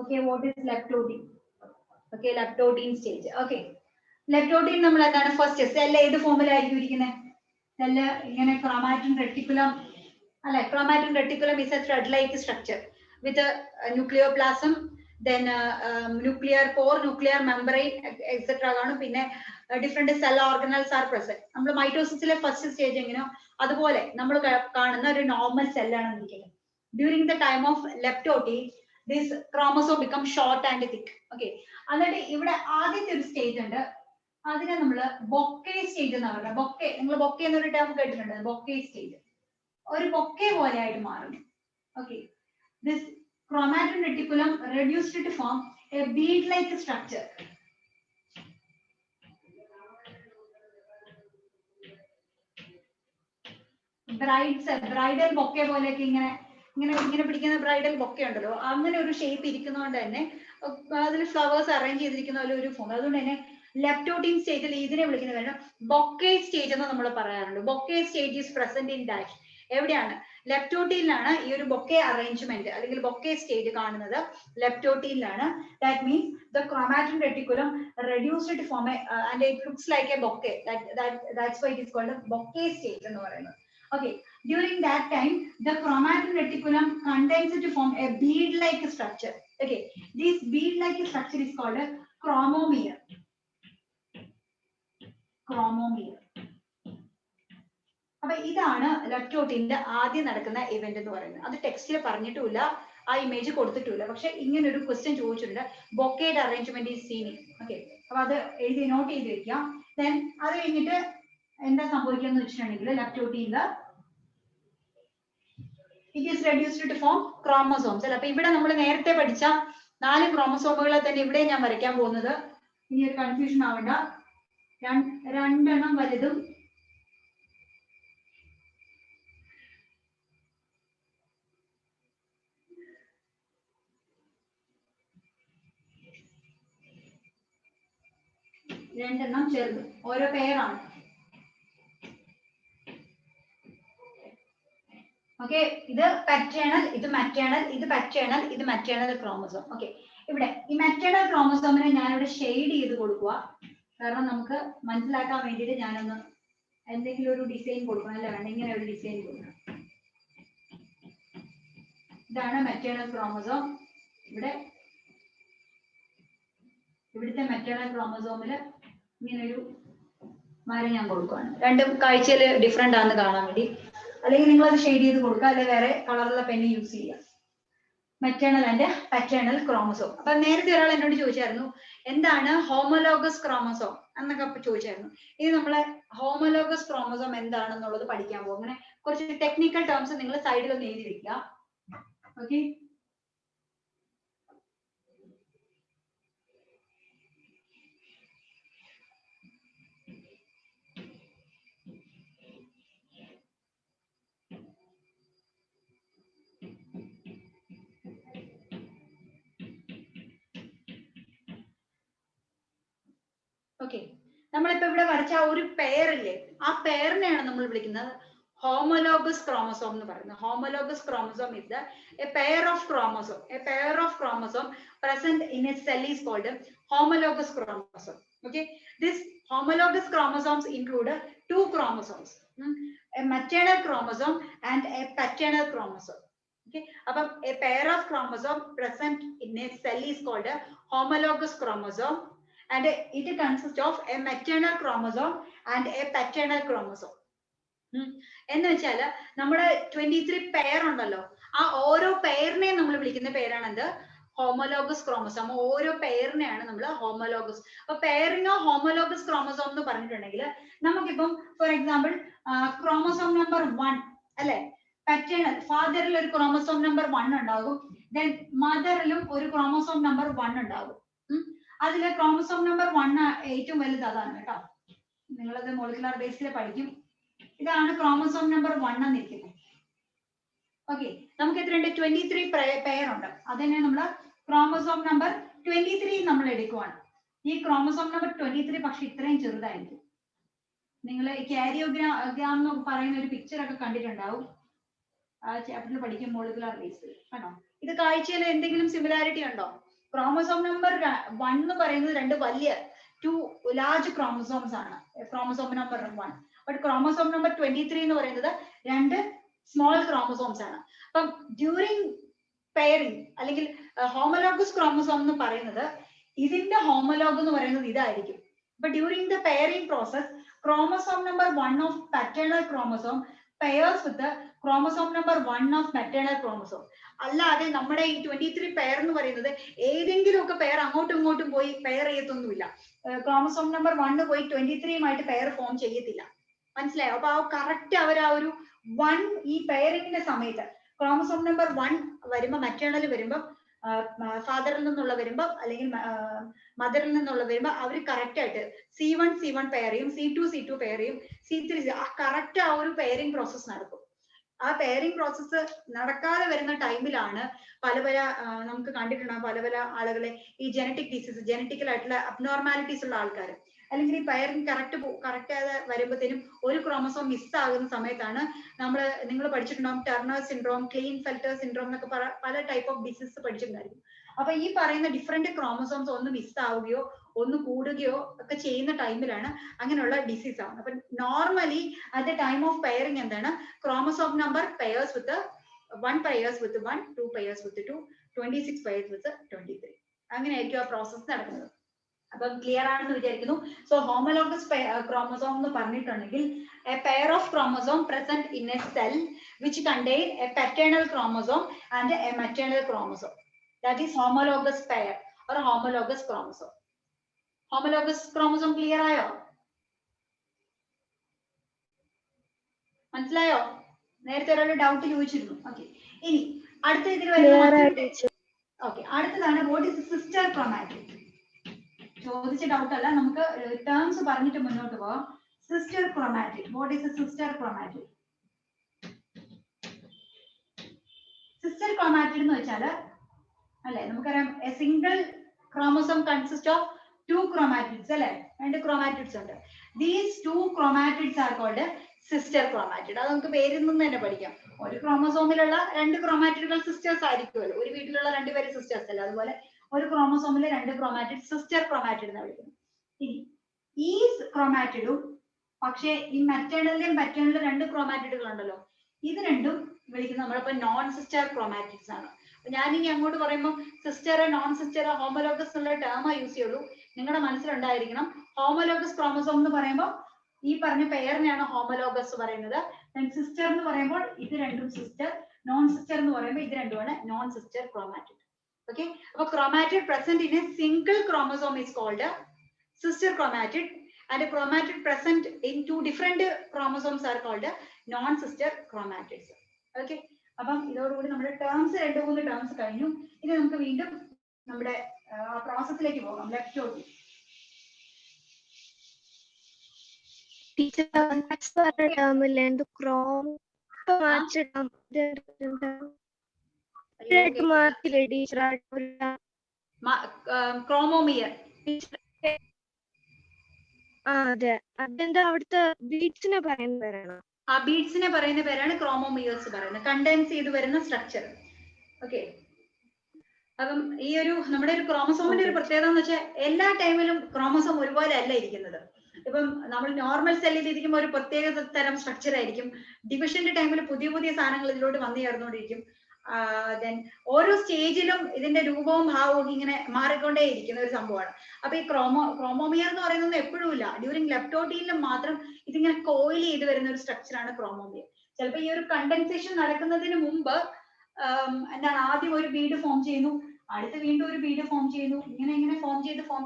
Okay, what is leptotene? Okay, leptotene stage. Okay, leptotene നമ്മൾ എന്താണ്? ഫസ്റ്റ് സെല്ല് ഏത് ഫോമിലായിരിക്കും ഇരിക്കുന്നത്? സെല്ല് ഇങ്ങനെ ക്രോമാറ്റിൻ റെട്ടിക്കുലം അല്ലെ. Chromatin reticulum is a thread like structure with nucleoplasm, then nuclear pore, nuclear membrane, etc. കാണും. പിന്നെ different cell organelles are present. നമ്മൾ മൈറ്റോസിസിലെ ഫസ്റ്റ് സ്റ്റേജ് എങ്ങനെയോ അതുപോലെ നമ്മൾ കാണുന്ന ഒരു നോർമൽ സെല്ലാണ് ഇരിക്കുന്നത്. During the time of leptotene this chromosome becomes short and thick. Okay. എന്നിട്ട് ഇവിടെ ആദ്യത്തെ ഒരു സ്റ്റേജ് ഉണ്ട്, അതിനെ നമ്മൾ ബൊക്കെ സ്റ്റേജ് എന്ന് പറയുന്നത്. ബൊക്കെ, നിങ്ങൾ ബൊക്കെ എന്നൊരു ടേം കേട്ടിട്ടുണ്ട്. ബൊക്കെ സ്റ്റേജ് ഒരു ബൊക്കെ പോലെ ആയിട്ട് മാറുന്നു. Okay. This chromatin reticulum reduced to form a bead-like structure. Bridal bouquet പോലെയൊക്കെ ഇങ്ങനെ ഇങ്ങനെ ഇങ്ങനെ പിടിക്കുന്ന ബ്രൈഡൽ ബൊക്കെ ഉണ്ടല്ലോ, അങ്ങനെ ഒരു ഷേപ്പ് ഇരിക്കുന്നതുകൊണ്ട് തന്നെ അതിൽ ഫ്ലവേഴ്സ് അറേഞ്ച് ചെയ്തിരിക്കുന്ന പോലെ ഒരു ഫോം. അതുകൊണ്ട് തന്നെ ലെപ്റ്റോട്ടീൻ സ്റ്റേജിൽ ഇതിനെ വിളിക്കുന്ന കാരണം ബൊക്കെ സ്റ്റേജ് എന്ന് നമ്മൾ പറയാറുണ്ട്. Bouquet stage is present in dash. എവിടെയാണ്? ലെപ്റ്റോട്ടീനിലാണ് ഈ ഒരു ബൊക്കെ അറേഞ്ച്മെന്റ് അല്ലെങ്കിൽ ബൊക്കെ സ്റ്റേജ് കാണുന്നത്. ലെപ്റ്റോട്ടീനിലാണ്. That means the chromatin reticulum reduced to form a and it looks like a bouquet. That's why it is called a bouquet stage എന്ന് പറയുന്നത്. Okay. During that time, the chromatin reticulum condenses to form a bead-like structure. Okay. This bead-like structure is called a chromomere. Chromomere. അപ്പൊ ഇതാണ് ലെപ്റ്റോട്ടീന്റെ ആദ്യം നടക്കുന്ന event എന്ന് പറയുന്നത്. അത് ടെക്സ്റ്റിൽ പറഞ്ഞിട്ടുമില്ല, ആ ഇമേജ് കൊടുത്തിട്ടില്ല. പക്ഷെ ഇങ്ങനെ ഒരു ക്വസ്റ്റ്യൻ ചോദിച്ചിട്ടുണ്ട്, ബൊക്കേഡ് അറേഞ്ച്മെന്റ് ഈസ് സീൻ. ഓക്കെ. അപ്പൊ അത് എഴുതി നോട്ട് ചെയ്ത് വെക്കാം. ദെൻ അത് കഴിഞ്ഞിട്ട് എന്താ സംഭവിക്കുക എന്ന് വെച്ചിട്ടുണ്ടെങ്കിൽ ലെപ്റ്റോട്ടീനിൽ it is reduced to form chromosomes. അല്ല, അപ്പൊ ഇവിടെ നമ്മൾ നേരത്തെ പഠിച്ച 4 ക്രോമസോമുകളെ തന്നെ ഇവിടെ ഞാൻ വരയ്ക്കാൻ പോകുന്നത്. ഇനി ഒരു കൺഫ്യൂഷൻ ആവണ്ട. രണ്ടെണ്ണം വലുതും രണ്ടെണ്ണം ചെറുത്, ഓരോ പേരാണ്. ഓക്കെ. ഇത് പാറ്റേണൽ, ഇത് മറ്റേണൽ, ഇത് പാറ്റേണൽ, ഇത് മറ്റേണൽ ക്രോമസോം. ഓക്കെ. ഇവിടെ ഈ മറ്റേണൽ ക്രോമസോമിനെ ഞാനിവിടെ ഷെയ്ഡ് ചെയ്ത് കൊടുക്കുക, കാരണം നമുക്ക് മനസ്സിലാക്കാൻ വേണ്ടിയിട്ട് ഞാനൊന്ന് എന്തെങ്കിലും ഒരു ഡിസൈൻ കൊടുക്കണം. അല്ല വേണ്ട, ഇങ്ങനെ ഒരു ഡിസൈൻ കൊടുക്കണം. ഇതാണ് മറ്റേണൽ ക്രോമസോം. ഇവിടുത്തെ മറ്റേണൽ ക്രോമസോമില് ഇങ്ങനൊരു വര ഞാൻ കൊടുക്കുകയാണ്. രണ്ടും കാഴ്ചയിൽ ഡിഫറെന്റ് ആണെന്ന് കാണാൻ വേണ്ടി. അല്ലെങ്കിൽ നിങ്ങൾ അത് ഷെയ്ഡ് ചെയ്ത് കൊടുക്കുക, അല്ലെങ്കിൽ വേറെ കളറുള്ള പെന്ന് യൂസ് ചെയ്യുക. Maternal and paternal chromosome. അപ്പൊ നേരത്തെ ഒരാൾ എന്നോട് ചോദിച്ചായിരുന്നു എന്താണ് ഹോമോലോഗസ് ക്രോമസോം എന്നൊക്കെ ചോദിച്ചായിരുന്നു. ഇത് നമ്മളെ ഹോമോലോഗസ് ക്രോമസോം എന്താണെന്നുള്ളത് പഠിക്കാൻ പോകും. അങ്ങനെ കുറച്ച് ടെക്നിക്കൽ ടേംസ് നിങ്ങൾ സൈഡിൽ ഒന്ന് എഴുതി വെക്കുക. ഓക്കെ. ഓക്കെ. നമ്മളിപ്പോ ഇവിടെ വരച്ച ഒരു പെയറില്ലേ, ആ പെയറിനെയാണ് നമ്മൾ വിളിക്കുന്നത് homologous chromosome എന്ന് പറയുന്നത്. Homologous chromosome is a pair of chromosome. A pair of chromosome present in a cell is called homologous chromosome. Okay. This homologous chromosomes include 2 chromosomes, a maternal chromosome and a paternal chromosome. Okay. Above a pair of chromosome present in a cell is called a homologous chromosome, and it consists of a maternal chromosome and a paternal chromosome. എന്ന് വെച്ചാല് നമ്മുടെ 23 pair ഉണ്ടല്ലോ, ആ ഓരോ പെയറിനെ നമ്മൾ വിളിക്കുന്ന പേരാണ് എന്ത്? Homologous chromosome. ഓരോ പെയറിനെയാണ് നമ്മൾ ഹോമോലോഗസ്. അപ്പൊ പെയറിനോ ഹോമോലോഗസ് ക്രോമസോം എന്ന് പറഞ്ഞിട്ടുണ്ടെങ്കിൽ നമുക്കിപ്പം ഫോർ എക്സാമ്പിൾ ക്രോമസോം നമ്പർ 1 അല്ലെ, പാറ്റേണൽ ഫാദറിൽ ഒരു ക്രോമസോം നമ്പർ 1 ഉണ്ടാകും, ദെൻ മദറിലും ഒരു ക്രോമസോം നമ്പർ 1 ഉണ്ടാകും. അതിലെ ക്രോമസോം നമ്പർ 1 ഏറ്റവും വലുത് അതാണ് കേട്ടോ. നിങ്ങളത് മോളിക്കുലർ ബേസിൽ പഠിക്കും. ഇതാണ് ക്രോമസോം നമ്പർ 1 എന്നിരിക്കുന്നത്. ഓക്കെ. നമുക്ക് എത്രയുണ്ട്? 23 പെയർ ഉണ്ട്. അതിനെ നമ്മൾ ക്രോമസോം നമ്പർ 23 നമ്മൾ എടുക്കുവാണ്. ഈ ക്രോമസോം നമ്പർ 23 പക്ഷെ ഇത്രയും ചെറുതായിരിക്കും. നിങ്ങൾ കാരിയോഗ്രാം എന്ന് പറയുന്ന ഒരു പിക്ചർ ഒക്കെ കണ്ടിട്ടുണ്ടാവും, ആ ചാപ്റ്ററിൽ പഠിക്കും മോളിക്കുലർ ബേസിൽ. ആണോ? ഇത് കാഴ്ചയിൽ എന്തെങ്കിലും സിമിലാരിറ്റി ഉണ്ടോ? ക്രോമസോം നമ്പർ 1 എന്ന് പറയുന്നത് 2 വലിയ 2 ലാർജ് ക്രോമസോംസ് ആണ്, chromosome number 1. But chromosome number 23 എന്ന് പറയുന്നത് 2 സ്മോൾ ക്രോമസോംസ് ആണ്. അപ്പം ഡ്യൂറിങ് പെയറിംഗ് അല്ലെങ്കിൽ ഹോമോലോഗസ് ക്രോമസോം എന്ന് പറയുന്നത് ഇതിന്റെ ഹോമോലോഗ് എന്ന് പറയുന്നത് ഇതായിരിക്കും. അപ്പൊ during the pairing process chromosome number 1 of paternal chromosome pairs with the chromosome number 1 of maternal chromosome. അല്ലാതെ നമ്മുടെ ഈ 23 പെയർ എന്ന് പറയുന്നത് ഏതെങ്കിലും ഒക്കെ പെയർ അങ്ങോട്ടും ഇങ്ങോട്ടും പോയി പെയർ ചെയ്യത്തൊന്നുമില്ല. ക്രോമസോം നമ്പർ 1 പോയി 23യുമായിട്ട് പെയർ ഫോം ചെയ്യത്തില്ല. മനസ്സിലായോ? അപ്പൊ ആ കറക്റ്റ് അവർ ആ ഒരു 1 ഈ പെയറിങ്ങിന്റെ സമയത്ത് ക്രോമസോം നമ്പർ 1 വരുമ്പോ മെറ്റേണൽ വരുമ്പോ ഫാദറിൽ നിന്നുള്ള വരുമ്പോ അല്ലെങ്കിൽ മദറിൽ നിന്നുള്ള വരുമ്പോ അവർ കറക്റ്റ് ആയിട്ട് C1 പെയർ ചെയ്യും, C2 പെയർ ചെയ്യും, C3 കറക്റ്റ് ആ ഒരു പെയറിംഗ് പ്രോസസ് നടക്കും. ആ പെയറിംഗ് പ്രോസസ്സ് നടക്കാതെ വരുന്ന ടൈമിലാണ് പല നമുക്ക് കണ്ടിട്ടുണ്ടാകും പല ആളുകളെ ഈ ജനറ്റിക് ഡിസീസ്, ജനറ്റിക്കൽ ആയിട്ടുള്ള അബ്നോർമാലിറ്റീസ് ഉള്ള ആൾക്കാർ, അല്ലെങ്കിൽ ഈ പെയറിംഗ് കറക്റ്റ് ആയത് വരുമ്പോഴത്തേനും ഒരു ക്രോമസോം മിസ് ആകുന്ന സമയത്താണ് നിങ്ങൾ പഠിച്ചിട്ടുണ്ടാകും ടർണർ സിൻഡ്രോം, ക്ലീൻഫെൽറ്റർ സിൻഡ്രോം എന്നൊക്കെ പല ടൈപ്പ് ഓഫ് ഡിസീസ് പഠിച്ചിട്ടുണ്ടായിരിക്കും. അപ്പൊ ഈ പറയുന്ന ഡിഫറെന്റ് ക്രോമസോംസ് ഒന്ന് മിസ് ആവുകയോ ഒന്ന് കൂടുകയോ ഒക്കെ ചെയ്യുന്ന ടൈമിലാണ് അങ്ങനെയുള്ള ഡിസീസ് ആവുന്നത്. അപ്പൊ normally at the time of pairing എന്താണ് ക്രോമസോം നമ്പർ പെയർസ് വിത്ത് 1 പെയർസ് വിത്ത് 1, 2 പെയർസ് വിത്ത് 2, 26 പെയർസ് വിത്ത് 23. അങ്ങനെയായിരിക്കും ആ പ്രോസസ് നടക്കുന്നത്. അപ്പം ക്ലിയർ ആണെന്ന് വിചാരിക്കുന്നു. സോ ഹോമോലോഗസ് ക്രോമസോം എന്ന് പറഞ്ഞിട്ടുണ്ടെങ്കിൽ A pair of chromosome present in A cell which contain A paternal chromosome and a maternal chromosome. That is homologous pair or homologous chromosome. Homologous chromosome clear ആയോ? മനസ്സിലായോ? നേരത്തെ ഒരാളുടെ doubt ചോദിച്ചിരുന്നു. Okay, ഇനി അടുത്ത ഇതിൽ വരുന്ന അടുത്തതാണ് വാട്ട് ഇസ് സിസ്റ്റർ ക്രോമാറ്റിഡ്. ചോദിച്ച ഡൗട്ട് അല്ല, നമുക്ക് ടേംസ് പറഞ്ഞിട്ട് മുന്നോട്ട് പോവാം. Sister chromatid. What is A sister chromatid? Sister chromatid എന്ന് വെച്ചാൽ അല്ലെ നമുക്കറിയാം A single chromosome consist of 2 chromatids അല്ലെ, 2 chromatids ഉണ്ട്. These 2 chromatids are called sister chromatid. അത് നമുക്ക് പേരിൽ നിന്ന് തന്നെ പഠിക്കാം. ഒരു ക്രോമസോമിലുള്ള 2 ക്രോമാറ്റിഡുകൾ സിസ്റ്റേഴ്സ് ആയിരിക്കുമല്ലോ. ഒരു വീട്ടിലുള്ള 2 പേര് സിസ്റ്റേഴ്സ് അല്ല, അതുപോലെ ഒരു ക്രോമസോമിലെ 2 ക്രോമാറ്റിഡ് സിസ്റ്റർ ക്രോമാറ്റിഡ് എന്ന് വിളിക്കുന്നു. ഇനി ഈ ക്രോമാറ്റിഡും പക്ഷേ ഈ മെറ്റേണലിലും പറ്റേണലിലും 2 ക്രോമാറ്റിഡുകൾ ഉണ്ടല്ലോ, ഇത് രണ്ടും വിളിക്കുന്നത് നമ്മളിപ്പോ നോൺ സിസ്റ്റർ ക്രോമാറ്റിഡ്സ് ആണ്. ഞാൻ ഇനി അങ്ങോട്ട് പറയുമ്പോൾ സിസ്റ്റർ, നോൺ സിസ്റ്റർ, ഹോമോലോഗസ് എന്നുള്ള ടേം യൂസ് ചെയ്യുള്ളൂ. നിങ്ങളുടെ മനസ്സിലുണ്ടായിരിക്കണം ഹോമോലോഗസ് ക്രോമസോം എന്ന് പറയുമ്പോൾ ഈ പറഞ്ഞ പെയറിനെയാണ് ഹോമോലോഗസ് പറയുന്നത്. സിസ്റ്റർ എന്ന് പറയുമ്പോൾ ഇത് രണ്ടും സിസ്റ്റർ, നോൺ സിസ്റ്റർ എന്ന് പറയുമ്പോൾ ഇത് രണ്ടുമാണ് നോൺ സിസ്റ്റർ ക്രോമാറ്റിഡ്. ഓക്കെ, അപ്പൊ chromatid present in A single chromosome is called a sister chromatid and a chromatid present in 2 different chromosomes are called a non-sister chromatids. Okay, അപ്പം ഇതോടുകൂടി നമ്മുടെ terms 2-3 terms കഴിഞ്ഞു. ഇനി നമുക്ക് വീണ്ടും നമ്മുടെ പ്രോസസ്സിലേക്ക് പോകാം. ലെപ്റ്റോട്ടി. ടീച്ചർ ടേമിൽ എന്ത് ക്രോമോമിയർ. അതെ, അതെന്താ അവിടുത്തെ ബീഡ്സിനെ പറയുന്ന പേരാണോ? ആ ബീഡ്സിനെ പറയുന്ന പേരാണ് ക്രോമോമിയേഴ്സ് പറയുന്നത്, കണ്ടൻസ് ചെയ്ത് വരുന്ന സ്ട്രക്ചർ. ഓക്കെ, അപ്പം ഈ ഒരു നമ്മുടെ ഒരു ക്രോമസോമിന്റെ ഒരു പ്രത്യേകത എന്ന് വെച്ചാൽ എല്ലാ ടൈമിലും ക്രോമസോം ഒരുപോലെ അല്ല ഇരിക്കുന്നത്. ഇപ്പം നമ്മൾ നോർമൽ സെല്ലിൽ ഇരിക്കുമ്പോൾ ഒരു പ്രത്യേക തരം സ്ട്രക്ചർ ആയിരിക്കും. ഡിവിഷന്റെ ടൈമിൽ പുതിയ സാധനങ്ങൾ ഇതിലോട്ട് വന്നു ചേർന്നുകൊണ്ടിരിക്കും. ദെൻ ഓരോ സ്റ്റേജിലും ഇതിന്റെ രൂപവും ഭാവവും ഇങ്ങനെ മാറിക്കൊണ്ടേ ഇരിക്കുന്ന ഒരു സംഭവമാണ്. അപ്പൊ ഈ ക്രോമോമിയർ എന്ന് പറയുന്നത് എപ്പോഴും ഇല്ല, ഡ്യൂറിങ് ലെപ്റ്റോട്ടിയിലും മാത്രം ഇതിങ്ങനെ കോയിൽ ചെയ്ത് വരുന്ന ഒരു സ്ട്രക്ചറാണ് ക്രോമോമിയർ. ചിലപ്പോൾ ഈ ഒരു കണ്ടൻസേഷൻ നടക്കുന്നതിന് മുമ്പ് എന്താണ് ആദ്യം ഒരു ബീഡ് ഫോം ചെയ്യുന്നു, അടുത്ത് വീണ്ടും ഒരു ബീഡ് ഫോം ചെയ്യുന്നു, ഇങ്ങനെ ഫോം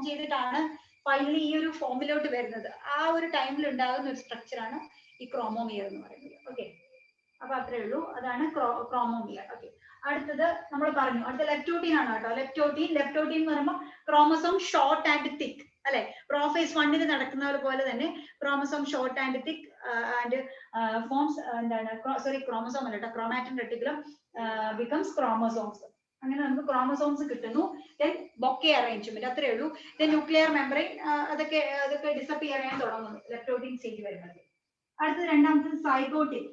ചെയ്തിട്ടാണ് ഫൈനലി ഈ ഒരു ഫോമിലോട്ട് വരുന്നത്. ആ ഒരു ടൈമിൽ ഉണ്ടാകുന്ന ഒരു സ്ട്രക്ചറാണ് ഈ ക്രോമോമിയർ എന്ന് പറയുന്നത്. ഓക്കെ, അപ്പൊ അത്രേ ഉള്ളൂ, അതാണ് ക്രോമോമിയർ. ഓക്കെ, അടുത്തത് നമ്മൾ പറഞ്ഞു, അടുത്ത ലെപ്റ്റോട്ടീൻ ആണ് കേട്ടോ. ലെപ്റ്റോട്ടീൻ എന്ന് പറയുമ്പോൾ ക്രോമസോം ഷോർട്ട് ആൻഡ് തിക്ക് അല്ലെ. പ്രോഫേസ് 1 നടക്കുന്ന പോലെ തന്നെ chromosome short and thick and forms എന്താണ് ക്രോമസോം അല്ല കേട്ടോ, ക്രോമാറ്റിൻ റെട്ടിക്കുലം ബിക്കംസ് ക്രോമസോംസ്. അങ്ങനെ നമുക്ക് ക്രോമസോംസ് കിട്ടുന്നു. ദെൻ ബൊക്കെ അറേഞ്ച്മെന്റ്, അത്രേ ഉള്ളൂ. ദെൻ ന്യൂക്ലിയർ മെമ്പറൈൻ അതൊക്കെ ഡിസപ്പിയർ ചെയ്യാൻ തുടങ്ങുന്നു ലെപ്റ്റോട്ടീൻ സ്റ്റേജ് വരുന്നത്. അടുത്തത് രണ്ടാമത്തത് സൈഗോട്ടിൻ.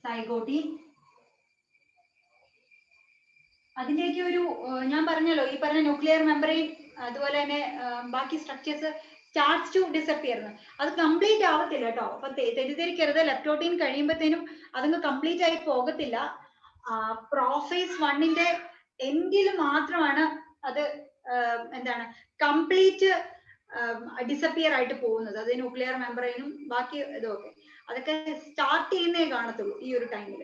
സൈഗോട്ടിൻ അതിലേക്ക് ഒരു ഞാൻ പറഞ്ഞല്ലോ ഈ പറഞ്ഞ ന്യൂക്ലിയർ മെമ്പറൈൻ അതുപോലെ തന്നെ ബാക്കി സ്ട്രക്ചേഴ്സ് സ്റ്റാർട്ട്സ് ടു ഡിസപ്പിയർ. അത് കംപ്ലീറ്റ് ആവത്തില്ല കേട്ടോ. അപ്പൊ തെറ്റിദ്ധരിക്കരുത്, ലെപ്റ്റോട്ടീൻ കഴിയുമ്പോഴത്തേനും അതങ്ങ് കംപ്ലീറ്റ് ആയി പോകത്തില്ല. പ്രോഫേസ് 1 എൻഡിൽ മാത്രമാണ് അത് എന്താണ് കംപ്ലീറ്റ് ഡിസപ്പിയർ ആയിട്ട് പോകുന്നത്, അത് ന്യൂക്ലിയർ മെമ്പറൈനും ബാക്കി ഇതൊക്കെ അതൊക്കെ സ്റ്റാർട്ട് ചെയ്യുന്നേ കാണത്തുള്ളൂ ഈ ഒരു ടൈമിൽ.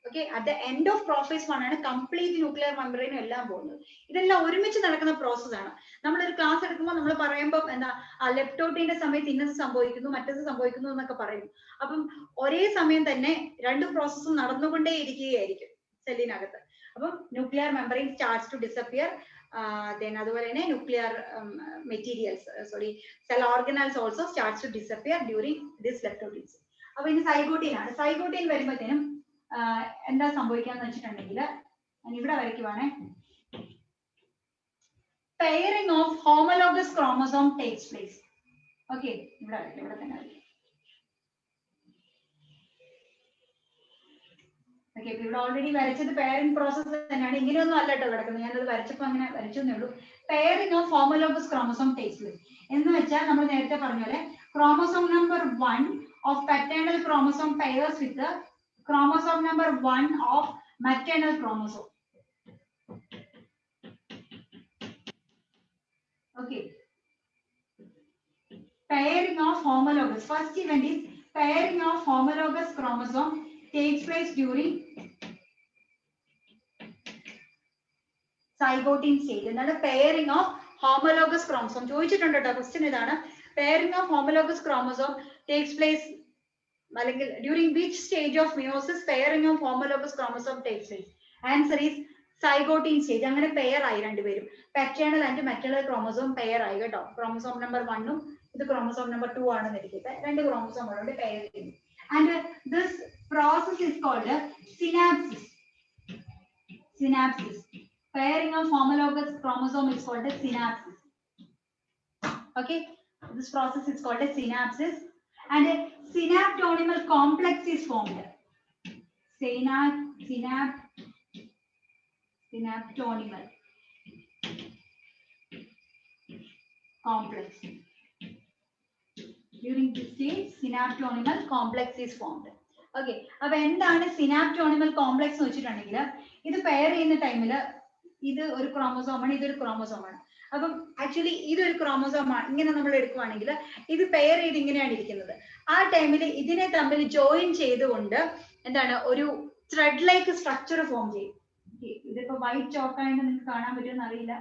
Okay, at the end of process 1 ആണ് കംപ്ലീറ്റ് ന്യൂക്ലിയർ മെമ്പറൈനും എല്ലാം പോകുന്നത്. ഇതെല്ലാം ഒരുമിച്ച് നടക്കുന്ന പ്രോസസ് ആണ്. നമ്മളൊരു ക്ലാസ് എടുക്കുമ്പോൾ നമ്മൾ പറയുമ്പോൾ എന്താ ലെപ്റ്റോട്ടിന്റെ സമയത്ത് ഇന്നത് സംഭവിക്കുന്നു മറ്റത് സംഭവിക്കുന്നു എന്നൊക്കെ പറയും. അപ്പം ഒരേ സമയം തന്നെ രണ്ട് പ്രോസസ്സും നടന്നുകൊണ്ടേ ഇരിക്കുകയായിരിക്കും സെല്ലിനകത്ത്. അപ്പം nuclear membrane starts to disappear, then അതുപോലെ തന്നെ nuclear materials cell organelles also starts to disappear during this leptotene. അപ്പൊ ഇനി സൈഗോട്ടീൻ ആണ്. സൈഗോട്ടീൻ വരുമ്പോഴത്തേനും എന്താ സംഭവിക്കാന്ന് വെച്ചിട്ടുണ്ടെങ്കിൽ ഇവിടെ വരയ്ക്കുവാണേ, pairing of homologous chromosome takes place. Okay, ഇവിടെ തന്നെ ഓക്കെ. ഇവിടെ ഓൾറെഡി വരച്ചത് പെയറിംഗ് പ്രോസസ് തന്നെയാണ്, ഇങ്ങനെയൊന്നും അല്ല കേട്ടോ കിടക്കുന്നത്, ഞാനത് വരച്ചപ്പോൾ അങ്ങനെ വരച്ചെന്നേ ഉള്ളൂ. Pairing of homologous chromosome takes place എന്ന് വെച്ചാൽ നമ്മൾ നേരത്തെ പറഞ്ഞ പോലെ chromosome number 1 of paternal chromosome pairs with chromosome number 1 of maternal chromosome. Okay, pairing of homologous, first event is pairing of homologous chromosome takes place during zygote stage. എന്താണ് pairing of homologous chromosome? ചോദിച്ചിട്ടുണ്ട് കേട്ടോ, question ഇതാണ്. pairing of homologous chromosome takes place during which stage of meiosis pairing of homologous chromosome takes place? Answer is zygote stage. അങ്ങനെ pair ആയി രണ്ടുപേരും, paternal and maternal chromosome pair ആയി കേട്ടോ. Chromosome number 1 ഉം ഇത് ക്രോമസോം നമ്പർ 2 ആണെന്ന് ഇരിക്കട്ടെ, രണ്ട് ക്രോമസോം കൊണ്ട് പെയർ ചെയ്യുന്നു. And this process is called synapsis. Synapsis. Pairing of homologous chromosome is called as synapsis. Okay, this process is called as synapsis. And a synaptonymal complex is formed. Synaptonymal complex. During this stage, synaptonymal complex is formed. Okay, അപ്പോൾ എന്താണ് synaptonemal complex എന്ന് വെച്ചിട്ടുണ്ടെങ്കിൽ, ഇത് pair ചെയ്യുന്ന ടൈമിൽ ഇത് ഒരു chromosome ആണ്, ഇതൊരു ക്രോമസോം ആണ്. അപ്പം ആക്ച്വലി ഇതൊരു ക്രോമസോം ആണ്, ഇങ്ങനെ നമ്മൾ എടുക്കുവാണെങ്കിൽ ഇത് പെയർ ചെയ്ത് ഇങ്ങനെയാണ് ഇരിക്കുന്നത്. ആ ടൈമിൽ ഇതിനെ തമ്മിൽ ജോയിൻ ചെയ്തുകൊണ്ട് എന്താണ് ഒരു ത്രെഡ് ലൈക്ക് സ്ട്രക്ചർ ഫോം ചെയ്യും. ഇതിപ്പോ വൈറ്റ് ചോക്ക് ആയിട്ട് നിങ്ങൾക്ക് കാണാൻ പറ്റുമെന്ന് അറിയില്ല,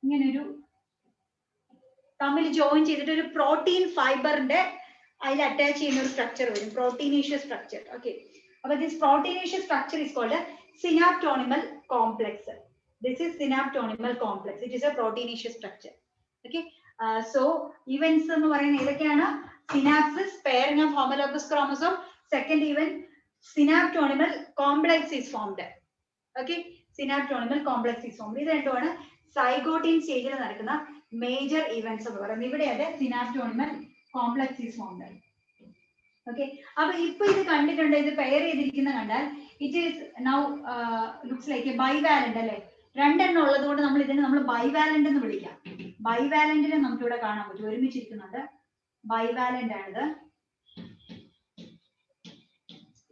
ഇങ്ങനെ ഒരു തമ്മിൽ ജോയിൻ ചെയ്തിട്ട് ഒരു പ്രോട്ടീൻ ഫൈബറിന്റെ അതിൽ അറ്റാച്ച് ചെയ്യുന്ന ഒരു സ്ട്രക്ചർ വരും, പ്രോട്ടീനീഷ്യസ് സ്ട്രക്ചർ. ഓക്കെ, അപ്പൊ this proteinaceous structure is called synaptonymal complex. This is synaptonymal complex. It is a proteinaceous structure. Okay, so events എന്ന് പറയുന്നത് ഏതൊക്കെയാണ്? Synapsis, pairing of homologous chromosome. Second event, synaptonymal complex is formed. Okay, synaptonymal complex is formed. ഇത് രണ്ടുമാണ് zygotene സ്റ്റേജിൽ നടക്കുന്ന major events എന്ന് പറയുന്നത്. ഇവിടെ അത് synaptonymal complex is formed. Okay, അപ്പൊ ഇപ്പൊ ഇത് കണ്ടിട്ടുണ്ട്, ഇത് പെയർ ചെയ്തിരിക്കുന്ന കണ്ടാൽ it is now looks like A bivalent അല്ലെ. രണ്ടെണ്ണം ഉള്ളത് കൊണ്ട് നമ്മൾ ഇതിനെ ബൈവാലന്റ് എന്ന് വിളിക്കാം. ബൈവാലന്റിനെ നമുക്ക് ഇവിടെ കാണാൻ പറ്റും, ഒരുമിച്ചിരിക്കുന്നുണ്ട്, ബൈവാലന്റ് ആണിത്.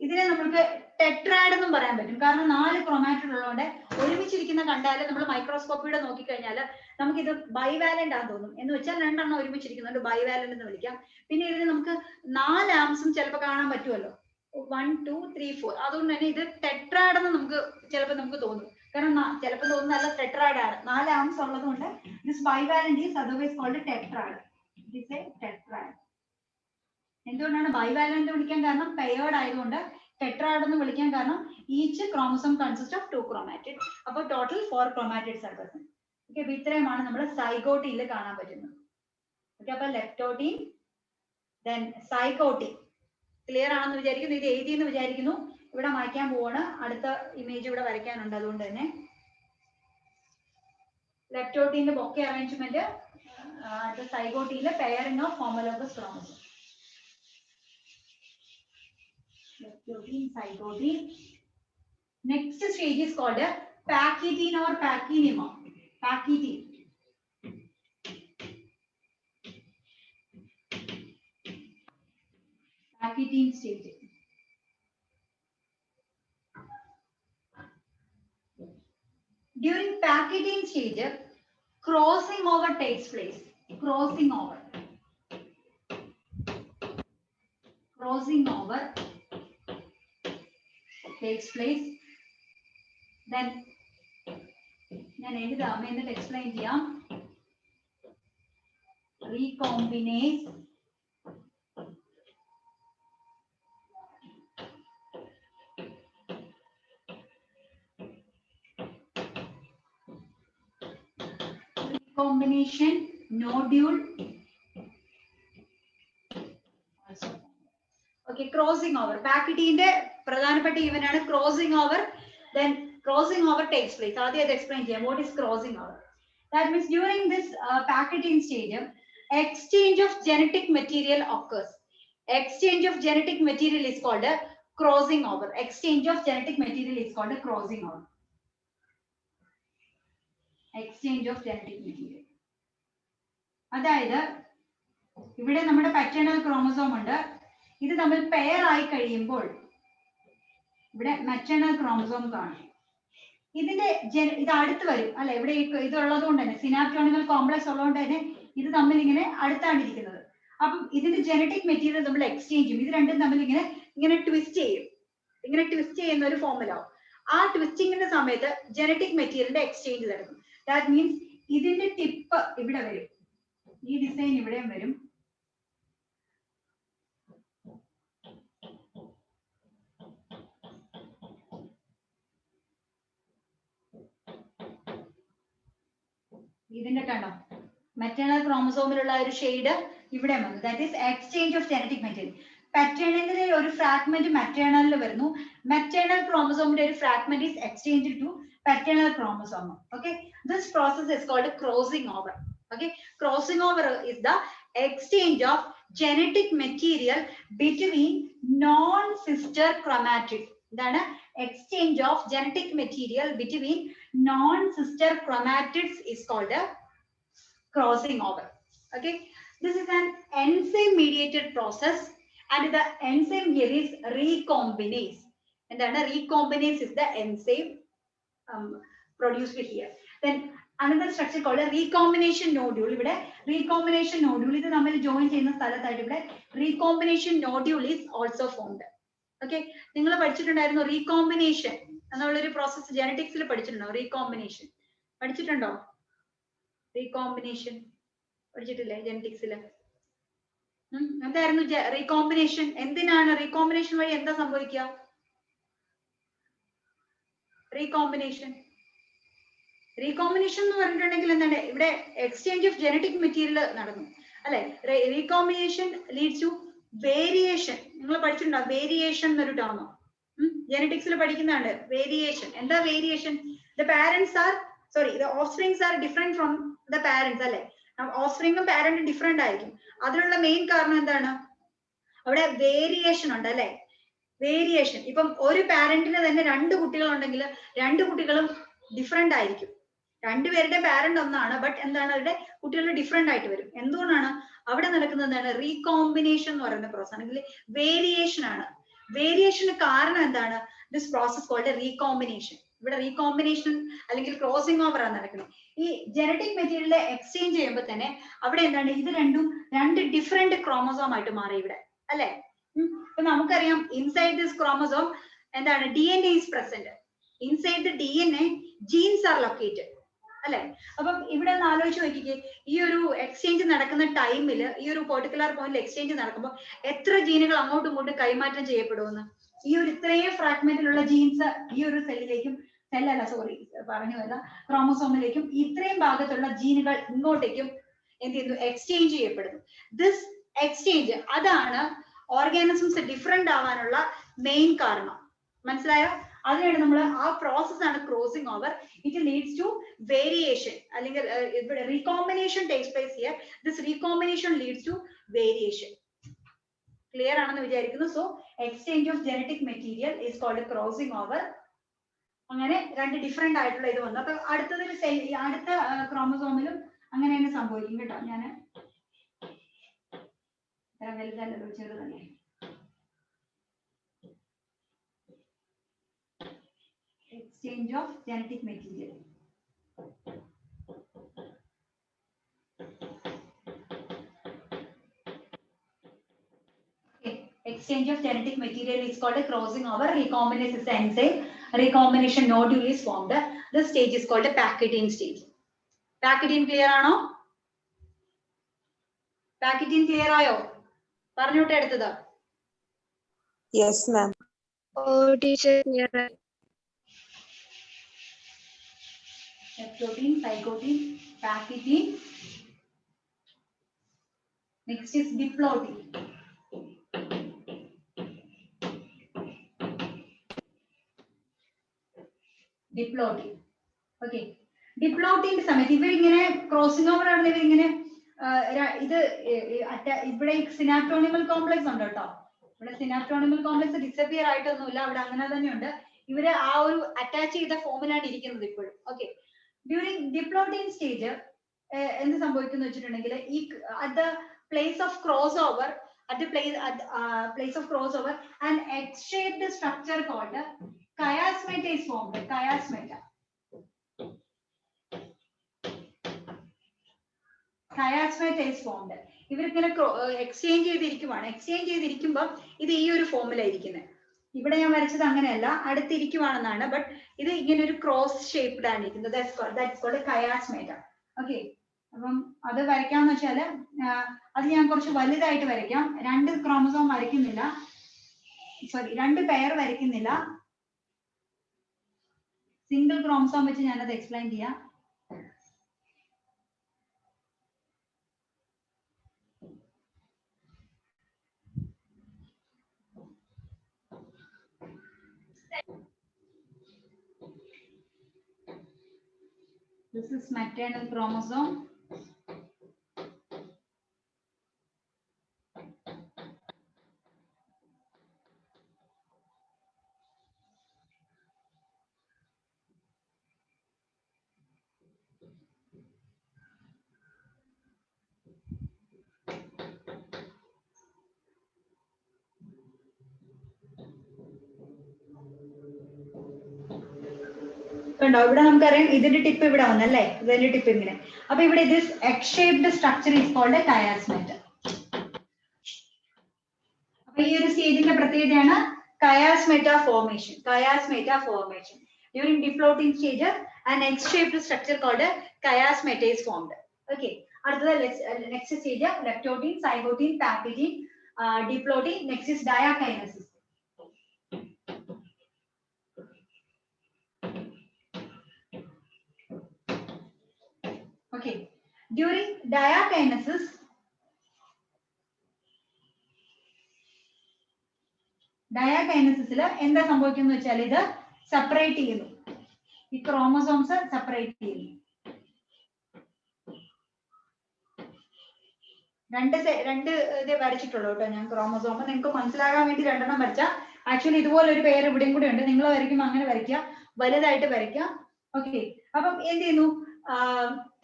ഇതിനെ നമുക്ക് ടെട്രാഡ് എന്നും പറയാൻ പറ്റും, കാരണം 4 ക്രോമാറ്റിഡ് ഉള്ളതുകൊണ്ട് ഒരുമിച്ചിരിക്കുന്ന കണ്ടാല് നമ്മൾ മൈക്രോസ്കോപ്പിയുടെ നോക്കിക്കഴിഞ്ഞാൽ നമുക്ക് ഇത് ബൈവാലന്റ് ആണെന്ന് തോന്നും. എന്ന് വെച്ചാൽ രണ്ടെണ്ണം ഒരുമിച്ചിരിക്കുന്നുണ്ട്, ബൈവാലന്റ് എന്ന് വിളിക്കാം. പിന്നെ ഇതിന് നമുക്ക് 4 ആംസും ചിലപ്പോൾ കാണാൻ പറ്റുമല്ലോ, 1 2 3 4. അതുകൊണ്ട് തന്നെ ഇത് ടെട്രാഡ് എന്ന് ചിലപ്പോൾ നമുക്ക് തോന്നും, കാരണം ചിലപ്പോൾ തോന്നുന്നല്ല, ടെട്രാഡ് ആണ്, 4 ആംസ് ഉള്ളത് കൊണ്ട് this bivalent is otherwise called tetrad. It is a tetrad. എന്തുകൊണ്ടാണ് ബൈവാലന്റ് വിളിക്കാൻ കാരണം? പെയർഡ് ആയതുകൊണ്ട്. ടെട്രാഡ് എന്ന് വിളിക്കാൻ കാരണം each chromosome consist of 2 chromatid. അപ്പോൾ ടോട്ടൽ 4 ക്രോമാറ്റിഡ്സ് ആണ് വരുന്നത്. ഓക്കെ, അപ്പൊ ഇത്രയുമാണ് നമ്മൾ സൈഗോട്ടീനിൽ കാണാൻ പറ്റുന്നത്. ഓക്കെ, അപ്പൊ ലെപ്റ്റോട്ടീൻ, ദെൻ സൈഗോട്ടീൻ. ക്ലിയർ ആണെന്ന് വിചാരിക്കുന്നു, ഇത് എഴുതിയെന്ന് വിചാരിക്കുന്നു. ഇവിടെ മായ്ക്കാൻ പോവാണ്, അടുത്ത ഇമേജ് ഇവിടെ വരയ്ക്കാനുണ്ട്. അതുകൊണ്ട് തന്നെ ലെപ്റ്റോട്ടീന്റെ ബൊക്കെ അറേഞ്ച്മെന്റ്, അടുത്ത സൈഗോട്ടീനിലെ pairing of homologous chromosome. Leptotene, zygote. Next stage is called pachytene or pachynyma. Pachytene. Pachytene stage. During pachytene stage, crossing over takes place. Crossing over takes place. Then ഞാൻ എഴുതാം എന്നിട്ട് explain ചെയ്യാം. Recombinase recombination nodule. Okay, crossing over. പാക്കറ്റിന്റെ പ്രധാനപ്പെട്ട event ആണ് crossing over. Then crossing over takes place. ആദ്യം അത് explain ചെയ്യാം. What is crossing over? That means during this packeting stage, exchange of genetic material occurs. Exchange of genetic material is called a crossing over. Exchange of genetic material is called a crossing over. Exchange of genetic material. അതായത് ഇവിടെ നമ്മുടെ paternal chromosome ഉണ്ട്. ഇത് തമ്മിൽ pair ആയി കഴിയുമ്പോൾ ഇവിടെ maternal chromosome കാണും. ഇതിന്റെ ഇത് അടുത്ത് വരും അല്ലെ. ഇവിടെ ഇതുള്ളത് കൊണ്ട് തന്നെ സിനാപ്റ്റോണിമൽ കോംപ്ലക്സ് ഉള്ളതുകൊണ്ട് തന്നെ ഇത് തമ്മിൽ ഇങ്ങനെ അടുത്താണ് ഇരിക്കുന്നത്. അപ്പം ഇതിന്റെ ജനറ്റിക് മെറ്റീരിയൽ നമ്മൾ എക്സ്ചേഞ്ച് ചെയ്യും. ഇത് രണ്ടും തമ്മിൽ ഇങ്ങനെ ട്വിസ്റ്റ് ചെയ്യും. ഇങ്ങനെ ട്വിസ്റ്റ് ചെയ്യുന്ന ഒരു ഫോമിലാവും. ആ ട്വിസ്റ്റിങ്ങിന്റെ സമയത്ത് ജനറ്റിക് മെറ്റീരിയലിന്റെ എക്സ്ചേഞ്ച് നടക്കും. ദാറ്റ് മീൻസ് ഇതിന്റെ ടിപ്പ് ഇവിടെ വരും. ഈ ഡിസൈൻ ഇവിടെയും വരും. ഇതിന്റെ കണ്ടോ മെറ്റേണൽ ക്രോമസോമിലുള്ള ഒരു ഷെയ്ഡ് ഇവിടെ വന്നു. That is exchange of genetic material. പാറ്റേണിന്റെ ഒരു ഫ്രാഗ്മെന്റ് മെറ്റേണലിൽ വരുന്നു. മെറ്റേണൽ ക്രോമസോമിന്റെ ഒരു fragment is exchange to paternal chromosome. Okay, this process is called crossing over. Okay, crossing over is the exchange of genetic material between non-sister chromatids. Then exchange of genetic material between non-sister chromatids is called a crossing over. Okay, this is an enzyme mediated process and the enzyme here is recombinase. And then recombinase is the enzyme produced here. Then another structure called a recombination nodule. ഇവിടെ recombination nodule ഇത് നമ്മൾ join ചെയ്യുന്ന സ്ഥലത്തായിട്ട് ഇവിടെ recombination nodule is also formed. Okay, നിങ്ങൾ പഠിച്ചിട്ടുണ്ടായിരുന്നു recombination എന്നുള്ളൊരു process ജനറ്റിക്സിൽ പഠിച്ചിട്ടുണ്ടോ? recombination പഠിച്ചിട്ടുണ്ടോ? recombination പഠിച്ചിട്ടില്ലേ ജനറ്റിക്സിൽ? എന്തായിരുന്നു recombination? എന്തിനാണ് recombination വഴി എന്താ സംഭവിക്കുക? recombination എന്ന് പറഞ്ഞിട്ടുണ്ടെങ്കിൽ എന്താണ് ഇവിടെ എക്സ്ചേഞ്ച് ഓഫ് ജനറ്റിക് മെറ്റീരിയൽ നടന്നു അല്ലെ. recombination leads to variation. നിങ്ങൾ പഠിച്ചിട്ടുണ്ടോ വേരിയേഷൻ എന്നൊരു ടേമോ? ജനറ്റിക്സിൽ പഠിക്കുന്നതാണ് വേരിയേഷൻ. എന്താ variation? the parents are the offsprings are different from the parents അല്ലെ. ഓഫ്സ്പ്രിങ്ങും പാരന്റും ഡിഫറെന്റ് ആയിരിക്കും. അതിനുള്ള മെയിൻ കാരണം എന്താണ്? അവിടെ വേരിയേഷൻ ഉണ്ട് അല്ലെ. വേരിയേഷൻ. ഇപ്പം ഒരു പാരന്റിന് തന്നെ രണ്ട് കുട്ടികൾ ഉണ്ടെങ്കിൽ രണ്ട് കുട്ടികളും ഡിഫറെന്റ് ആയിരിക്കും. രണ്ടുപേരുടെ പാരന്റ് ഒന്നാണ്, ബട്ട് എന്താണ് അവരുടെ കുട്ടികൾ ഡിഫറെന്റ് ആയിട്ട് വരും. എന്തുകൊണ്ടാണ്? അവിടെ നടക്കുന്നത് എന്താണ്? റീകോമ്പിനേഷൻ എന്ന് പറയുന്ന പ്രോസസ് ആണെങ്കിൽ വേരിയേഷൻ ആണ്. വേരിയേഷന് കാരണം എന്താണ്? This process called recombination. ഇവിടെ റീകോമ്പിനേഷൻ അല്ലെങ്കിൽ ക്രോസിംഗ് ഓവർ ആണ് നടക്കുന്നത്. ഈ ജനറ്റിക് മെറ്റീരിയൽ എക്സ്ചേഞ്ച് ചെയ്യുമ്പോൾ തന്നെ അവിടെ എന്താണ്? ഇത് രണ്ടും രണ്ട് ഡിഫറെന്റ് ക്രോമസോം ആയിട്ട് മാറി ഇവിടെ അല്ലെ. ഇപ്പൊ നമുക്കറിയാം ഇൻസൈഡ് ദിസ് ക്രോമസോം എന്താണ്? DNA is present. Inside the DNA genes are located അല്ലെ. അപ്പം ഇവിടെ ഒന്ന് ആലോചിച്ച് നോക്കിക്കേ, ഈ ഒരു എക്സ്ചേഞ്ച് നടക്കുന്ന ടൈമിൽ ഈ ഒരു പെർട്ടിക്കുലർ പോയിന്റിൽ എക്സ്ചേഞ്ച് നടക്കുമ്പോൾ എത്ര ജീനുകൾ അങ്ങോട്ടും ഇങ്ങോട്ടും കൈമാറ്റം ചെയ്യപ്പെടുമെന്ന്. ഈ ഒരു ഇത്രയും ഫ്രാഗ്മെന്റിലുള്ള ജീൻസ് ഈ ഒരു സെല്ലിലേക്കും ക്രോമസോമിലേക്കും ഇത്രയും ഭാഗത്തുള്ള ജീനുകൾ ഇങ്ങോട്ടേക്കും എന്ത് ചെയ്യുന്നു? എക്സ്ചേഞ്ച് ചെയ്യപ്പെടുന്നു. ദിസ് എക്സ്ചേഞ്ച് അതാണ് ഓർഗാനിസംസ് ഡിഫറെന്റ് ആവാനുള്ള മെയിൻ കാരണം. മനസ്സിലായോ? അതിനാണ് നമ്മൾ ആ പ്രോസസ് ആണ് crossing over. It leads to variation അല്ലെങ്കിൽ ഇവിടെ recombination takes place here. This recombination leads to variation. Clear ആണെന്ന് വിചാരിക്കുന്നു. So exchange of genetic material is called crossing over. അങ്ങനെ രണ്ട് ഡിഫറെന്റ് ആയിട്ടുള്ള ഇത് വന്നു. അപ്പൊ അടുത്തതിൽ അടുത്ത ക്രോമസോമിലും അങ്ങനെ തന്നെ സംഭവിക്കും കേട്ടോ. ഞാൻ വലുതല്ലോ, ചെറുതല്ലേ. Exchange of genetic material. exchange of genetic material is called a crossing over. Recombinase is the enzyme. Recombination nodule is formed. This stage is called a Pachydian stage. Pachydian clear ആണോ? Pachydian clear ആയോ? പറഞ്ഞോട്ടെ അടുത്തത്. Yes, ma'am. Oh, teacher, clear. Leptotin, zygotin, pachydian. Next is diplotin. Diplotin. Okay. Diplotin സമയത്ത് ഇവരിങ്ങനെ crossing over ആണ്. ഇവരിങ്ങനെ ഇത് ഇവിടെ സിനാപ്റ്റോണിമൽ കോംപ്ലക്സ് ഉണ്ട് കേട്ടോ. ഇവിടെ സിനാപ്റ്റോണിമൽ കോംപ്ലക്സ് ഡിസപ്പിയർ ആയിട്ടൊന്നുമില്ല, അവിടെ അങ്ങനെ തന്നെയുണ്ട്. ഇവര് ആ ഒരു അറ്റാച്ച് ചെയ്ത ഫോമിലാണ് ഇരിക്കുന്നത് ഇപ്പോഴും. ഓക്കെ. ഡ്യൂറിങ് ഡിപ്ലോട്ടിൻ സ്റ്റേജ് എന്ത് സംഭവിക്കുന്നു വെച്ചിട്ടുണ്ടെങ്കിൽ ഈ at the place of crossover an egg-shaped structure called chiasmata is formed. Chiasmata is formed. ഇവരിങ്ങനെ എക്സ്ചേഞ്ച് ചെയ്തിരിക്കുവാണ്. എക്സ്ചേഞ്ച് ചെയ്തിരിക്കുമ്പോൾ ഇത് ഈ ഒരു ഫോമിലായിരിക്കുന്നത്. ഇവിടെ ഞാൻ വരച്ചത് അങ്ങനെയല്ല, അടുത്തിരിക്കുവാണെന്നാണ്. ബട്ട് ഇത് ഇങ്ങനെ ഒരു ക്രോസ് ഷേപ്ഡ് ആണ് ഇരിക്കുന്നത്. That's called chiasmata. ഓക്കെ. അപ്പം അത് വരയ്ക്കാന്ന് വെച്ചാല് അത് ഞാൻ കുറച്ച് വലുതായിട്ട് വരയ്ക്കാം. 2 ക്രോമസോം വരയ്ക്കുന്നില്ല, സോറി 2 പെയർ വരയ്ക്കുന്നില്ല. സിംഗിൾ ക്രോമസോം വെച്ച് ഞാനത് എക്സ്പ്ലെയിൻ ചെയ്യാം. This is maternal chromosome. കണ്ടോ, ഇവിടെ നമുക്കറിയാം ഇതിന്റെ ടിപ്പ് ഇവിടെ വന്നല്ലേ, ഇതിന്റെ ടിപ്പ് ഇങ്ങനെ. അപ്പൊ ഇവിടെ this egg shaped structure is called chiasmata. അപ്പൊ ഈ ഒരു സ്റ്റേജിന്റെ പ്രത്യേകതയാണ് chiasmata formation. During diplotin stage an egg-shaped structure called chiasmata is formed. Okay. അടുത്തത് next stage leptotin, zygotin, pachydian, diplotin. Next is diakinesis. Okay. During diakinesis എന്താ സംഭവിക്കുന്നത് വെച്ചാൽ ഇത് സെപ്പറേറ്റ് ചെയ്യുന്നു. ഈ ക്രോമസോംസ് സെപ്പറേറ്റ് ചെയ്യുന്നു. രണ്ട് ഇത് വരച്ചിട്ടുള്ളൂ കേട്ടോ ഞാൻ ക്രോമസോം. നിങ്ങൾക്ക് മനസ്സിലാകാൻ വേണ്ടി 2 വരച്ച. ആക്ച്വലി ഇതുപോലെ ഒരു പേര് ഇവിടെയും കൂടെ ഉണ്ട്. നിങ്ങൾ വരയ്ക്കുമ്പോൾ അങ്ങനെ വരയ്ക്കുക, വലുതായിട്ട് വരയ്ക്കുക. ഓക്കെ. അപ്പം എന്ത് ചെയ്യുന്നു?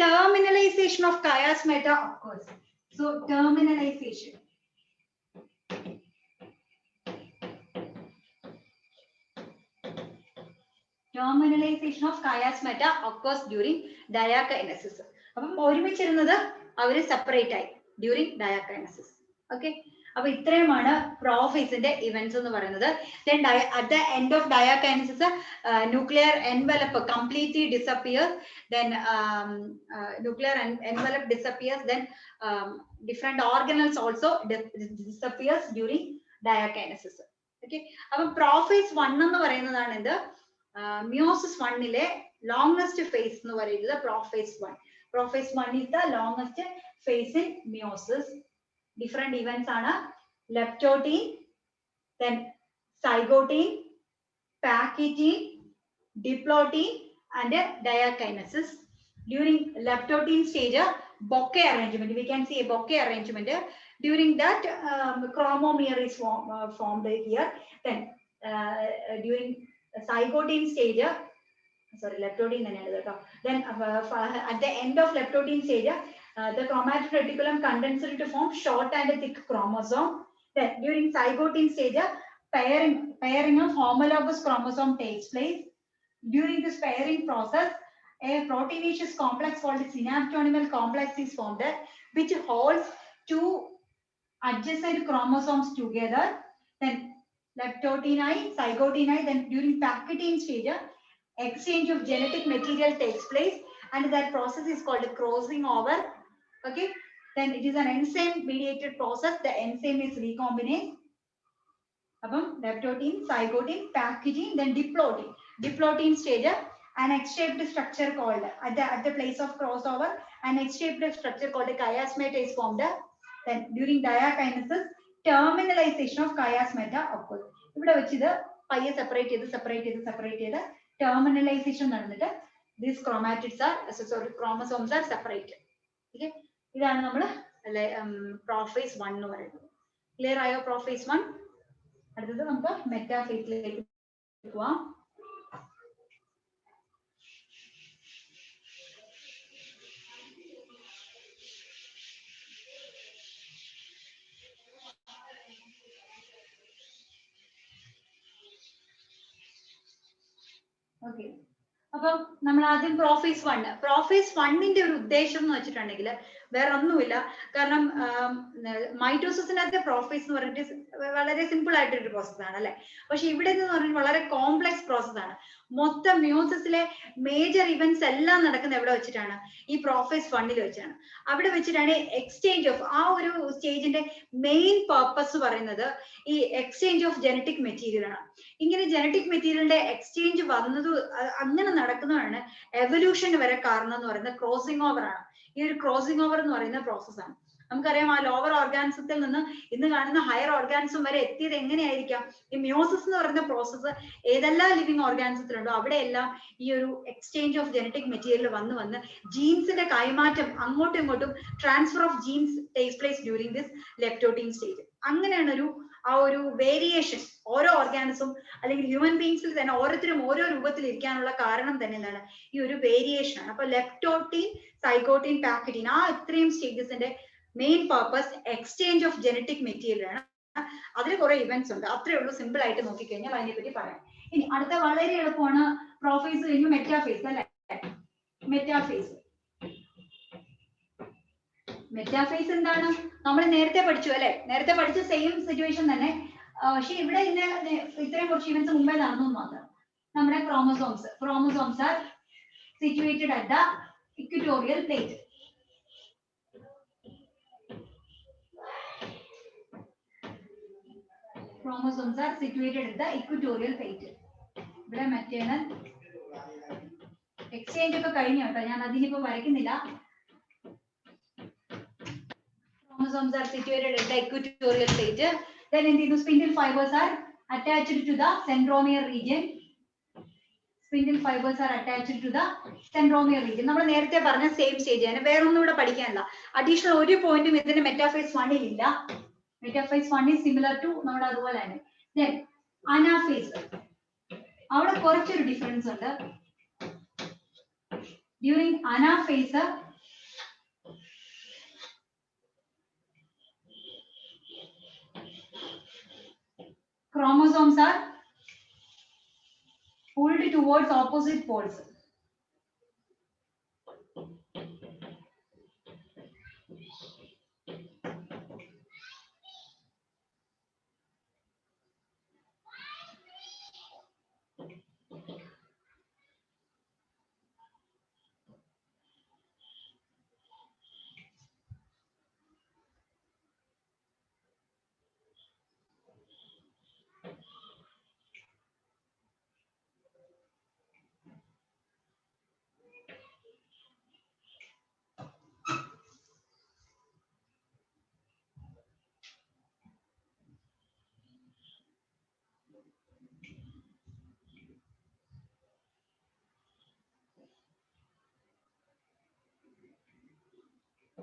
Terminalization of chiasmata occurs. So terminalization. Terminalization of chiasmata occurs during diakinesis. അപ്പം ഒരുമിച്ചിരുന്നത് അവര് സെപ്പറേറ്റ് ആയി during diakinesis. Okay. അപ്പൊ ഇത്രയുമാണ് പ്രോഫേസിന്റെ ഇവന്റ്സ് എന്ന് പറയുന്നത്. Then at the end of diakinesis nuclear envelope completely disappears. Then nuclear envelope disappears. Then different organelles also disappears during diakinesis. Okay. അപ്പൊ prophase 1 എന്ന് പറയുന്നതാണ് ഇത് മിയോസിസ് 1-ലെ ലോങ്സ്റ്റ് ഫേസ് എന്ന് പറയുന്നത് prophase 1. Prophase 1 is the longest phase in meiosis. Different events are leptotin, then zygotin, pachydian, diplotin, and diakinesis. During leptotin stage, bouquet arrangement. We can see a bouquet arrangement. During that, chromomere is formed here. Then during zygotin stage, sorry, leptotin then at the end of leptotin stage the chromatin reticulum condenses to form short and thick chromosome. Then during zygotin stage pairing of homologous chromosome takes place. During this pairing process a proteinaceous complex called synaptonimal complex is formed which holds 2 adjacent chromosomes together. then leptoteni, zygoteni, then during Pachytene stage, exchange of genetic material takes place, and that process is called crossing over. Okay, then it is an enzyme mediated process. The enzyme is recombinase. Apam leptotene, zygotene, Pachytene, then diplotene. Diplotene stage, an X-shaped structure called at the place of crossover, an X-shaped structure called a chiasmata is formed. Then during diakinesis, terminalization of chiasmata occurs. ഇവിടെ വെച്ച് ഇത് പയ്യെ separate ചെയ്ത് terminalization നടന്നിട്ട് these chromatids are chromosomes are separated. Okay, ഇതാണ് നമ്മൾ prophase 1 എന്ന് പറയുന്നത്. ക്ലിയർ ആയോ prophase 1? അടുത്തത് നമുക്ക് മെറ്റാഫേസിലേക്ക് പോവാം. ഓക്കെ, അപ്പം നമ്മൾ ആദ്യം പ്രോഫേസ് 1ന്റെ ഒരു ഉദ്ദേശം എന്ന് വെച്ചിട്ടുണ്ടെങ്കിൽ വേറെ ഒന്നുമില്ല. കാരണം മൈറ്റോസിസിനകത്തെ പ്രോഫേസ് എന്ന് പറഞ്ഞിട്ട് വളരെ സിമ്പിൾ ആയിട്ടൊരു പ്രോസസ് ആണ് അല്ലെ. പക്ഷെ ഇവിടെ എന്ന് പറഞ്ഞാൽ വളരെ കോംപ്ലക്സ് പ്രോസസ് ആണ്. മൊത്തം മ്യൂസിസിലെ മേജർ ഇവന്റ്സ് എല്ലാം നടക്കുന്നത് എവിടെ വെച്ചിട്ടാണ്? ഈ പ്രോഫേസ് 1ൽ വെച്ചാണ്. അവിടെ വെച്ചിട്ടാണ് എക്സ്ചേഞ്ച് ഓഫ് ആ ഒരു സ്റ്റേജിന്റെ മെയിൻ പർപ്പസ് പറയുന്നത് ഈ എക്സ്ചേഞ്ച് ഓഫ് ജനറ്റിക് മെറ്റീരിയൽ ആണ്. ഇങ്ങനെ ജനറ്റിക് മെറ്റീരിയലിന്റെ എക്സ്ചേഞ്ച് വന്നത് അങ്ങനെ നടക്കുന്നതാണ് എവല്യൂഷൻ വരെ കാരണം എന്ന് പറയുന്നത് ക്രോസിംഗ് ഓവർ ആണ്. ഈ ഒരു ക്രോസിംഗ് ഓവർ എന്ന് പറയുന്ന പ്രോസസ് ആണ്. നമുക്കറിയാം ആ ലോവർ ഓർഗാനിസത്തിൽ നിന്ന് ഇന്ന് കാണുന്ന ഹയർ ഓർഗാനിസം വരെ എത്തിയത് എങ്ങനെയായിരിക്കാം? ഈ മ്യോസിസ് എന്ന് പറയുന്ന പ്രോസസ്സ് ഏതെല്ലാം ലിവിങ് ഓർഗാനിസത്തിലുണ്ടോ അവിടെയെല്ലാം ഈ ഒരു എക്സ്ചേഞ്ച് ഓഫ് ജനറ്റിക് മെറ്റീരിയൽ വന്ന് ജീൻസിന്റെ കൈമാറ്റം അങ്ങോട്ടും ഇങ്ങോട്ടും transfer of genes takes place during this leptotene stage. അങ്ങനെയാണ് ആ ഒരു വേരിയേഷൻ ഓരോ ഓർഗാനിസം അല്ലെങ്കിൽ ഹ്യൂമൻ ബീങ്സിൽ തന്നെ ഓരോരുത്തരും ഓരോ രൂപത്തിൽ ഇരിക്കാനുള്ള കാരണം തന്നെ എന്താണ്? ഈ ഒരു വേരിയേഷൻ ആണ്. അപ്പൊ ലെപ്റ്റോട്ടീൻ, സൈഗോട്ടീൻ, പാക്യറ്റീൻ ആ ഇത്രയും സ്റ്റേജസിന്റെ main purpose exchange of genetic material ആണ്. അതിൽ കുറെ ഇവന്റ്സ് ഉണ്ട്. അത്രേ ഉള്ളൂ, സിമ്പിൾ ആയിട്ട് നോക്കിക്കഴിഞ്ഞാൽ അതിനെ പറ്റി പറയാം. ഇനി അടുത്ത വളരെ എളുപ്പമാണ് പ്രോഫേസ് കഴിഞ്ഞു മെറ്റാഫേസ് അല്ലെ. മെറ്റാഫേസ് എന്താണ്? നമ്മൾ നേരത്തെ പഠിച്ചു അല്ലെ, നേരത്തെ പഠിച്ച സെയിം സിറ്റുവേഷൻ തന്നെ. പക്ഷെ ഇവിടെ ഇത്രയും കുറച്ച് ഇവന്റ്സ് മുമ്പേ നടന്നു മാത്രം. നമ്മുടെ chromosomes are situated at the equatorial plate. Chromosomes are situated at the equatorial plate. ഇവിടെ maternal exchange ഒക്കെ കഴിഞ്ഞു കേട്ടോ, ഞാൻ അതിനിപ്പോ വരയ്ക്കുന്നില്ല. Chromosomes are situated at the equatorial plate. Then in the spindle fibers are attached to the centromere region. നമ്മൾ നേരത്തെ പറഞ്ഞ same stage ആണ്. വേറെ ഒന്നും ഇവിടെ പഠിക്കാനില്ല. അഡീഷണൽ ഒരു പോയിന്റും ഇതിന്റെ മെറ്റാഫേസ് 1ൽ ഇല്ല. മെറ്റാഫേസ് 1 is similar to നമ്മുടെ അതുപോലെ തന്നെ. Then അനാഫേസ്, അവിടെ കുറച്ചൊരു ഡിഫറൻസ് ഉണ്ട്. During anaphase chromosomes are pulled towards opposite poles.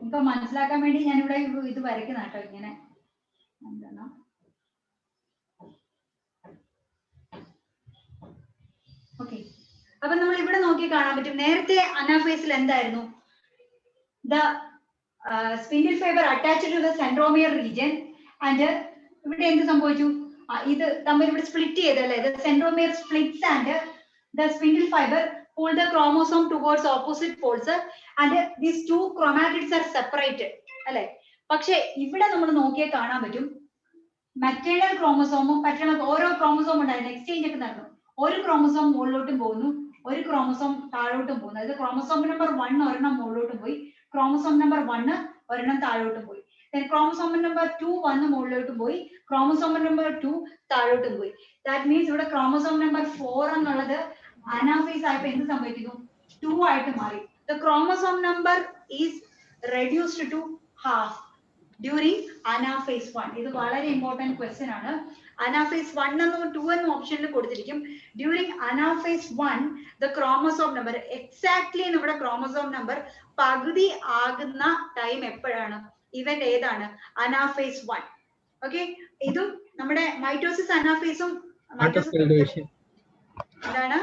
ഇപ്പൊ മനസ്സിലാക്കാൻ വേണ്ടി ഞാനിവിടെ ഇത് വരയ്ക്കുന്ന കേട്ടോ ഇങ്ങനെ. ഓക്കെ, അപ്പൊ നമ്മൾ ഇവിടെ നോക്കി കാണാൻ പറ്റും. നേരത്തെ അനാഫേസിൽ എന്തായിരുന്നു? The spindle fibre attached to the centromere region and ഇവിടെ എന്ത് സംഭവിച്ചു? ഇത് തമ്മിൽ ഇവിടെ സ്പ്ലിറ്റ് ചെയ്തല്ലേ. The centromere splits and the spindle fibre pull the chromosome towards opposite poles and these two chromatids are separated അല്ലെ. പക്ഷെ ഇവിടെ നമ്മൾ നോക്കിയാൽ കാണാൻ പറ്റും മെറ്റേണൽ ക്രോമസോമും പാറ്റേണൽ ഓരോ ക്രോമസോം ഉണ്ടായിരുന്നു, എക്സ്ചേഞ്ച് ഒക്കെ നടന്നു. ഒരു ക്രോമസോം മുകളിലോട്ടും പോകുന്നു, ഒരു ക്രോമസോം താഴോട്ടും പോകുന്നു. അതായത് ക്രോമസോം നമ്പർ 1 ഒരെണ്ണം മുകളിലോട്ടും പോയി, ക്രോമസോം നമ്പർ 1 ഒരെണ്ണം താഴോട്ടും പോയി. ക്രോമസോം നമ്പർ 2 1 മുകളിലോട്ടും പോയി, ക്രോമസോം നമ്പർ 2 താഴോട്ടും പോയി. ദാറ്റ് മീൻസ് ഇവിടെ ക്രോമസോം നമ്പർ 4 എന്നുള്ളത് അനാഫേസ് ആയപ്പോൾ എന്ത് സംഭവിക്കുന്നു? 2 ആയിട്ട് മാറി. The chromosome number is reduced to half during anaphase 1. ഇത് വളരെ ഇമ്പോർട്ടന്റ് ക്വസ്റ്റ്യൻ ആണ്. anaphase 1 എന്നും 2 എന്നും ഓപ്ഷനിൽ കൊടുത്തിരിക്കും. During anaphase 1 the chromosome number exactly നമ്മുടെ chromosome number പകുതി ആകുന്ന ടൈം എപ്പോഴാണ്? ഇവന്റ് ഏതാണ്? anaphase 1. ഓക്കെ, ഇതും നമ്മുടെ മൈറ്റോസിസ് അനാഫേസും എന്താണ്?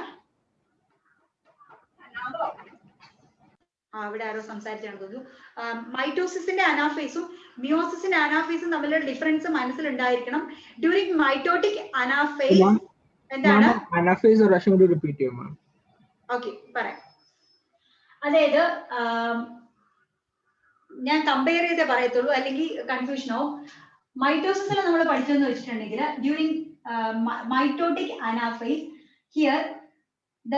അവിടെ ആരോ സംസാരിച്ചാണ് തോന്നുന്നു. മൈറ്റോസിസിന്റെ അനാഫേസും മിയോസിസിന്റെ അനാഫേസും തമ്മിലുള്ള ഡിഫറൻസ് മനസ്സിലുണ്ടായിരിക്കണം. ഡ്യൂറിംഗ് മൈറ്റോട്ടിക് അനാഫേസ് എന്താണ്? ഓക്കെ, പറയാം. അതായത് ഞാൻ കമ്പയർ ചെയ്തേ പറയത്തുള്ളൂ, അല്ലെങ്കിൽ കൺഫ്യൂഷൻ ആവും. മൈറ്റോസിസിൽ നമ്മൾ പഠിച്ചതെന്ന് വെച്ചിട്ടുണ്ടെങ്കിൽ during mitotic anaphase here the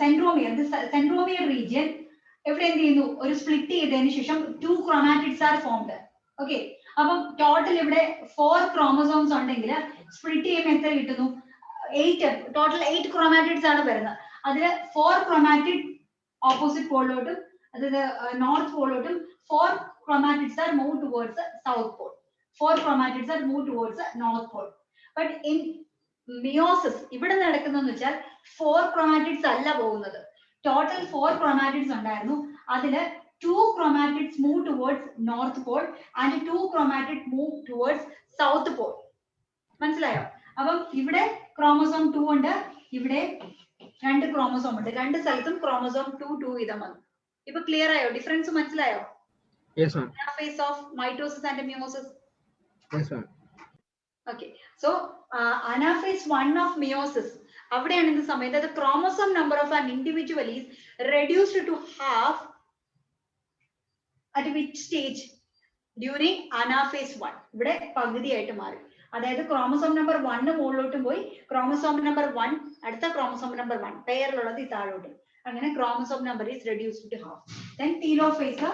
centromere region എവിടെ എന്ത് ചെയ്യുന്നു? ഒരു സ്പ്ലിറ്റ് ചെയ്തതിനു ശേഷം 2 ക്രോമാറ്റിഡ്സ് ആർ ഫോംഡ്. ഓക്കെ, അപ്പം ടോട്ടൽ ഇവിടെ 4 ക്രോമസോംസ് ഉണ്ടെങ്കിൽ സ്പ്ലിറ്റ് ചെയ്യുമ്പോൾ എത്ര കിട്ടുന്നു? 8. ടോട്ടൽ 8 ക്രോമാറ്റിഡ്സ് ആണ് വരുന്നത്. അതിൽ 4 ക്രോമാറ്റിഡ് ഓപ്പോസിറ്റ് പോളിലോട്ടും, അതായത് north പോളിലോട്ടും, 4 chromatids are moved towards the south pole. 4 chromatids are moved towards the north pole. But in meiosis ഇവിടെ നടക്കുന്നതെന്ന് വെച്ചാൽ 4 chromatids അല്ല പോകുന്നത്. ടോട്ടൽ 4 chromatids ഉണ്ടായിരുന്നു. അതിൽ 2 chromatids move towards north pole and 2 chromatids move towards south pole. മനസ്സിലായോ? അപ്പം ഇവിടെ ക്രോമസോം 2 ഉണ്ട്, ഇവിടെ 2 ക്രോമസോം ഉണ്ട്. രണ്ട് സ്ഥലത്തും ക്രോമസോം 2 വീതം വന്നു. ഇപ്പൊ ക്ലിയർ ആയോ? ഡിഫറൻസ് മനസ്സിലായോ? Yes, ma'am. Phase of mitosis and meiosis. Yes, ma'am. Okay, so anaphase 1 of meiosis അവിടെയാണ് എന്ത് സമയത്ത് the chromosome number of an individual is reduced to half at which stage? During anaphase 1. ഇവിടെ പകുതിയായിട്ട് മാറി. അതായത് chromosome number 1 മുകളിലോട്ടും പോയി, chromosome number 1 അടുത്ത chromosome number 1 പെയറിലുള്ളത് ഈ താഴോട്ടും. അങ്ങനെ chromosome number is reduced to half. Then telophase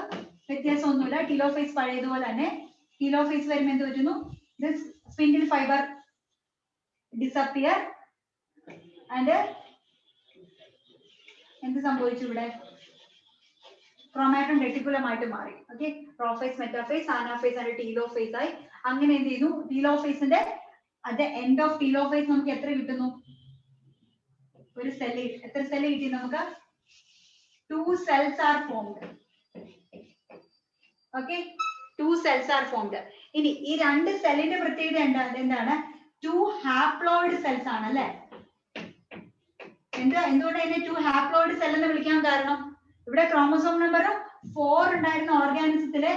വ്യത്യാസമൊന്നുമില്ല. ടീലോഫേസ് പഴയതുപോലെ തന്നെ. ടീലോഫേസ് വരുമ്പോൾ എന്ത് പറ്റുന്നു? This spindle fibre disappear and എന്ത് സംഭവിച്ചു? ഇവിടെ ക്രോമാറ്റോൺ റെറ്റിക്കുലം ആയിട്ട് മാറി. Okay, prophase, metaphase, anaphase and telophase ആയി. അങ്ങനെ എന്ത് ചെയ്യുന്നു? ടീലോഫേസിന്റെ അറ്റ് എൻഡ് ഓഫ് ടീലോഫേസ് നമുക്ക് എത്ര കിട്ടുന്നു? ഒരു സെല്ല്. എത്ര സെല്ല് കിട്ടി നമുക്ക്? 2 cells are formed. Okay, 2 cells are formed. ഇനി ഈ രണ്ട് സെല്ലിന്റെ പ്രത്യേകത എന്താണ്? 2 ഹാപ്ലോയിഡ് സെൽസ് ആണ് അല്ലെ? എന്തുകൊണ്ട് അതിനെ 2 ഹാപ്ലോയിഡ് സെൽ എന്ന് വിളിക്കാൻ കാരണം, ഇവിടെ ക്രോമസോം നമ്പർ 4 ഉണ്ടായിരുന്ന ഓർഗാനിസത്തില്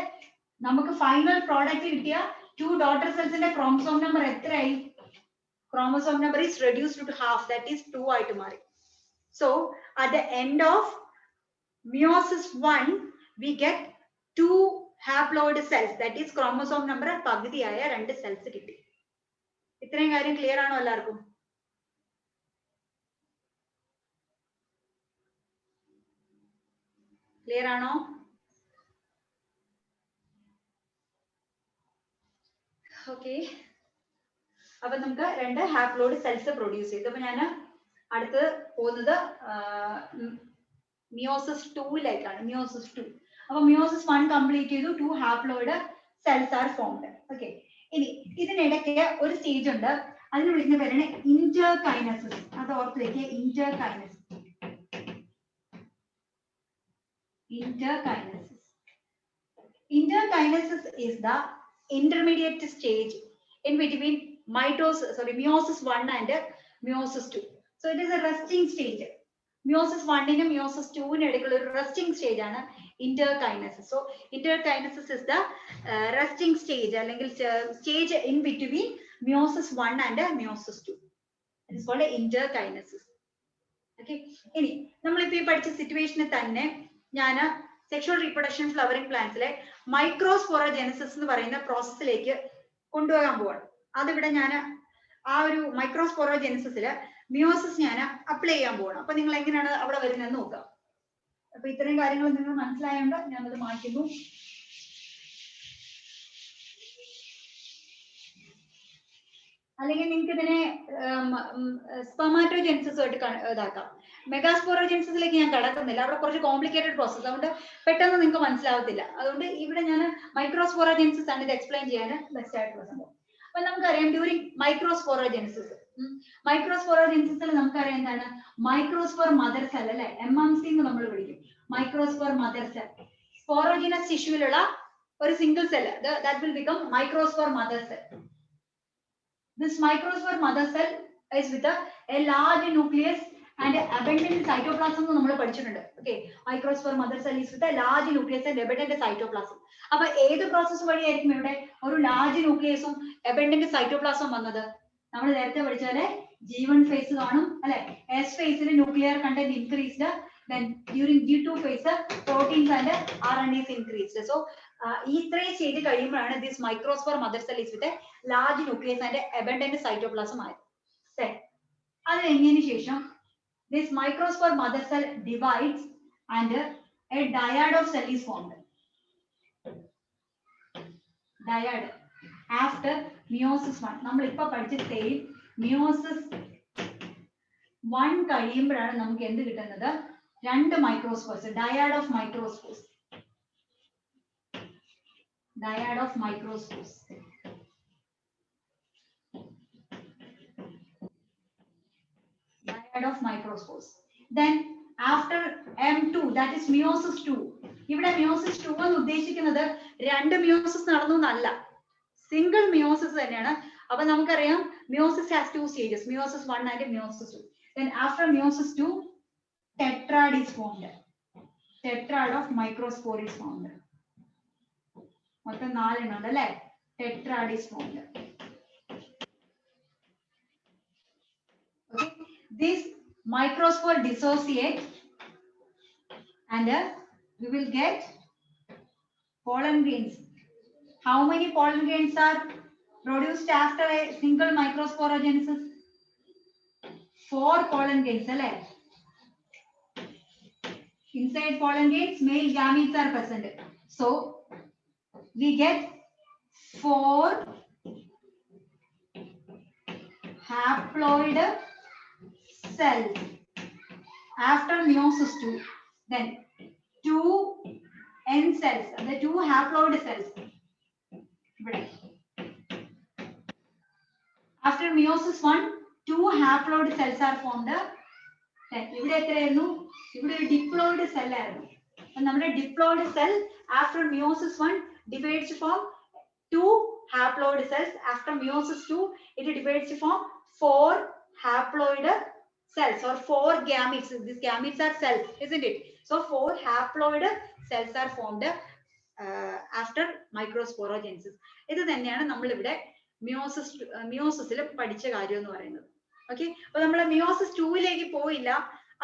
നമുക്ക് ഫൈനൽ പ്രോഡക്റ്റ് കിട്ടിയ 2 ഡോട്ടർ സെൽസിന്റെ ക്രോമസോം നമ്പർ എത്രയായി? Chromosome number is reduced to half, that is 2 ആയിട്ട് മാറി. So at the end of meiosis 1 we get 2 haploid cells, that is chromosome number പകുതിയായ 2 cells കിട്ടി. ഇത്രയും കാര്യം ക്ലിയർ ആണോ എല്ലാവർക്കും? ക്ലിയർ ആണോ? ഓക്കെ, അപ്പൊ നമുക്ക് 2 ഹാപ്ലോയിഡ് സെൽസ് പ്രൊഡ്യൂസ് ചെയ്തു. അപ്പൊ ഞാൻ അടുത്ത് പോകുന്നത് മിയോസിസ് 2ലേക്കാണ്. മിയോസിസ് 2. അപ്പൊ മിയോസിസ് 1 കംപ്ലീറ്റ് ചെയ്തു. 2 haploid cells are formed. Okay, ഇനി ഇതിനിടയ്ക്ക് ഒരു സ്റ്റേജ് ഉണ്ട്, അതിന് വിളിക്കുന്ന പേരാണ് ഇന്റർകൈനസിസ്. അത് ഓർത്തിലേക്ക്, ഇന്റർകൈനസിസ്. Interkinesis is the intermediate stage in between meiosis 1 and meiosis 2. So it is a resting stage. Meiosis 1 നും meiosis 2 നും ഇടയ്ക്കുള്ള ഒരു resting stage ആണ് interkinesis. So interkinesis is the resting stage അല്ലെങ്കിൽ stage in between meiosis 1 and meiosis 2. It is called interkinesis. Okay, ഇനി നമ്മളിപ്പോ ഈ പഠിച്ച സിറ്റുവേഷനിൽ തന്നെ ഞാൻ സെക്ഷുവൽ റീപ്രൊഡക്ഷൻ ഫ്ലവറിംഗ് പ്ലാന്റ്സിലെ മൈക്രോസ്പോറജെനസിസ് എന്ന് പറയുന്ന പ്രോസസ്സിലേക്ക് കൊണ്ടുപോകാൻ പോവാണ്. അതിവിടെ ഞാൻ ആ ഒരു മൈക്രോസ്പോറോജെനിസിസില് മിയോസിസ് ഞാൻ അപ്ലൈ ചെയ്യാൻ പോകണം. അപ്പൊ നിങ്ങൾ എങ്ങനെയാണ് അവിടെ വരുന്നതെന്ന് നോക്കാം. അപ്പൊ ഇത്രയും കാര്യങ്ങൾ നിങ്ങൾ മനസ്സിലായോണ്ട് ഞാനത് മാറ്റുന്നു. അല്ലെങ്കിൽ നിങ്ങൾക്ക് ഇതിനെ സ്പെർമാറ്റോജെനിസിസുമായിട്ട് ഇതാക്കാം. മെഗാസ്പോറോജെനിസിസിലേക്ക് ഞാൻ കടക്കുന്നില്ല, അവിടെ കുറച്ച് കോംപ്ലിക്കേറ്റഡ് പ്രോസസ്, അതുകൊണ്ട് പെട്ടെന്ന് നിങ്ങൾക്ക് മനസ്സിലാവത്തില്ല. അതുകൊണ്ട് ഇവിടെ ഞാൻ മൈക്രോസ്പോറോജെനിസിസ് ആണ് ഇത് എക്സ്പ്ലെയിൻ ചെയ്യാൻ ബെസ്റ്റ് ആയിട്ടുള്ള സംഭവം. അപ്പൊ നമുക്കറിയാം ഡ്യൂറിങ് മൈക്രോസ്പോറോജെനിസിസ്, മൈക്രോസ്പോറോജെനിസിസിൽ നമുക്കറിയാം എന്താണ് മൈക്രോസ്പോർ മദർ സെൽ അല്ലെ, MMC എന്ന് നമ്മൾ വിളിക്കും. മൈക്രോസ്പോർ മദർ സെൽ സ്പോറോജിനസ് ടിഷ്യൂവിലുള്ള ഒരു single cell, that will become microspore mother cell. This microspore mother cell is with a large nucleus and abundant cytoplasm എന്ന് നമ്മൾ പഠിച്ചിട്ടുണ്ട്. Okay, microspore mother cell is with a large nucleus and abundant cytoplasm. അപ്പൊ ഏത് process വഴിയായിരിക്കും ഇവിടെ ഒരു large ന്യൂക്ലിയസും abundant cytoplasm വന്നത്? നമ്മൾ നേരത്തെ പഠിച്ചാല് G1 phase കാണും അല്ലെ. S phase ൽ nuclear content increased, then during G2 phase proteins and RNAs increased. So ഈ ഇത്രയും ചെയ്ത് കഴിയുമ്പോഴാണ് this microspore mother cell is with a large nucleus and abundant cytoplasm ആയത്. അത് കഴിഞ്ഞതിന് ശേഷം this microspore mother cell divides and a dyad of cell is formed. Dyad after meiosis 1. നമ്മൾ ഇപ്പോ പഠിച്ച സെയിം meiosis 1 കഴിയുമ്പോഴാണ് നമുക്ക് എന്ത് കിട്ടുന്നത്? രണ്ട് microspores, dyad of microspores. Dyad of microspores. Dyad of microspores. Then after M2, that is meiosis 2. ഇവിടെ meiosis 2 എന്ന് ഉദ്ദേശിക്കുന്നത് രണ്ട് meiosis നടന്നു എന്നല്ല, സിംഗിൾ meiosis തന്നെയാണ്. അപ്പൊ നമുക്കറിയാം meiosis has two stages, meiosis 1 and meiosis 2. Then after meiosis 2, tetrad is formed. Tetrad of microspore is formed. മൊത്തം 4 എണ്ണം ഉണ്ട് അല്ലെ. Tetrad is formed. Okay, this microspore dissociate and we will get pollen grains. How many pollen grains are produced after a single microsporogenesis? 4 pollen grains alle. Inside pollen grains male gametes are present, so we get 4 haploid cells after meiosis 2. Then 2 N cells, the 2 haploid cells. After meiosis 1, 2 haploid cells are formed. ഇവിടെ എത്രയായിരുന്നു? ഇവിടെ ഒരു diploid cell ആയിരുന്നു. നമ്മുടെ diploid cell after meiosis 1 divides to form 2 haploid cells. After meiosis 2, it divides to form 4 haploid cells or 4 gametes. These gametes are cells, isn't it? So 4 haploid cells are formed after microsporogenesis. ഇത് തന്നെയാണ് നമ്മൾ ഇവിടെ മിയോസിസിൽ പഠിച്ച കാര്യം എന്ന് പറയുന്നത്. Okay, അപ്പൊ നമ്മൾ മിയോസിസ് 2ലേക്ക് പോയില്ല.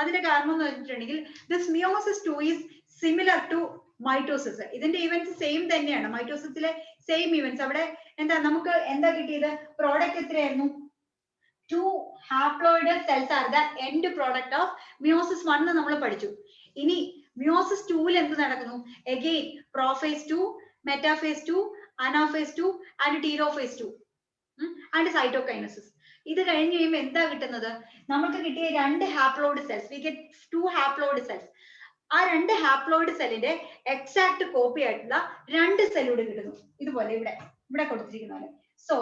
അതിന്റെ കാരണം എന്ന് വെച്ചിട്ടുണ്ടെങ്കിൽ this meiosis 2 is similar to mitosis. ഇതിന്റെ ഇവന്റ്സ് സെയിം തന്നെയാണ്, മൈറ്റോസിസിലെ സെയിം ഇവന്റ്സ്. അവിടെ എന്താ നമുക്ക് എന്താ കിട്ടിയത്? പ്രോഡക്റ്റ് എത്രയായിരുന്നു? 2 haploid cells are the end product of meiosis 1 നമ്മൾ പഠിച്ചു. ഇനി meiosis 2ൽ എന്ത് നടക്കുന്നു? Again prophase 2, metaphase 2, anaphase 2 and telophase 2 and cytokinesis. ഇത് കഴിഞ്ഞ് കഴിയുമ്പോൾ എന്താ കിട്ടുന്നത്? നമുക്ക് കിട്ടിയ 2 haploid cells, we get 2 haploid cells. ആ 2 ഹാപ്ലോയിഡ് സെല്ലിന്റെ എക്സാക്ട് കോപ്പി ആയിട്ടുള്ള 2 സെല്ലൂടെ കിട്ടുന്നു. ഇതുപോലെ ഇവിടെ കൊടുത്തിരിക്കുന്ന പോലെ. സോ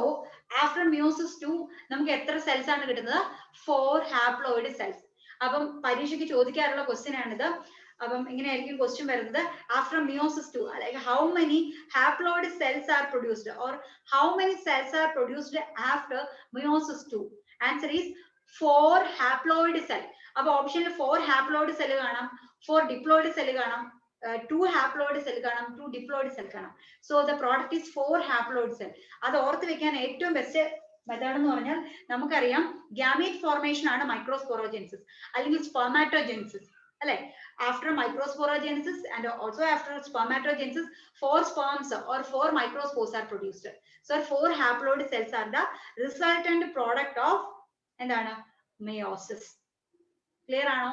ആഫ്റ്റർ മിയോസിസ് 2 നമുക്ക് എത്ര സെൽസ് ആണ് കിട്ടുന്നത്? 4 ഹാപ്ലോയിഡ് സെൽസ്. അപ്പം പരീക്ഷയ്ക്ക് ചോദിക്കാറുള്ള ക്വസ്റ്റ്യൻ ആണിത്. അപ്പം ഇങ്ങനെയായിരിക്കും ക്വസ്റ്റ്യൻ വരുന്നത്. After meiosis 2, like how many haploid cells are produced or how many cells are produced after meiosis 2? Answer is 4 haploid cell. അപ്പൊ ഓപ്ഷനിൽ 4 ഹാപ്ലോയിഡ് സെൽ കാണാം, 4 ഡിപ്ലോയിഡ് സെൽ കാണാം, 2 ഹാപ്ലോയിഡ് സെൽ കാണാം, 2 ഡിപ്ലോയിഡ് സെൽ കാണാം. So the product is 4 haploid cell. അത് ഓർത്ത് വെക്കാൻ ഏറ്റവും ബെസ്റ്റ് മെത്തേഡ് എന്ന് പറഞ്ഞാൽ നമുക്കറിയാം ഗ്യാമീറ്റ് ഫോർമേഷൻ ആണ് മൈക്രോസ്പോറോജെനിസിസ് അല്ലെങ്കിൽ സ്പെർമാറ്റോജെനിസിസ് അല്ലെ? After microsporogenesis and also after spermatogenesis, 4 sperms or 4 microspores are produced. So 4 haploid cells are the resultant product of എന്താണ് meiosis. Clear ആണോ?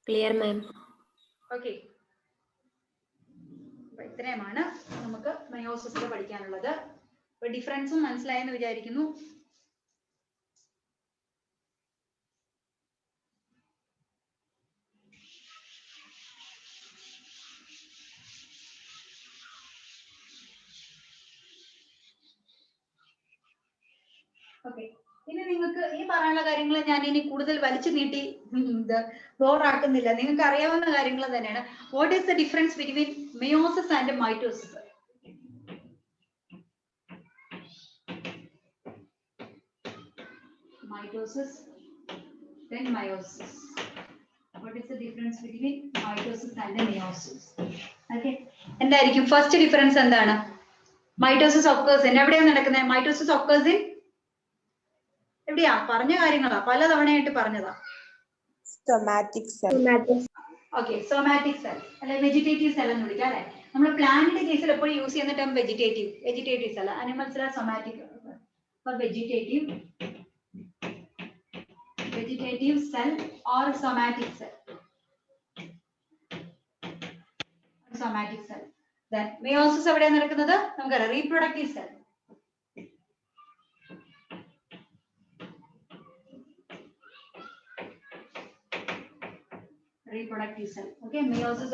Clear, ma'am. Okay. ഇത്രയുമാണ് നമുക്ക് മെയോസിസിൽ പഠിക്കാനുള്ളത്. അപ്പൊ ഡിഫറൻസും മനസ്സിലായെന്ന് വിചാരിക്കുന്നു. ഓക്കെ, ഇനി നിങ്ങൾക്ക് ഈ പറയാനുള്ള കാര്യങ്ങൾ ഞാൻ ഇനി കൂടുതൽ വലിച്ചു നീട്ടി ബോറാക്കുന്നില്ല. നിങ്ങൾക്ക് അറിയാവുന്ന കാര്യങ്ങൾ തന്നെയാണ്. What is the difference between meiosis and mitosis? Mitosis, then meiosis. What is the difference between mitosis and meiosis? Okay. എന്തായിരിക്കും ഫസ്റ്റ് ഡിഫറൻസ്? എന്താണ്? മൈറ്റോസിസ് occurs in എവിടെയാണ് നടക്കുന്നത്? മൈറ്റോസിസ് occurs in എവിടെയാ? പറഞ്ഞ കാര്യങ്ങളാ, പല തവണയായിട്ട് പറഞ്ഞതാ. Somatic cell. Okay, somatic cell അല്ലെ വെജിറ്റേറ്റീവ് സെൽ എന്ന് വിളിക്കാം അല്ലെ. നമ്മൾ പ്ലാന്റിന്റെ കേസിൽ എപ്പോഴും യൂസ് ചെയ്യുന്ന ടേം വെജിറ്റേറ്റീവ് സെൽ. അനിമൽസിലെ somatic. vegetative cell or somatic cell. Then meiosis എവിടെയാണ് നടക്കുന്നത്? നമുക്കറിയാം, reproductive cell. Okay, mitosis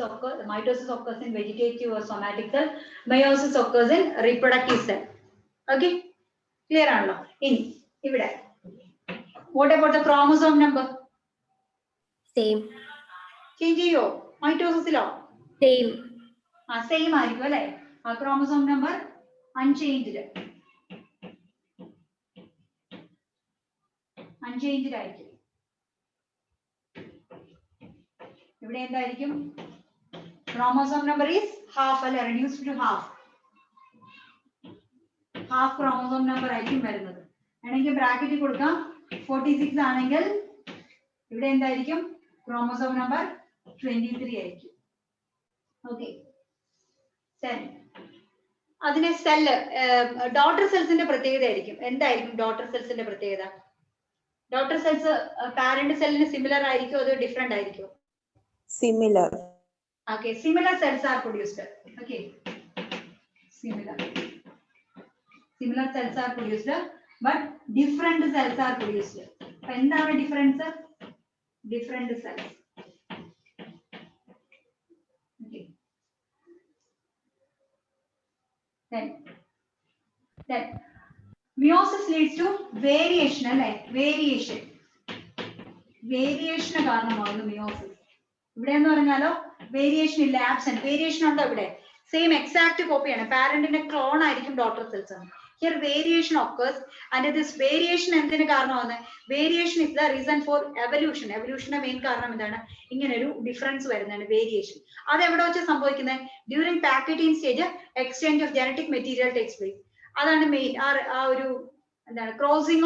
occurs in vegetative or somatic cell. Meiosis occurs in reproductive cell. Okay, clear ആണല്ലോ? ഇനി ഇവിടെ what about the chromosome number? Same. Change ചെയ്യോ മൈറ്റോസിസിലോ? Same. Same ആയിരിക്കും അല്ലെ? ആ ക്രോമസോം നമ്പർ അൺചേഞ്ച്ഡ് ആയിരിക്കും. ഇവിടെ എന്തായിരിക്കും? ക്രോമോസോം നമ്പർ ഈസ് ഹാഫ് അല്ലെ, reduced to half chromosome number ആയിരിക്കും വരുന്നത്. വേണമെങ്കിൽ ബ്രാക്കറ്റിൽ കൊടുക്കാം. 46 ആണെങ്കിൽ ഇവിടെ എന്തായിരിക്കും? ക്രോമോസോം നമ്പർ 23 ആയിരിക്കും. ഓക്കെ, അതിനെ സെല്ല് ഡോട്ടർ സെൽസിന്റെ പ്രത്യേകത ആയിരിക്കും. എന്തായിരിക്കും ഡോട്ടർ സെൽസിന്റെ പ്രത്യേകത? ഡോട്ടർ സെൽസ് പാരന്റ് സെല്ലിന് സിമിലർ ആയിരിക്കും അതോ ഡിഫറെന്റ് ആയിരിക്കും? Similar. Okay, similar cells are produced. Okay, similar cells are produced, but different cells are produced. അപ്പൊ എന്താണ് difference? Different cells. Okay. Then meiosis leads to variation അല്ലെ? Variation കാരണമാകുന്നു meiosis. ഇവിടെ എന്ന് പറഞ്ഞാലോ വേരിയേഷൻ ഇല്ല, ആബ്സെന്റ്. വേരിയേഷൻ ഉണ്ടോ? ഇവിടെ സെയിം എക്സാക്ട് കോപ്പിയാണ്. പാരന്റിന്റെ ക്ലോൺ ആയിരിക്കും daughter cells. Here variation occurs and this variation എന്തിന് കാരണമാണ്? Variation is the reason for evolution. എവല്യൂഷന്റെ മെയിൻ കാരണം എന്താണ്? ഇങ്ങനെ ഒരു ഡിഫറൻസ് വരുന്നതാണ് വേരിയേഷൻ. അത് എവിടെ വെച്ച് സംഭവിക്കുന്നത്? During pachytene stage exchange of genetic material takes place. അതാണ് മെയിൻ. ആ ഒരു എന്താണ് ക്രോസിംഗ്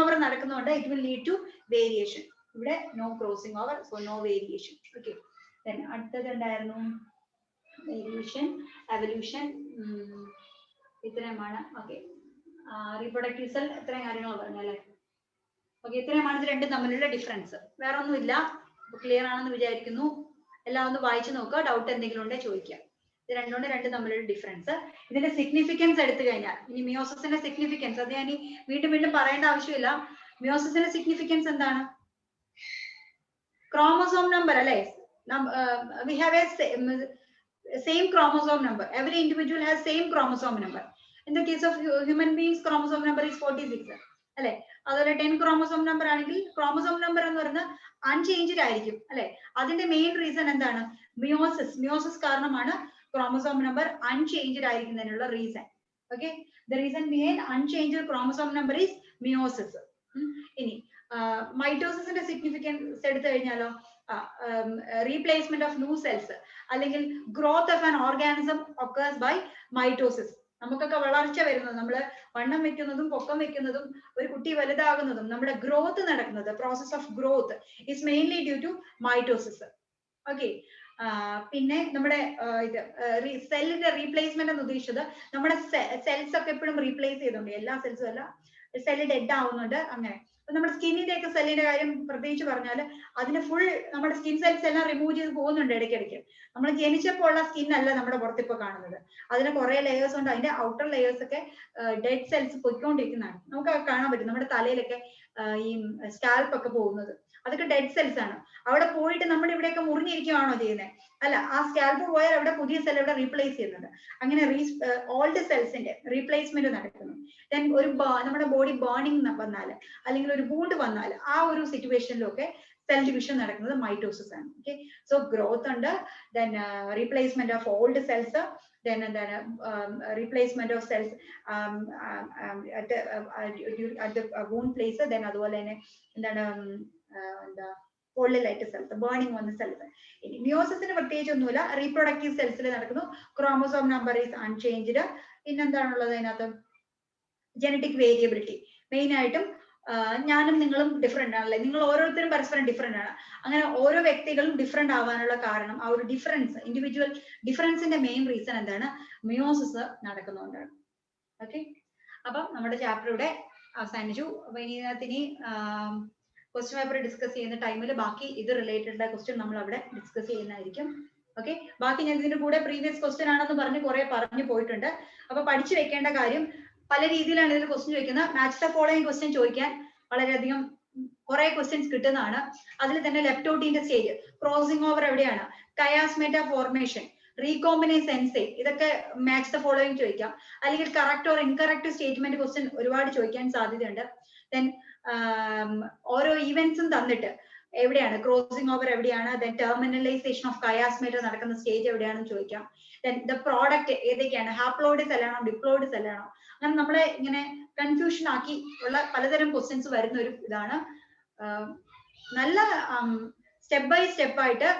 ഓവർ നടക്കുന്നതുകൊണ്ട് it will lead to variation. ഇവിടെ no crossing over, so no variation. Okay, അടുത്തത് എന്തായിരുന്നു? വേരിയേഷൻ, എവല്യൂഷൻ, ഇത്രയുമാണ്. ഓക്കെ, റീപ്രൊഡക്റ്റീവ് സെൽ, ഇത്രയും കാര്യങ്ങൾ പറഞ്ഞല്ലേ? ഓക്കെ, ഇത്രയുമാണ് ഇത് രണ്ടും തമ്മിലുള്ള ഡിഫറൻസ്. വേറെ ഒന്നുമില്ല. ക്ലിയർ ആണെന്ന് വിചാരിക്കുന്നു. എല്ലാം ഒന്ന് വായിച്ചു നോക്കുക. ഡൗട്ട് എന്തെങ്കിലും ഉണ്ടെങ്കിൽ ചോദിക്കുക. ഇത് രണ്ടും തമ്മിലുള്ള ഡിഫറൻസ്. ഇതിന്റെ സിഗ്നിഫിക്കൻസ് എടുത്തു കഴിഞ്ഞാൽ, ഇനി മിയോസിസിന്റെ സിഗ്നിഫിക്കൻസ് അത് ഞാൻ വീണ്ടും പറയേണ്ട ആവശ്യമില്ല. മിയോസിസിന്റെ സിഗ്നിഫിക്കൻസ് എന്താണ്? chromosome number അല്ലെ? We have a same chromosome number. Every individual has same chromosome number. In the case of human beings, chromosome number is 46 അല്ലെ? അതുപോലെ 10 chromosome number ആണെങ്കിൽ chromosome number എന്ന് പറയുന്നത് അൺചേഞ്ച്ഡ് ആയിരിക്കും അല്ലെ? അതിന്റെ മെയിൻ റീസൺ എന്താണ്? മിയോസിസ് കാരണമാണ് chromosome number unchanged ആയിരിക്കുന്നതിനുള്ള reason. Okay, the reason behind unchanged chromosome number is meiosis. ഇനി മൈറ്റോസിസിന്റെ സിഗ്നിഫിക്കൻസ് എടുത്തു കഴിഞ്ഞാലോ, റീപ്ലേസ്മെന്റ് ഓഫ് ന്യൂ സെൽസ് അല്ലെങ്കിൽ growth of an organism occurs by mitosis. നമുക്കൊക്കെ വളർച്ച വരുന്നത്, നമ്മൾ വണ്ണം വെക്കുന്നതും പൊക്കം വെക്കുന്നതും ഒരു കുട്ടി വലുതാകുന്നതും നമ്മുടെ ഗ്രോത്ത് നടക്കുന്നത്, process of growth is mainly due to mitosis. Okay. പിന്നെ നമ്മുടെ ഇത് സെല്ലിന്റെ റീപ്ലേസ്മെന്റ് എന്ന് ഉദ്ദേശിച്ചത് നമ്മുടെ സെൽസ് ഒക്കെ എപ്പോഴും റീപ്ലേസ് ചെയ്തുകൊണ്ട്, എല്ലാ സെൽസും അല്ല, സെല്ല് ഡെഡ് ആവുന്നുണ്ട് അങ്ങനെ. അപ്പൊ നമ്മുടെ സ്കിന്നിന്റെ ഒക്കെ സെല്ലിന്റെ കാര്യം പ്രത്യേകിച്ച് പറഞ്ഞാൽ അതിന് ഫുൾ നമ്മുടെ സ്കിൻ സെൽസ് എല്ലാം റിമൂവ് ചെയ്ത് പോകുന്നുണ്ട് ഇടയ്ക്കിടയ്ക്ക്. നമ്മൾ ജനിച്ചപ്പോൾ ഉള്ള സ്കിൻ അല്ല നമ്മുടെ പുറത്ത് ഇപ്പൊ കാണുന്നത്, അതിന് കുറെ ലെയേഴ്സ് ഉണ്ട്, അതിന്റെ ഔട്ടർ ലെയേഴ്സ് ഒക്കെ ഡെഡ് സെൽസ് പൊയ്ക്കൊണ്ടിരിക്കുന്നതാണ്. നമുക്ക് കാണാൻ പറ്റും നമ്മുടെ തലയിലൊക്കെ ഈ സ്കാൽപ്പ് ഒക്കെ പോകുന്നത്, അതൊക്കെ ഡെഡ് സെൽസ് ആണ്. അവിടെ പോയിട്ട് നമ്മുടെ ഇവിടെയൊക്കെ മുറിഞ്ഞിരിക്കുകയാണോ ചെയ്യുന്നത്? അല്ല, ആ സ്കാൽപ്പ് പോയാൽ അവിടെ പുതിയ സെൽ ഇവിടെ റീപ്ലേസ് ചെയ്യുന്നുണ്ട്. അങ്ങനെ ഓൾഡ് സെൽസിന്റെ റീപ്ലേസ്മെന്റ് നടക്കുന്നു. ദെൻ ഒരു നമ്മുടെ ബോഡി ബേണിംഗ് വന്നാൽ അല്ലെങ്കിൽ ഒരു വൂണ്ട് വന്നാൽ ആ ഒരു സിറ്റുവേഷനിലൊക്കെ സെൽ ഡിവിഷൻ നടക്കുന്നത് മൈറ്റോസിസ് ആണ്. ഓക്കെ. സോ ഗ്രോത്ത് ഉണ്ട്, then replacement of old cells, then എന്താണ് replacement of cells at the wound place, then അതുപോലെ തന്നെ എന്താണ് എന്താ പൊള്ളിലായിട്ട് സെൽസ്, ബേണിംഗ് വന്ന സെൽസ്. മിയോസിസിന് പ്രത്യേകിച്ച് ഒന്നുമില്ല, റീപ്രൊഡക്റ്റീവ് സെൽസിൽ നടക്കുന്നു. Chromosome number is unchanged. പിന്നെന്താണുള്ളത് അതിനകത്ത്? Genetic variability. മെയിൻ ആയിട്ടും ഞാനും നിങ്ങളും ഡിഫറെന്റ് ആണല്ലേ, നിങ്ങൾ ഓരോരുത്തരും പരസ്പരം ഡിഫറെന്റ് ആണ്. അങ്ങനെ ഓരോ വ്യക്തികളും ഡിഫറെന്റ് ആവാനുള്ള കാരണം ആ ഒരു ഡിഫറൻസ്, ഇൻഡിവിജ്വൽ ഡിഫറൻസിന്റെ മെയിൻ റീസൺ എന്താണ്? മിയോസിസ് നടക്കുന്നതുകൊണ്ടാണ്. ഓക്കെ. അപ്പം നമ്മുടെ ചാപ്റ്റർ ഇവിടെ അവസാനിച്ചു. അപ്പൊ ഇനി ഇതിനകത്ത് ക്വസ്റ്റ്യൻ പേപ്പർ ഡിസ്കസ് ചെയ്യുന്ന ടൈമിൽ ബാക്കി ഇത് റിലേറ്റഡ് ക്വസ്റ്റ്യൻ നമ്മൾ അവിടെ ഡിസ്കസ് ചെയ്യുന്നതായിരിക്കും. ഓക്കെ. ബാക്കി ഞാൻ ഇതിന്റെ കൂടെ പ്രീവിയസ് ക്വസ്റ്റ്യൻ ആണെന്ന് പറഞ്ഞ് കുറെ പറഞ്ഞു പോയിട്ടുണ്ട്. അപ്പൊ പഠിച്ചു വെക്കേണ്ട കാര്യം, പല രീതിയിലാണ് ഇതിൽ ക്വസ്റ്റ്യൻ ചോദിക്കുന്നത്. മാച്ച് ദ ഫോളോയിങ് ക്വസ്റ്റ്യൻ ചോദിക്കാൻ വളരെയധികം കുറെ ക്വസ്റ്റ്യൻസ് കിട്ടുന്നതാണ്. അതിൽ തന്നെ ലെപ്റ്റോട്ടീന്റെ സ്റ്റേജ്, ക്രോസിംഗ് ഓവർ എവിടെയാണ്, കയാസ്മേറ്റ ഫോർമേഷൻ, റീകോമ്പിനേസ് എൻസൈം, ഇതൊക്കെ മാച്ച് ദ ഫോളോയിങ് ചോദിക്കാം. അല്ലെങ്കിൽ correct or incorrect statement question ഒരുപാട് ചോദിക്കാൻ സാധ്യതയുണ്ട്. ദെൻ ഓരോ ഈവെന്റ്സും തന്നിട്ട് എവിടെയാണ് ക്രോസിംഗ് ഓവർ എവിടെയാണ്, ദെൻ ടെർമിനലൈസേഷൻ ഓഫ് കയാസ്മേറ്റ നടക്കുന്ന സ്റ്റേജ് എവിടെയാണെന്ന് ചോദിക്കാം. ദെൻ ദ പ്രോഡക്റ്റ് ഏതൊക്കെയാണ്, ഹാപ്ലോയിഡ് സെല്ലാണോ ഡിപ്ലോയിഡ് സെല്ലാണോ, അങ്ങനെ നമ്മളെ ഇങ്ങനെ കൺഫ്യൂഷൻ ആക്കി ഉള്ള പലതരം ക്വസ്റ്റ്യൻസ് വരുന്ന ഒരു ഇതാണ്. നല്ല സ്റ്റെപ്പ് ബൈ സ്റ്റെപ്പ് ആയിട്ട്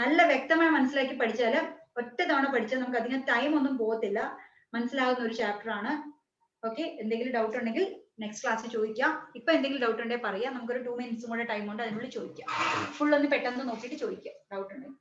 നല്ല വ്യക്തമായി മനസ്സിലാക്കി പഠിച്ചാൽ, ഒറ്റ തവണ പഠിച്ചാൽ നമുക്ക് അധികം ടൈം ഒന്നും പോകത്തില്ല, മനസ്സിലാകുന്ന ഒരു ചാപ്റ്റർ ആണ്. ഓക്കെ. എന്തെങ്കിലും ഡൗട്ട് ഉണ്ടെങ്കിൽ നെക്സ്റ്റ് ക്ലാസ്സിൽ ചോദിക്കാം. ഇപ്പൊ എന്തെങ്കിലും ഡൗട്ട് ഉണ്ടെങ്കിൽ പറയാം, നമുക്കൊരു 2 minutes കൂടെ ടൈം ഉണ്ട്, അതിനുള്ളിൽ ചോദിക്കാം. ഫുൾ ഒന്ന് പെട്ടെന്ന് നോക്കിയിട്ട് ചോദിക്കാം ഡൗട്ട് ഉണ്ടെങ്കിൽ.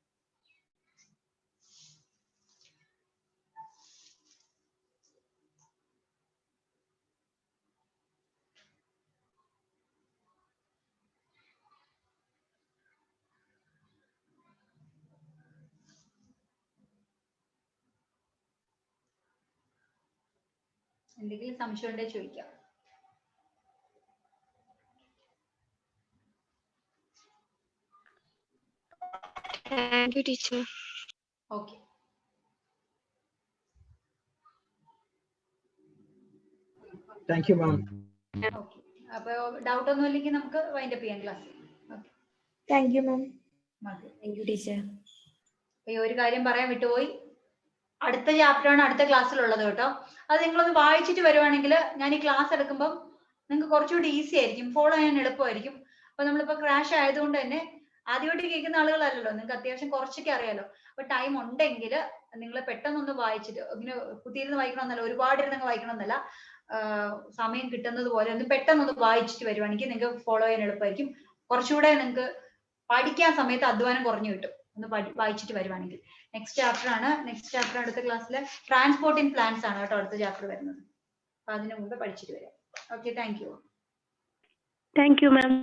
എന്തെങ്കിലും സംശയം ഉണ്ടെങ്കിൽ ചോദിക്കാം. Thank you, teacher. Okay. Thank you ma'am. Okay. അപ്പൊ ഡൗട്ട് ഒന്നും ഇല്ലെങ്കിൽ നമുക്ക് വൈൻഡ് അപ്പ് ചെയ്യാൻ class. Okay. Thank you, ma'am. Thank you, teacher. അപ്പൊ ഈ ഒരു കാര്യം പറയാൻ വിട്ടുപോയി, അടുത്ത ചാപ്റ്റർ ആണ് അടുത്ത ക്ലാസ്സിലുള്ളത് കേട്ടോ. അത് നിങ്ങളൊന്ന് വായിച്ചിട്ട് വരുവാണെങ്കിൽ ഞാൻ ഈ ക്ലാസ് എടുക്കുമ്പോൾ നിങ്ങൾക്ക് കുറച്ചുകൂടി ഈസി ആയിരിക്കും, ഫോളോ ചെയ്യാൻ എളുപ്പമായിരിക്കും. അപ്പൊ നമ്മളിപ്പോ ക്രാഷ് ആയതുകൊണ്ട് തന്നെ ആദ്യമായിട്ട് കേൾക്കുന്ന ആളുകളല്ലല്ലോ, നിങ്ങൾക്ക് അത്യാവശ്യം കുറച്ചൊക്കെ അറിയാലോ. അപ്പൊ ടൈം ഉണ്ടെങ്കിൽ നിങ്ങൾ പെട്ടെന്നൊന്ന് വായിച്ചിട്ട്, ഇങ്ങനെ കുത്തിയിരുന്ന് വായിക്കണമെന്നല്ല, ഒരുപാട് ഇരുന്ന് വായിക്കണമെന്നല്ല, സമയം കിട്ടുന്നത് പോലെ ഒന്ന് പെട്ടെന്നൊന്ന് വായിച്ചിട്ട് വരുവാണെങ്കിൽ നിങ്ങൾക്ക് ഫോളോ ചെയ്യാൻ എളുപ്പമായിരിക്കും. കുറച്ചുകൂടെ നിങ്ങൾക്ക് പഠിക്കാൻ സമയത്ത് അധ്വാനം കുറഞ്ഞു കിട്ടും ഒന്ന് വായിച്ചിട്ട് വരുവാണെങ്കിൽ. നെക്സ്റ്റ് ചാപ്റ്റർ അടുത്ത ക്ലാസ്സിൽ ട്രാൻസ്പോർട്ട് ഇൻ പ്ലാന്റ്സ് ആണ് കേട്ടോ അടുത്ത ചാപ്റ്റർ വരുന്നത്. അപ്പൊ അതിനു മുമ്പ് പഠിച്ചിട്ട് വരാം. Okay. Thank you. Thank you, ma'am.